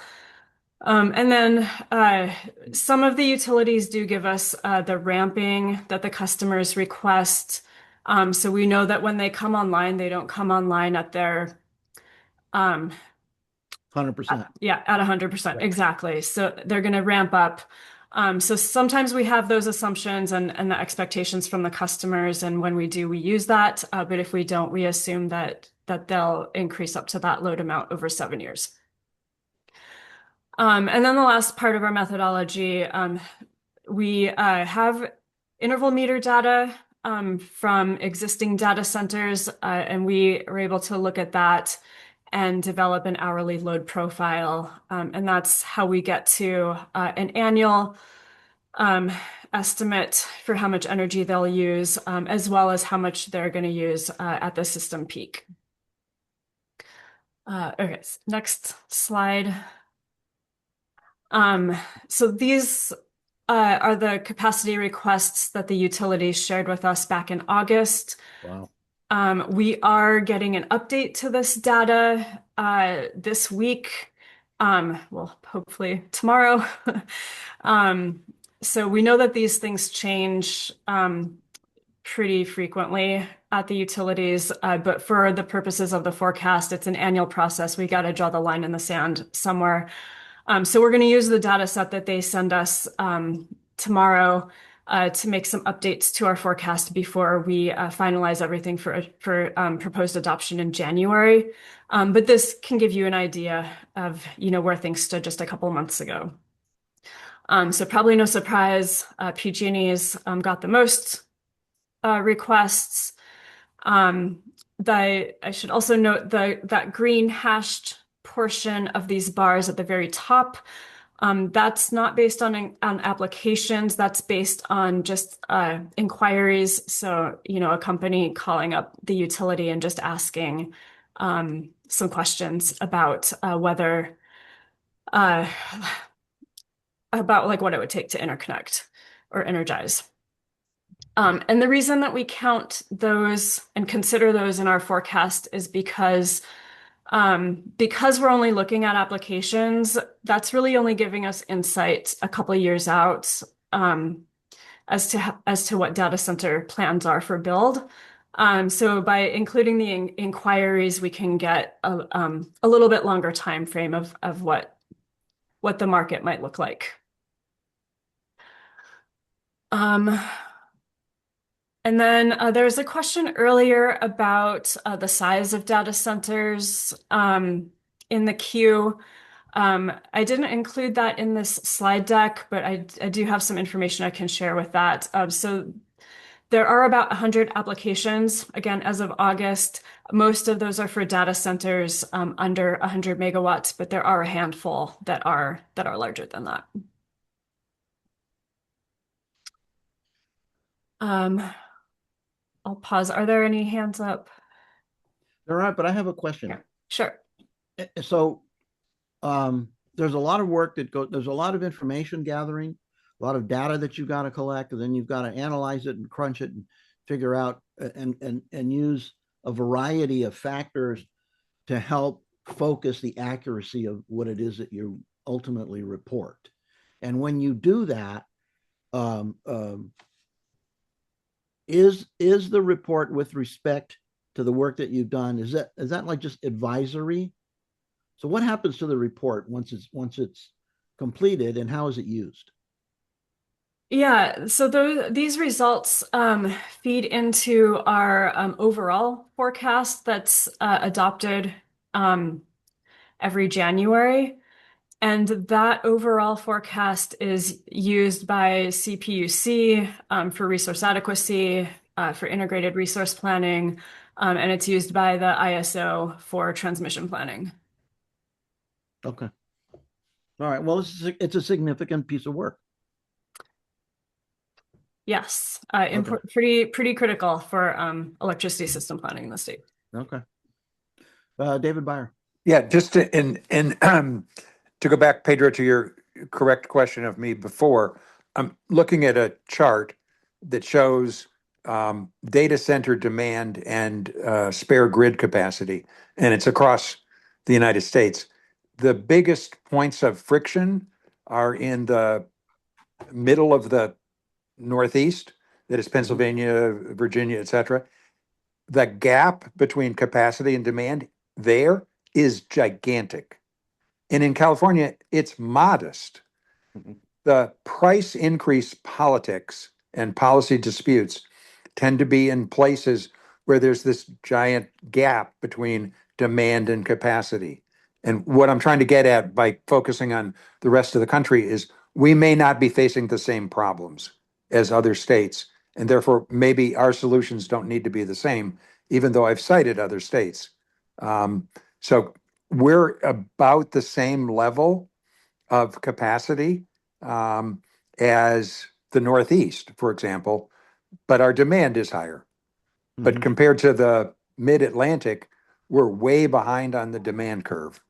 And then some of the utilities do give us the ramping that the customers request. So we know that when they come online, they don't come online at their 100%. at 100%. Right. Exactly. So they're going to ramp up. So sometimes we have those assumptions and the expectations from the customers. And when we do, we use that. But if we don't, we assume that they'll increase up to that load amount over 7 years. And then the last part of our methodology, we have interval meter data from existing data centers, and we are able to look at that and develop an hourly load profile. And that's how we get to an annual estimate for how much energy they'll use, as well as how much they're going to use at the system peak. Okay, next slide. So these are the capacity requests that the utilities shared with us back in August. Wow. We are getting an update to this data this week. Well, hopefully tomorrow. So we know that these things change pretty frequently at the utilities, but for the purposes of the forecast, it's an annual process. We got to draw the line in the sand somewhere. So we're going to use the data set that they send us tomorrow to make some updates to our forecast before we finalize everything for proposed adoption in January. But this can give you an idea of where things stood just a couple months ago. So probably no surprise, PG&E's got the most requests. I should also note that green hashed portion of these bars at the very top. That's not based on applications. That's based on just inquiries. So, a company calling up the utility and just asking some questions about whether about like what it would take to interconnect or energize. And the reason that we count those and consider those in our forecast is because we're only looking at applications, that's really only giving us insight a couple of years out as to what data center plans are for build. So by including the inquiries, we can get a little bit longer time frame of what the market might look like. And then there's a question earlier about the size of data centers in the queue. I didn't include that in this slide deck, but I do have some information I can share with that. So there are about 100 applications, again, as of August. Most of those are for data centers under 100 megawatts, but there are a handful that are larger than that. I'll pause. Are there any hands up? All right, but I have a question. Sure. So there's a lot of work there's a lot of information gathering, a lot of data that you've got to collect, and then you've got to analyze it and crunch it and figure out and use a variety of factors to help focus the accuracy of what it is that you ultimately report. And when you do that, is the report with respect to the work that you've done, is that like just advisory? So what happens to the report once it's completed, and how is it used? Yeah, so these results feed into our overall forecast that's adopted every January. And that overall forecast is used by CPUC for resource adequacy, for integrated resource planning, and it's used by the ISO for transmission planning. Okay. All right. Well, it's a significant piece of work. Yes, Okay. pretty critical for electricity system planning in the state. Okay. David Byer. Yeah, just to go back, Pedro, to your correct question of me before, I'm looking at a chart that shows data center demand and spare grid capacity, and it's across the United States. The biggest points of friction are in the middle of the Northeast, that is Pennsylvania, Virginia, et cetera. The gap between capacity and demand there is gigantic. And in California, it's modest. The price increase politics and policy disputes tend to be in places where there's this giant gap between demand and capacity. And what I'm trying to get at by focusing on the rest of the country is we may not be facing the same problems as other states. And therefore, maybe our solutions don't need to be the same, even though I've cited other states. So we're about the same level of capacity as the Northeast, for example, but our demand is higher. But compared to the mid-Atlantic, we're way behind on the demand curve.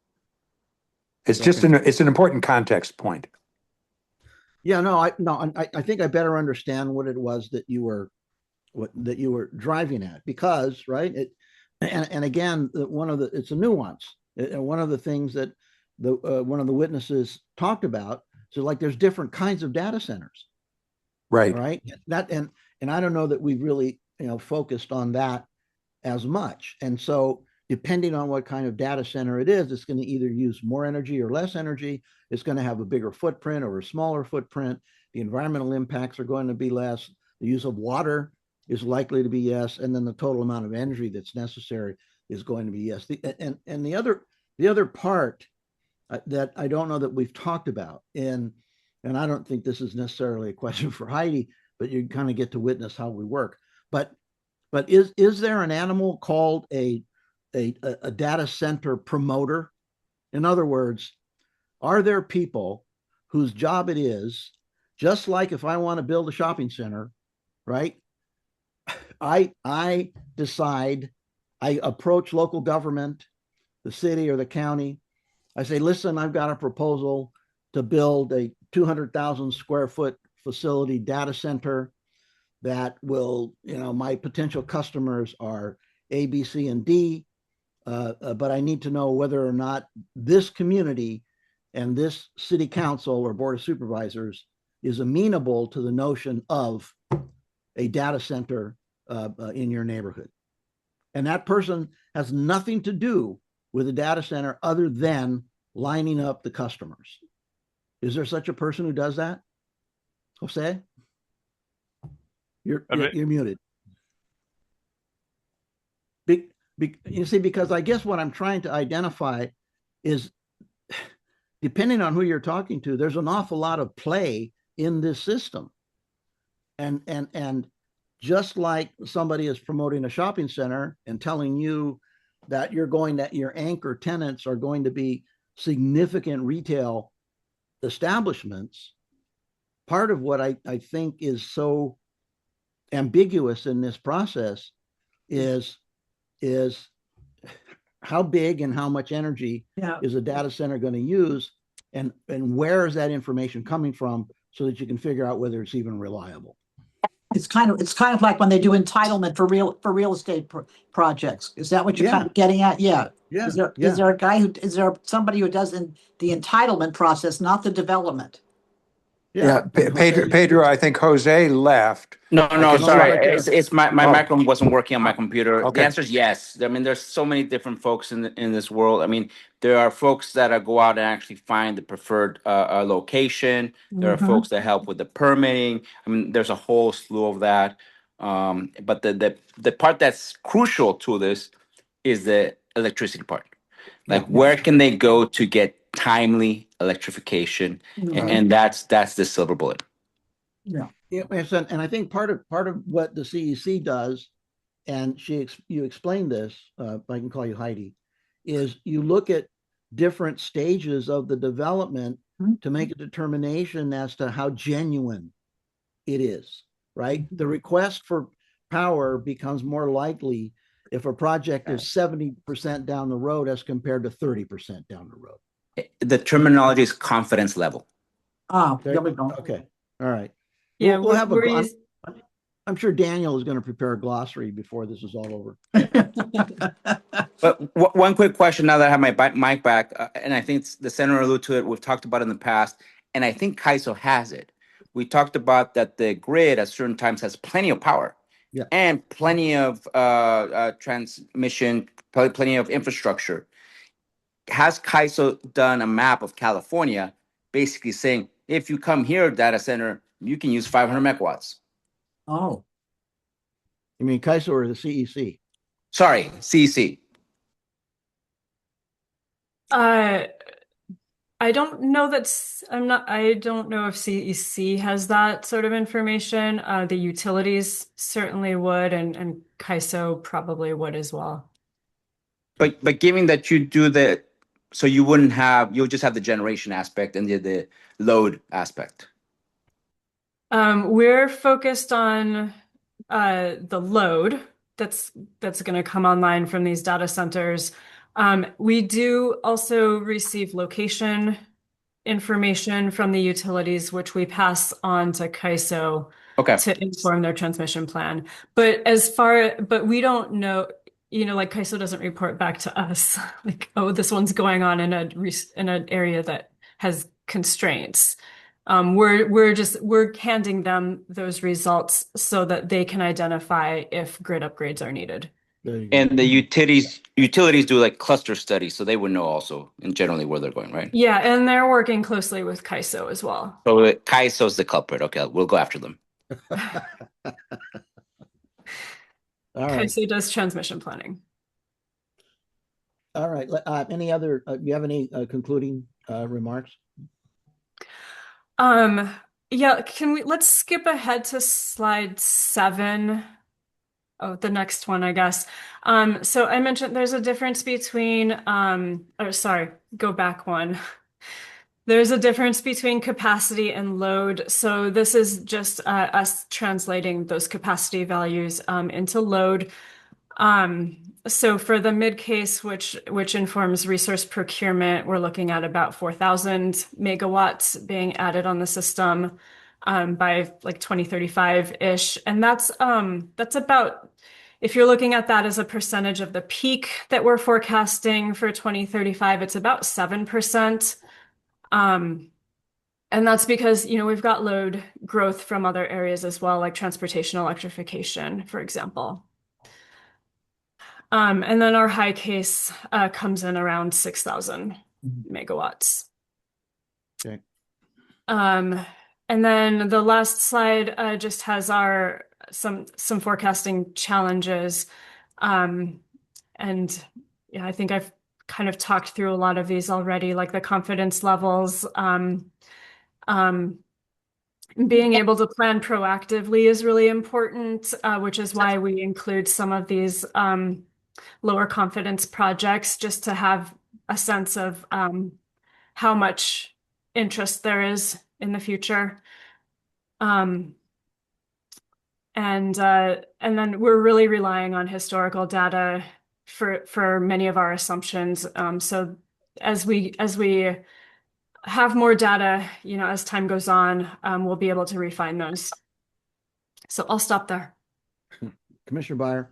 It's just it's an important context point. Yeah, I think I better understand what it was that you were driving at, because right and again, it's a nuance. One of the things that one of the witnesses talked about, so like there's different kinds of data centers, right? That and I don't know that we've really focused on that as much. And so depending on what kind of data center it is, it's going to either use more energy or less energy. It's going to have a bigger footprint or a smaller footprint. The environmental impacts are going to be less. The use of water is likely to be yes, and then the total amount of energy that's necessary is going to be yes. And the other part that I don't know that we've talked about, and I don't think this is necessarily a question for Heidi, but you kind of get to witness how we work. But is there an animal called a data center promoter? In other words, are there people whose job it is, just like if I want to build a shopping center, right? I decide, I approach local government, the city or the county. I say, listen, I've got a proposal to build a 200,000 square foot facility data center that will, my potential customers are A, B, C, and D. But I need to know whether or not this community and this city council or board of supervisors is amenable to the notion of a data center in your neighborhood. And that person has nothing to do with a data center other than lining up the customers. Is there such a person who does that? Jose? You're muted. You see, because I guess what I'm trying to identify is, depending on who you're talking to, there's an awful lot of play in this system. And just like somebody is promoting a shopping center and telling you that your anchor tenants are going to be significant retail establishments, part of what I think is so ambiguous in this process is how big and how much energy is a data center going to use, and where is that information coming from, so that you can figure out whether it's even reliable. It's kind of like when they do entitlement for real estate projects. Is that what you're kind of getting at? Yeah. Yeah. Is there somebody who does the entitlement process, not the development? Yeah, Pedro, I think Jose left. No, sorry. It's my microphone wasn't working on my computer. Okay. The answer is yes. I mean, there's so many different folks in this world. I mean, there are folks that go out and actually find the preferred location. There are folks that help with the permitting. I mean, there's a whole slew of that. But the part that's crucial to this is the electricity part. Like, where can they go to get timely electrification? And that's the silver bullet. Yeah, and I think part of what the CEC does, and you explained this, if I can call you Heidi, is you look at different stages of the development to make a determination as to how genuine it is, right? The request for power becomes more likely if a project is 70% down the road as compared to 30% down the road. The terminology is confidence level. There we go. Okay, all right. Yeah, we'll have I'm sure Daniel is going to prepare a glossary before this is all over. But one quick question now that I have my mic back, and I think the senator alluded to it, we've talked about it in the past, and I think CAISO has it. We talked about that the grid at certain times has plenty of power and plenty of transmission, plenty of infrastructure. Has CAISO done a map of California basically saying, if you come here, data center, you can use 500 megawatts? Oh. You mean CAISO or the CEC? Sorry, CEC. I don't know I don't know if CEC has that sort of information. The utilities certainly would, and CAISO probably would as well. But given that you do so you'll just have the generation aspect and the load aspect. We're focused on the load that's going to come online from these data centers. We do also receive location information from the utilities, which we pass on to CAISO to inform their transmission plan. But we don't know, like CAISO doesn't report back to us like, oh, this one's going on in an area that has constraints. We're handing them those results so that they can identify if grid upgrades are needed. There you go. And the utilities do like cluster studies, so they would know also and generally where they're going, right? Yeah, and they're working closely with CAISO as well. So CAISO's the culprit. Okay, we'll go after them. All right. CAISO does transmission planning. All right. Any other, do you have any concluding remarks? Yeah, let's skip ahead to slide 7. Oh, the next one, I guess. So I mentioned there's a difference between, or sorry, go back one. There's a difference between capacity and load. So this is just us translating those capacity values into load. So for the mid case, which informs resource procurement, we're looking at about 4,000 megawatts being added on the system by like 2035-ish. And that's about, if you're looking at that as a percentage of the peak that we're forecasting for 2035, it's about 7%. And that's because, we've got load growth from other areas as well, like transportation electrification, for example. And then our high case comes in around 6,000 megawatts. Okay. And then the last slide just has some forecasting challenges. And yeah, I think I've kind of talked through a lot of these already, like the confidence levels. Being able to plan proactively is really important, which is why we include some of these lower confidence projects, just to have a sense of how much interest there is in the future. And then we're really relying on historical data for many of our assumptions. So as we have more data, as time goes on, we'll be able to refine those. So I'll stop there. Commissioner Byer.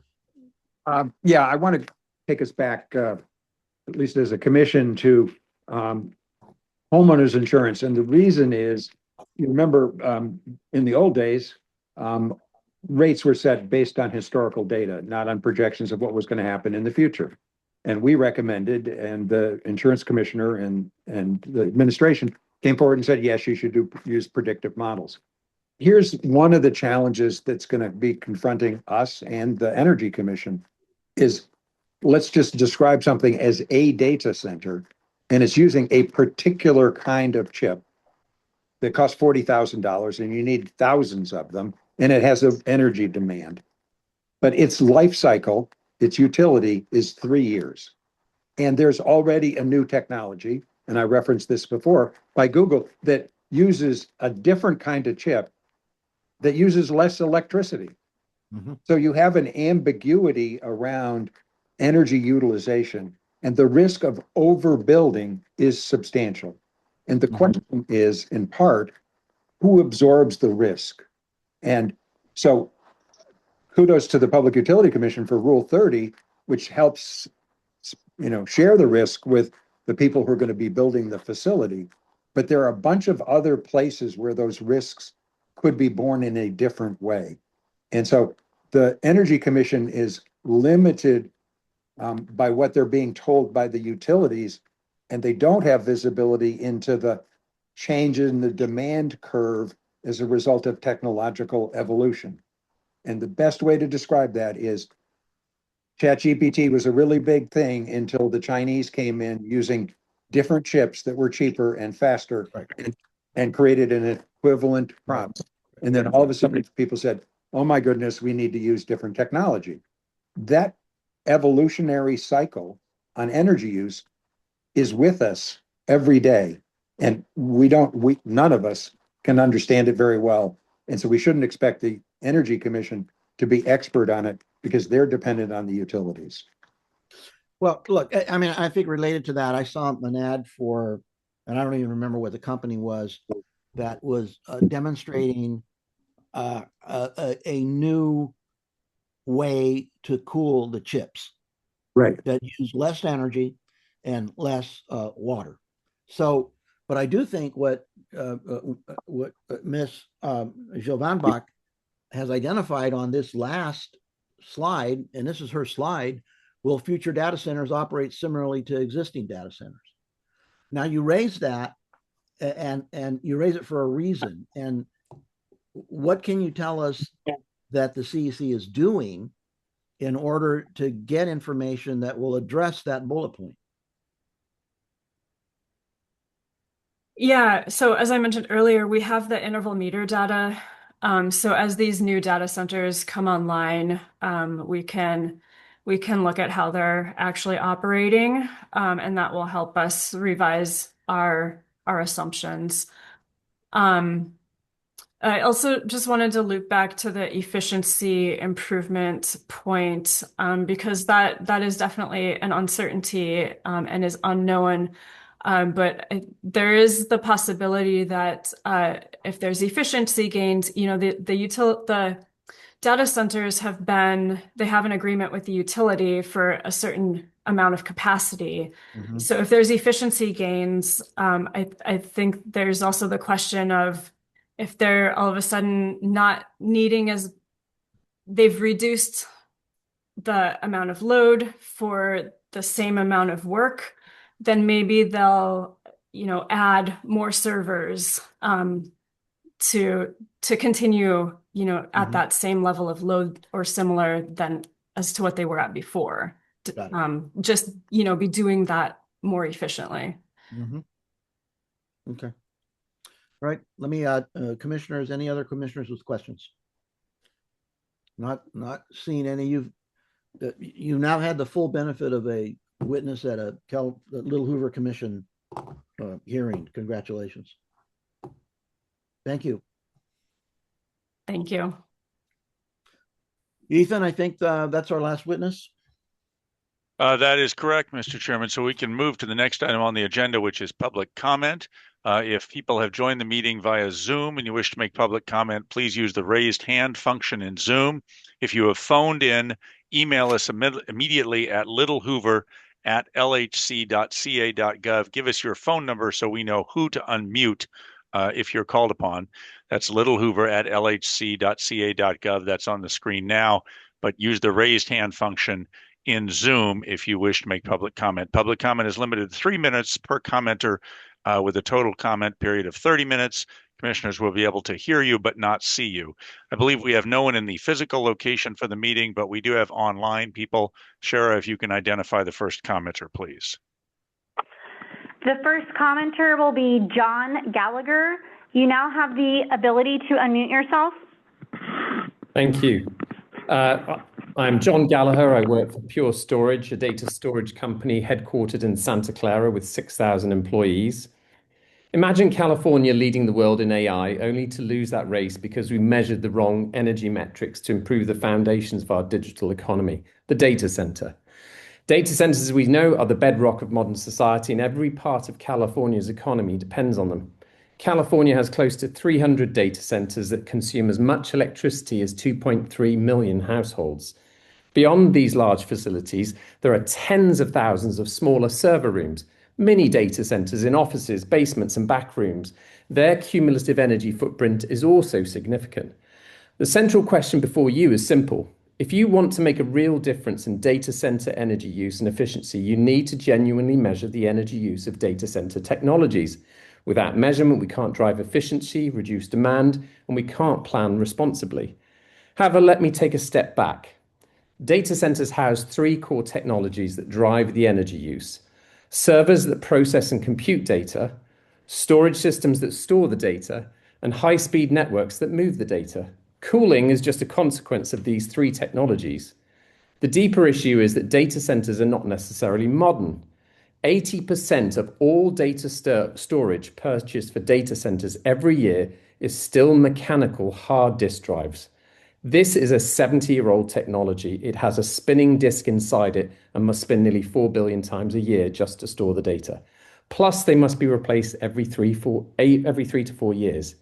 Yeah, I want to take us back, at least as a commission, to homeowners insurance. And the reason is, you remember, in the old days, rates were set based on historical data, not on projections of what was going to happen in the future. And we recommended, and the insurance commissioner and the administration came forward and said, yes, you should use predictive models. Here's one of the challenges that's going to be confronting us and the Energy Commission is, let's just describe something as a data center, and it's using a particular kind of chip that costs $40,000 and you need thousands of them, and it has an energy demand. But its life cycle, its utility is 3 years. And there's already a new technology, and I referenced this before, by Google, that uses a different kind of chip that uses less electricity. So you have an ambiguity around energy utilization, and the risk of overbuilding is substantial. And the question is, in part, who absorbs the risk? And so kudos to the Public Utility Commission for Rule 30, which helps, share the risk with the people who are going to be building the facility. But there are a bunch of other places where those risks could be borne in a different way. And so the Energy Commission is limited by what they're being told by the utilities, and they don't have visibility into the change in the demand curve as a result of technological evolution. And the best way to describe that is ChatGPT was a really big thing until the Chinese came in using different chips that were cheaper and faster, and created an equivalent prompt. And then all of a sudden people said, oh my goodness, we need to use different technology. That evolutionary cycle on energy use is with us every day. And none of us can understand it very well. And so we shouldn't expect the Energy Commission to be expert on it, because they're dependent on the utilities. Well, look, I mean, I think related to that, I saw an ad for, and I don't even remember what the company was, that was demonstrating a new way to cool the chips. Right. That use less energy and less water. So, but I do think what Ms. Jovanbach has identified on this last slide, and this is her slide, will future data centers operate similarly to existing data centers? Now you raise that, and you raise it for a reason. And what can you tell us that the CEC is doing in order to get information that will address that bullet point? Yeah, so as I mentioned earlier, we have the interval meter data. So as these new data centers come online, we can look at how they're actually operating, and that will help us revise our assumptions. I also just wanted to loop back to the efficiency improvement point, because that is definitely an uncertainty, and is unknown. But there is the possibility that if there's efficiency gains, the data centers have an agreement with the utility for a certain amount of capacity. Mm-hmm. So if there's efficiency gains, I think there's also the question of if they're all of a sudden not needing they've reduced the amount of load for the same amount of work, then maybe they'll, add more servers to continue, at that same level of load or similar than as to what they were at before. Just, be doing that more efficiently. Mm-hmm. Okay. All right. Let me, commissioners, any other commissioners with questions? Not seeing any. You've now had the full benefit of a witness at a Little Hoover Commission hearing. Congratulations. Thank you. Thank you. Ethan, I think that's our last witness. That is correct, Mr. Chairman. So we can move to the next item on the agenda, which is public comment. If people have joined the meeting via Zoom and you wish to make public comment, please use the raised hand function in Zoom. If you have phoned in, email us immediately at littlehoover@lhc.ca.gov. Give us your phone number so we know who to unmute if you're called upon. That's littlehoover@lhc.ca.gov. That's on the screen now, but use the raised hand function in Zoom if you wish to make public comment. Public comment is limited to 3 minutes per commenter, with a total comment period of 30 minutes. Commissioners will be able to hear you but not see you. I believe we have no one in the physical location for the meeting, but we do have online people. Shara, if you can identify the first commenter, please. The first commenter will be John Gallagher. You now have the ability to unmute yourself. Thank you. I'm John Gallagher. I work for Pure Storage, a data storage company headquartered in Santa Clara with 6,000 employees. Imagine California leading the world in AI, only to lose that race because we measured the wrong energy metrics to improve the foundations of our digital economy, the data center. Data centers, as we know, are the bedrock of modern society, and every part of California's economy depends on them. California has close to 300 data centers that consume as much electricity as 2.3 million households. Beyond these large facilities, there are tens of thousands of smaller server rooms, mini data centers in offices, basements, and back rooms. Their cumulative energy footprint is also significant. The central question before you is simple. If you want to make a real difference in data center energy use and efficiency, you need to genuinely measure the energy use of data center technologies. Without measurement, we can't drive efficiency, reduce demand, and we can't plan responsibly. However, let me take a step back. Data centers house 3 core technologies that drive the energy use: servers that process and compute data, storage systems that store the data, and high-speed networks that move the data. Cooling is just a consequence of these 3 technologies. The deeper issue is that data centers are not necessarily modern. 80% of all data storage purchased for data centers every year is still mechanical hard disk drives. This is a 70-year-old technology. It has a spinning disk inside it and must spin nearly 4 billion times a year just to store the data. Plus, they must be replaced every 3 to 4 years.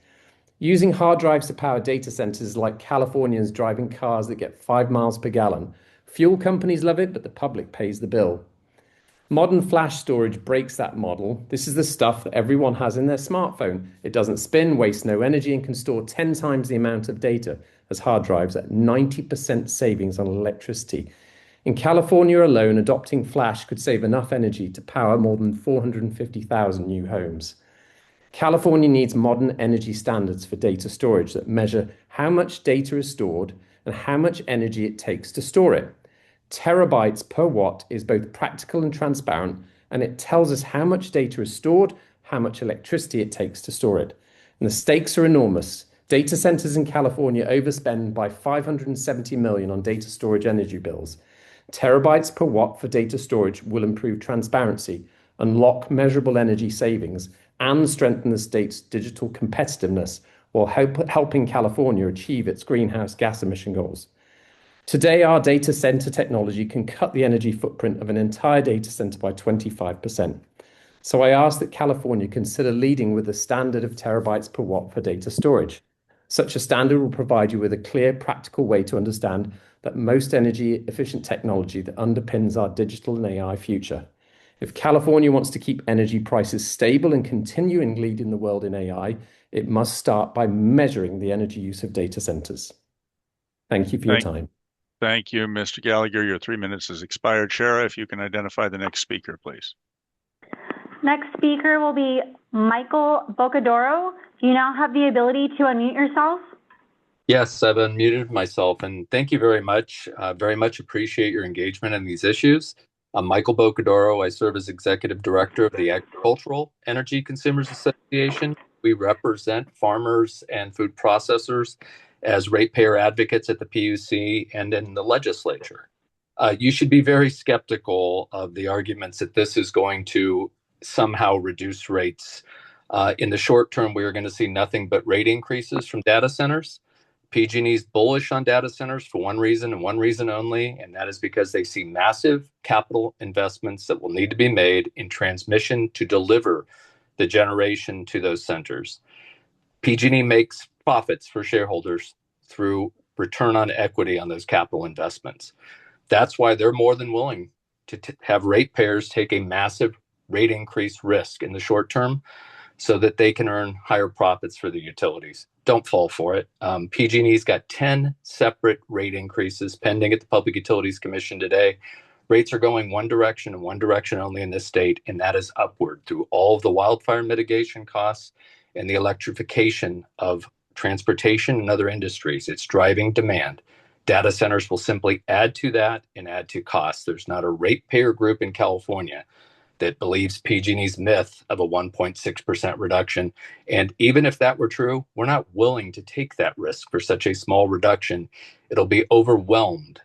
Using hard drives to power data centers like Californians driving cars that get 5 miles per gallon. Fuel companies love it, but the public pays the bill. Modern flash storage breaks that model. This is the stuff that everyone has in their smartphone. It doesn't spin, wastes no energy, and can store 10 times the amount of data. as hard drives at 90% savings on electricity. In California alone, adopting flash could save enough energy to power more than 450,000 new homes. California needs modern energy standards for data storage that measure how much data is stored and how much energy it takes to store it. Terabytes per watt is both practical and transparent, and it tells us how much data is stored, how much electricity it takes to store it. And the stakes are enormous. Data centers in California overspend by $570 million on data storage energy bills. Terabytes per watt for data storage will improve transparency, unlock measurable energy savings, and strengthen the state's digital competitiveness while helping California achieve its greenhouse gas emission goals. Today, our data center technology can cut the energy footprint of an entire data center by 25%. So I ask that California consider leading with a standard of terabytes per watt for data storage. Such a standard will provide you with a clear, practical way to understand that most energy efficient technology that underpins our digital and AI future. If California wants to keep energy prices stable and continuing leading the world in AI, it must start by measuring the energy use of data centers. Thank you for your time. Thank you, Mr. Gallagher. Your 3 minutes has expired. Shara, if you can identify the next speaker, please. Next speaker will be Michael Bocadoro. You now have the ability to unmute yourself. Yes, I've unmuted myself, and thank you very much. Very much appreciate your engagement in these issues. I'm Michael Bocadoro. I serve as Executive Director of the Agricultural Energy Consumers Association. We represent farmers and food processors as ratepayer advocates at the PUC and in the legislature. You should be very skeptical of the arguments that this is going to somehow reduce rates. In the short term, we are going to see nothing but rate increases from data centers. PG&E is bullish on data centers for one reason and one reason only, and that is because they see massive capital investments that will need to be made in transmission to deliver the generation to those centers. PG&E makes profits for shareholders through return on equity on those capital investments. That's why they're more than willing to have ratepayers take a massive rate increase risk in the short term so that they can earn higher profits for the utilities. Don't fall for it. PG&E's got 10 separate rate increases pending at the Public Utilities Commission today. Rates are going one direction and one direction only in this state, and that is upward through all of the wildfire mitigation costs and the electrification of transportation and other industries. It's driving demand. Data centers will simply add to that and add to costs. There's not a ratepayer group in California that believes PG&E's myth of a 1.6% reduction. And even if that were true, we're not willing to take that risk for such a small reduction. It'll be overwhelmed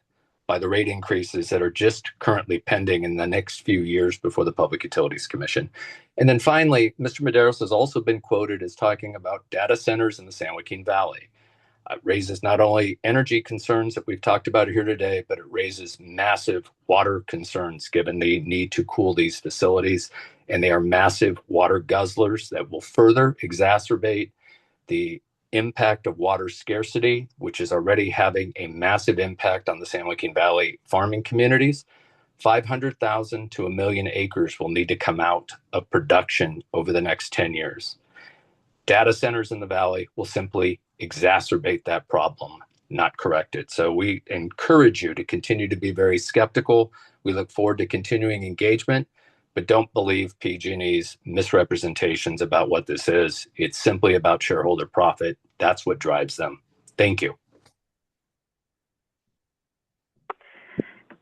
by the rate increases that are just currently pending in the next few years before the Public Utilities Commission. And then finally, Mr. Medeiros has also been quoted as talking about data centers in the San Joaquin Valley. It raises not only energy concerns that we've talked about here today, but it raises massive water concerns given the need to cool these facilities. And they are massive water guzzlers that will further exacerbate the impact of water scarcity, which is already having a massive impact on the San Joaquin Valley farming communities. 500,000 to 1 million acres will need to come out of production over the next 10 years. Data centers in the valley will simply exacerbate that problem, not correct it. So we encourage you to continue to be very skeptical. We look forward to continuing engagement, but don't believe PG&E's misrepresentations about what this is. It's simply about shareholder profit. That's what drives them. Thank you.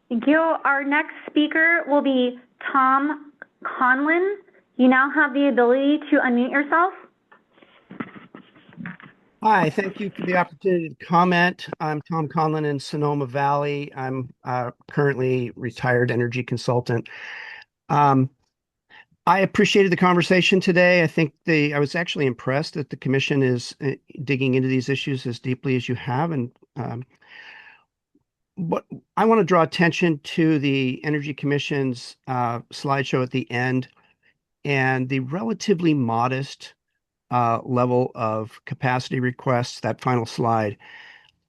Thank you. Our next speaker will be Tom Conlon. You now have the ability to unmute yourself. Hi, thank you for the opportunity to comment. I'm Tom Conlon in Sonoma Valley. I'm currently retired energy consultant. I appreciated the conversation today. I think I was actually impressed that the commission is digging into these issues as deeply as you have. And but I want to draw attention to the Energy Commission's slideshow at the end and the relatively modest level of capacity requests, that final slide,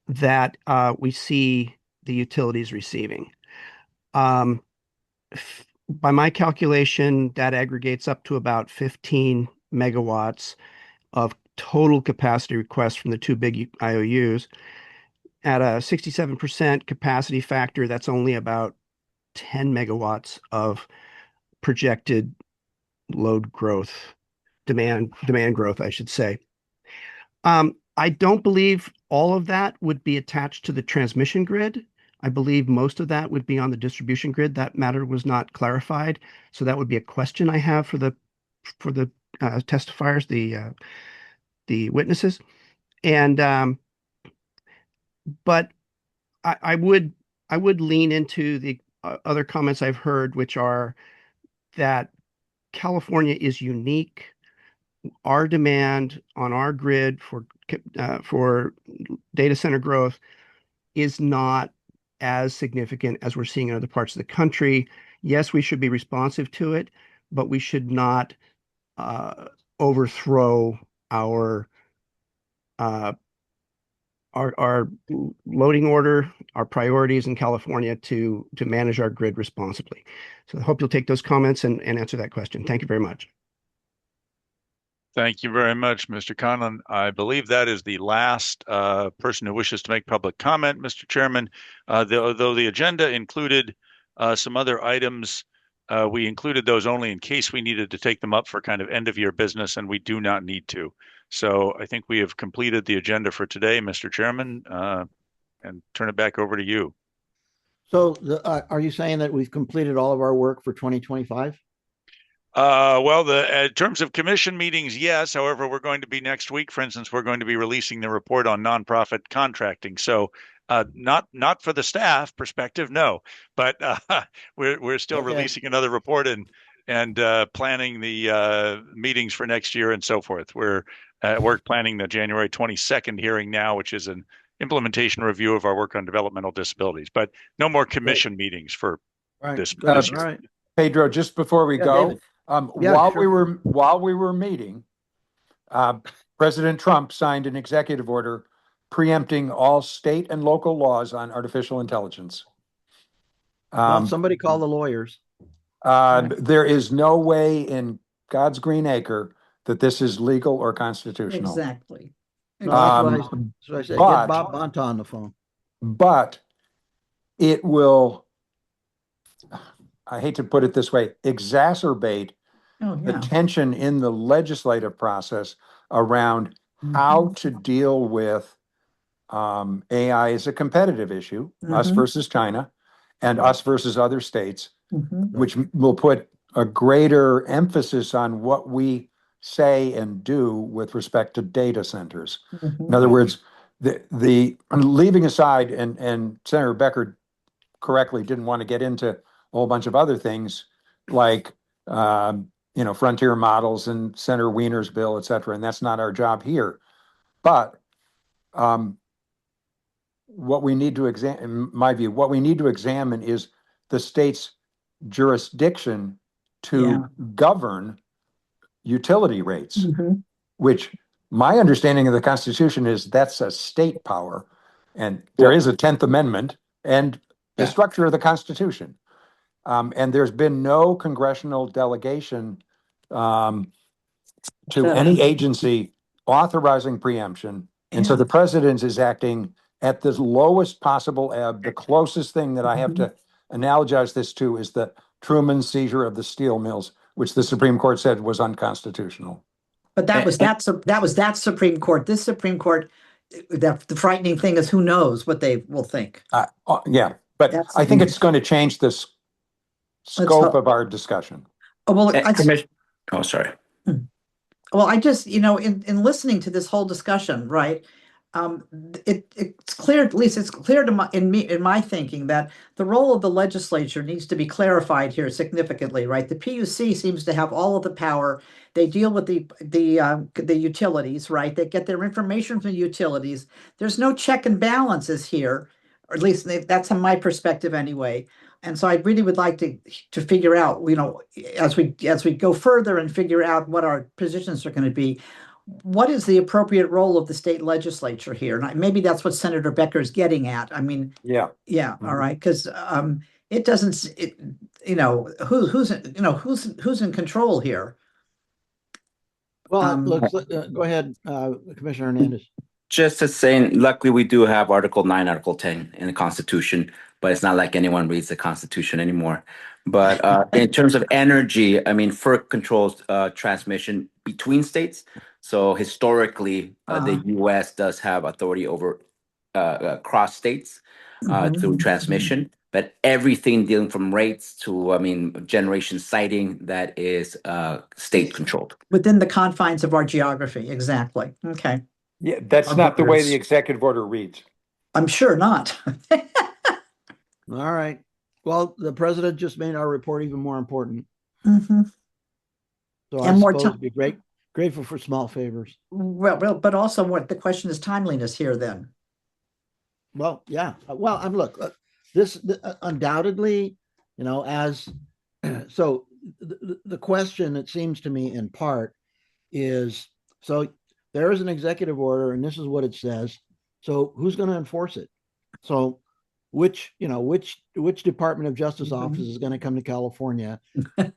that we see the utilities receiving. By my calculation, that aggregates up to about 15 megawatts of total capacity requests from the two big IOUs. at a 67% capacity factor, that's only about 10 megawatts of projected load growth, demand growth, I should say. I don't believe all of that would be attached to the transmission grid. I believe most of that would be on the distribution grid. That matter was not clarified, so that would be a question I have for the testifiers, the witnesses. And but I would lean into the other comments I've heard, which are that California is unique. Our demand on our grid for data center growth is not as significant as we're seeing in other parts of the country. Yes, we should be responsive to it, but we should not overthrow our loading order, our priorities in California to manage our grid responsibly. So I hope you'll take those comments and answer that question. Thank you very much. Thank you very much, Mr. Conlon. I believe that is the last person who wishes to make public comment, Mr. Chairman. Though the agenda included some other items, we included those only in case we needed to take them up for kind of end of year business, and we do not need to. So I think we have completed the agenda for today, Mr. Chairman, and turn it back over to you. So are you saying that we've completed all of our work for 2025? Well, in terms of commission meetings, yes. However, we're going to be next week, for instance, we're going to be releasing the report on nonprofit contracting. So not for the staff perspective, no, but we're still releasing another report and planning the meetings for next year and so forth. We're planning the January 22nd hearing now, which is an implementation review of our work on developmental disabilities, but no more commission meetings for this year. All right. Pedro, just before we go, David. while we were meeting, President Trump signed an executive order preempting all state and local laws on artificial intelligence. Somebody call the lawyers. There is no way in God's green acre that this is legal or constitutional. Exactly. So I said, get Bob Bonta on the phone. But it will, I hate to put it this way, exacerbate the tension in the legislative process around how to deal with AI as a competitive issue, us versus China, and us versus other states, which will put a greater emphasis on what we say and do with respect to data centers. In other words, the leaving aside, and Senator Becker correctly didn't want to get into a whole bunch of other things like frontier models and Senator Wiener's bill, et cetera, and that's not our job here. But what we need to examine, in my view, what we need to examine is the state's jurisdiction to govern utility rates, which my understanding of the Constitution is that's a state power, and there is a 10th Amendment and the structure of the Constitution. And there's been no congressional delegation to any agency authorizing preemption. And so the president is acting at the lowest possible ebb. The closest thing that I have to analogize this to is the Truman seizure of the steel mills, which the Supreme Court said was unconstitutional. But that was that Supreme Court. This Supreme Court, the frightening thing is who knows what they will think. But I think it's going to change the scope of our discussion. Sorry. Well, I just, in listening to this whole discussion, right, it's clear, at least it's clear to in my thinking, that the role of the legislature needs to be clarified here significantly, right? The PUC seems to have all of the power. They deal with the utilities, right? They get their information from the utilities. There's no check and balances here, or at least that's from my perspective anyway. And so I really would like to figure out, as we go further and figure out what our positions are going to be, what is the appropriate role of the state legislature here? And maybe that's what Senator Becker is getting at. I mean, all right, because it doesn't, who's in control here? Well, go ahead, Commissioner Hernandez. Just to say, luckily we do have Article 9, Article 10 in the Constitution, but it's not like anyone reads the Constitution anymore. But in terms of energy, I mean, FERC controls transmission between states. So historically, the U.S. does have authority over cross states through transmission. But everything dealing from rates to, I mean, generation siting, that is state controlled. Within the confines of our geography, exactly. Okay. Yeah, that's not the way the executive order reads. I'm sure not. All right. Well, the president just made our report even more important. Mm-hmm. So And I more suppose time. be grateful for small favors. Well, but also what the question is timeliness here then. Well, yeah. Well, look, this undoubtedly, you know, as so the question, it seems to me, in part, is so there is an executive order, and this is what it says. So who's going to enforce it? So which Department of Justice office is going to come to California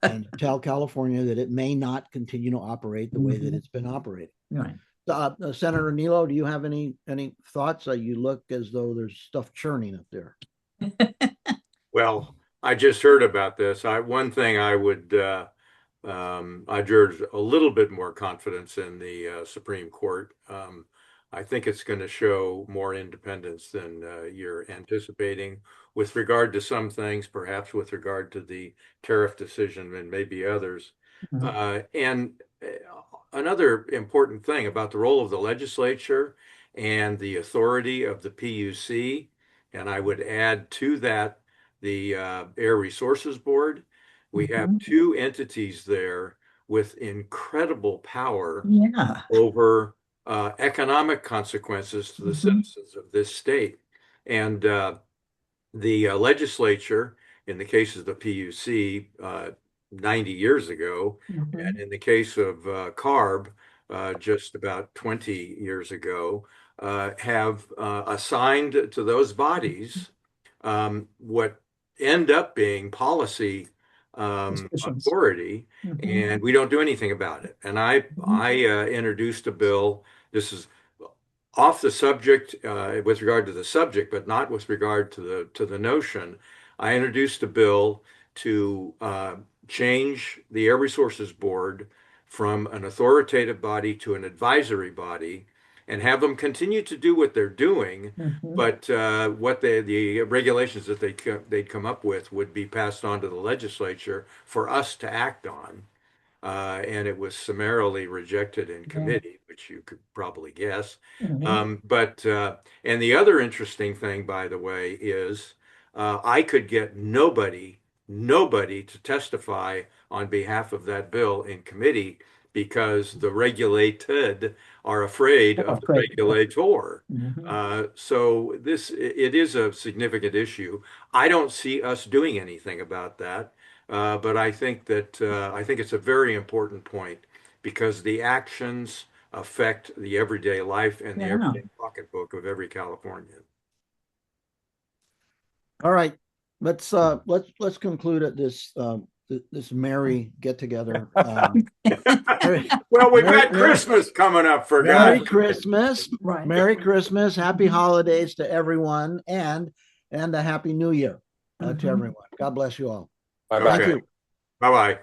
and tell California that it may not continue to operate the way that it's been operating? Right. Senator Nilo, do you have any thoughts? You look as though there's stuff churning up there. Well, I just heard about this. One thing I would I'd urge a little bit more confidence in the Supreme Court. I think it's going to show more independence than you're anticipating with regard to some things, perhaps with regard to the tariff decision and maybe others. And another important thing about the role of the legislature and the authority of the PUC, and I would add to that the Air Resources Board. We have two entities there with incredible power over economic consequences to the citizens of this state. And the legislature, in the case of the PUC, 90 years ago, and in the case of CARB, just about 20 years ago, have assigned to those bodies what end up being policy authority, and we don't do anything about it. And I introduced a bill. This is off the subject with regard to the subject, but not with regard to the notion. I introduced a bill to change the Air Resources Board from an authoritative body to an advisory body, and have them continue to do what they're doing, but what the regulations that they'd come up with would be passed on to the legislature for us to act on. And it was summarily rejected in committee, which you could probably guess. And the other interesting thing, by the way, is I could get nobody to testify on behalf of that bill in committee because the regulated are afraid of the regulator. So it is a significant issue. I don't see us doing anything about that, but I think it's a very important point because the actions affect the everyday life and the everyday pocketbook of every Californian. All right, let's conclude at this merry get together. Well, we've got Christmas coming up, for Merry God. Christmas, Right. Merry Christmas, Happy Holidays to everyone, and a Happy New Year to everyone. God bless you all. Bye-bye. Thank you. Bye-bye.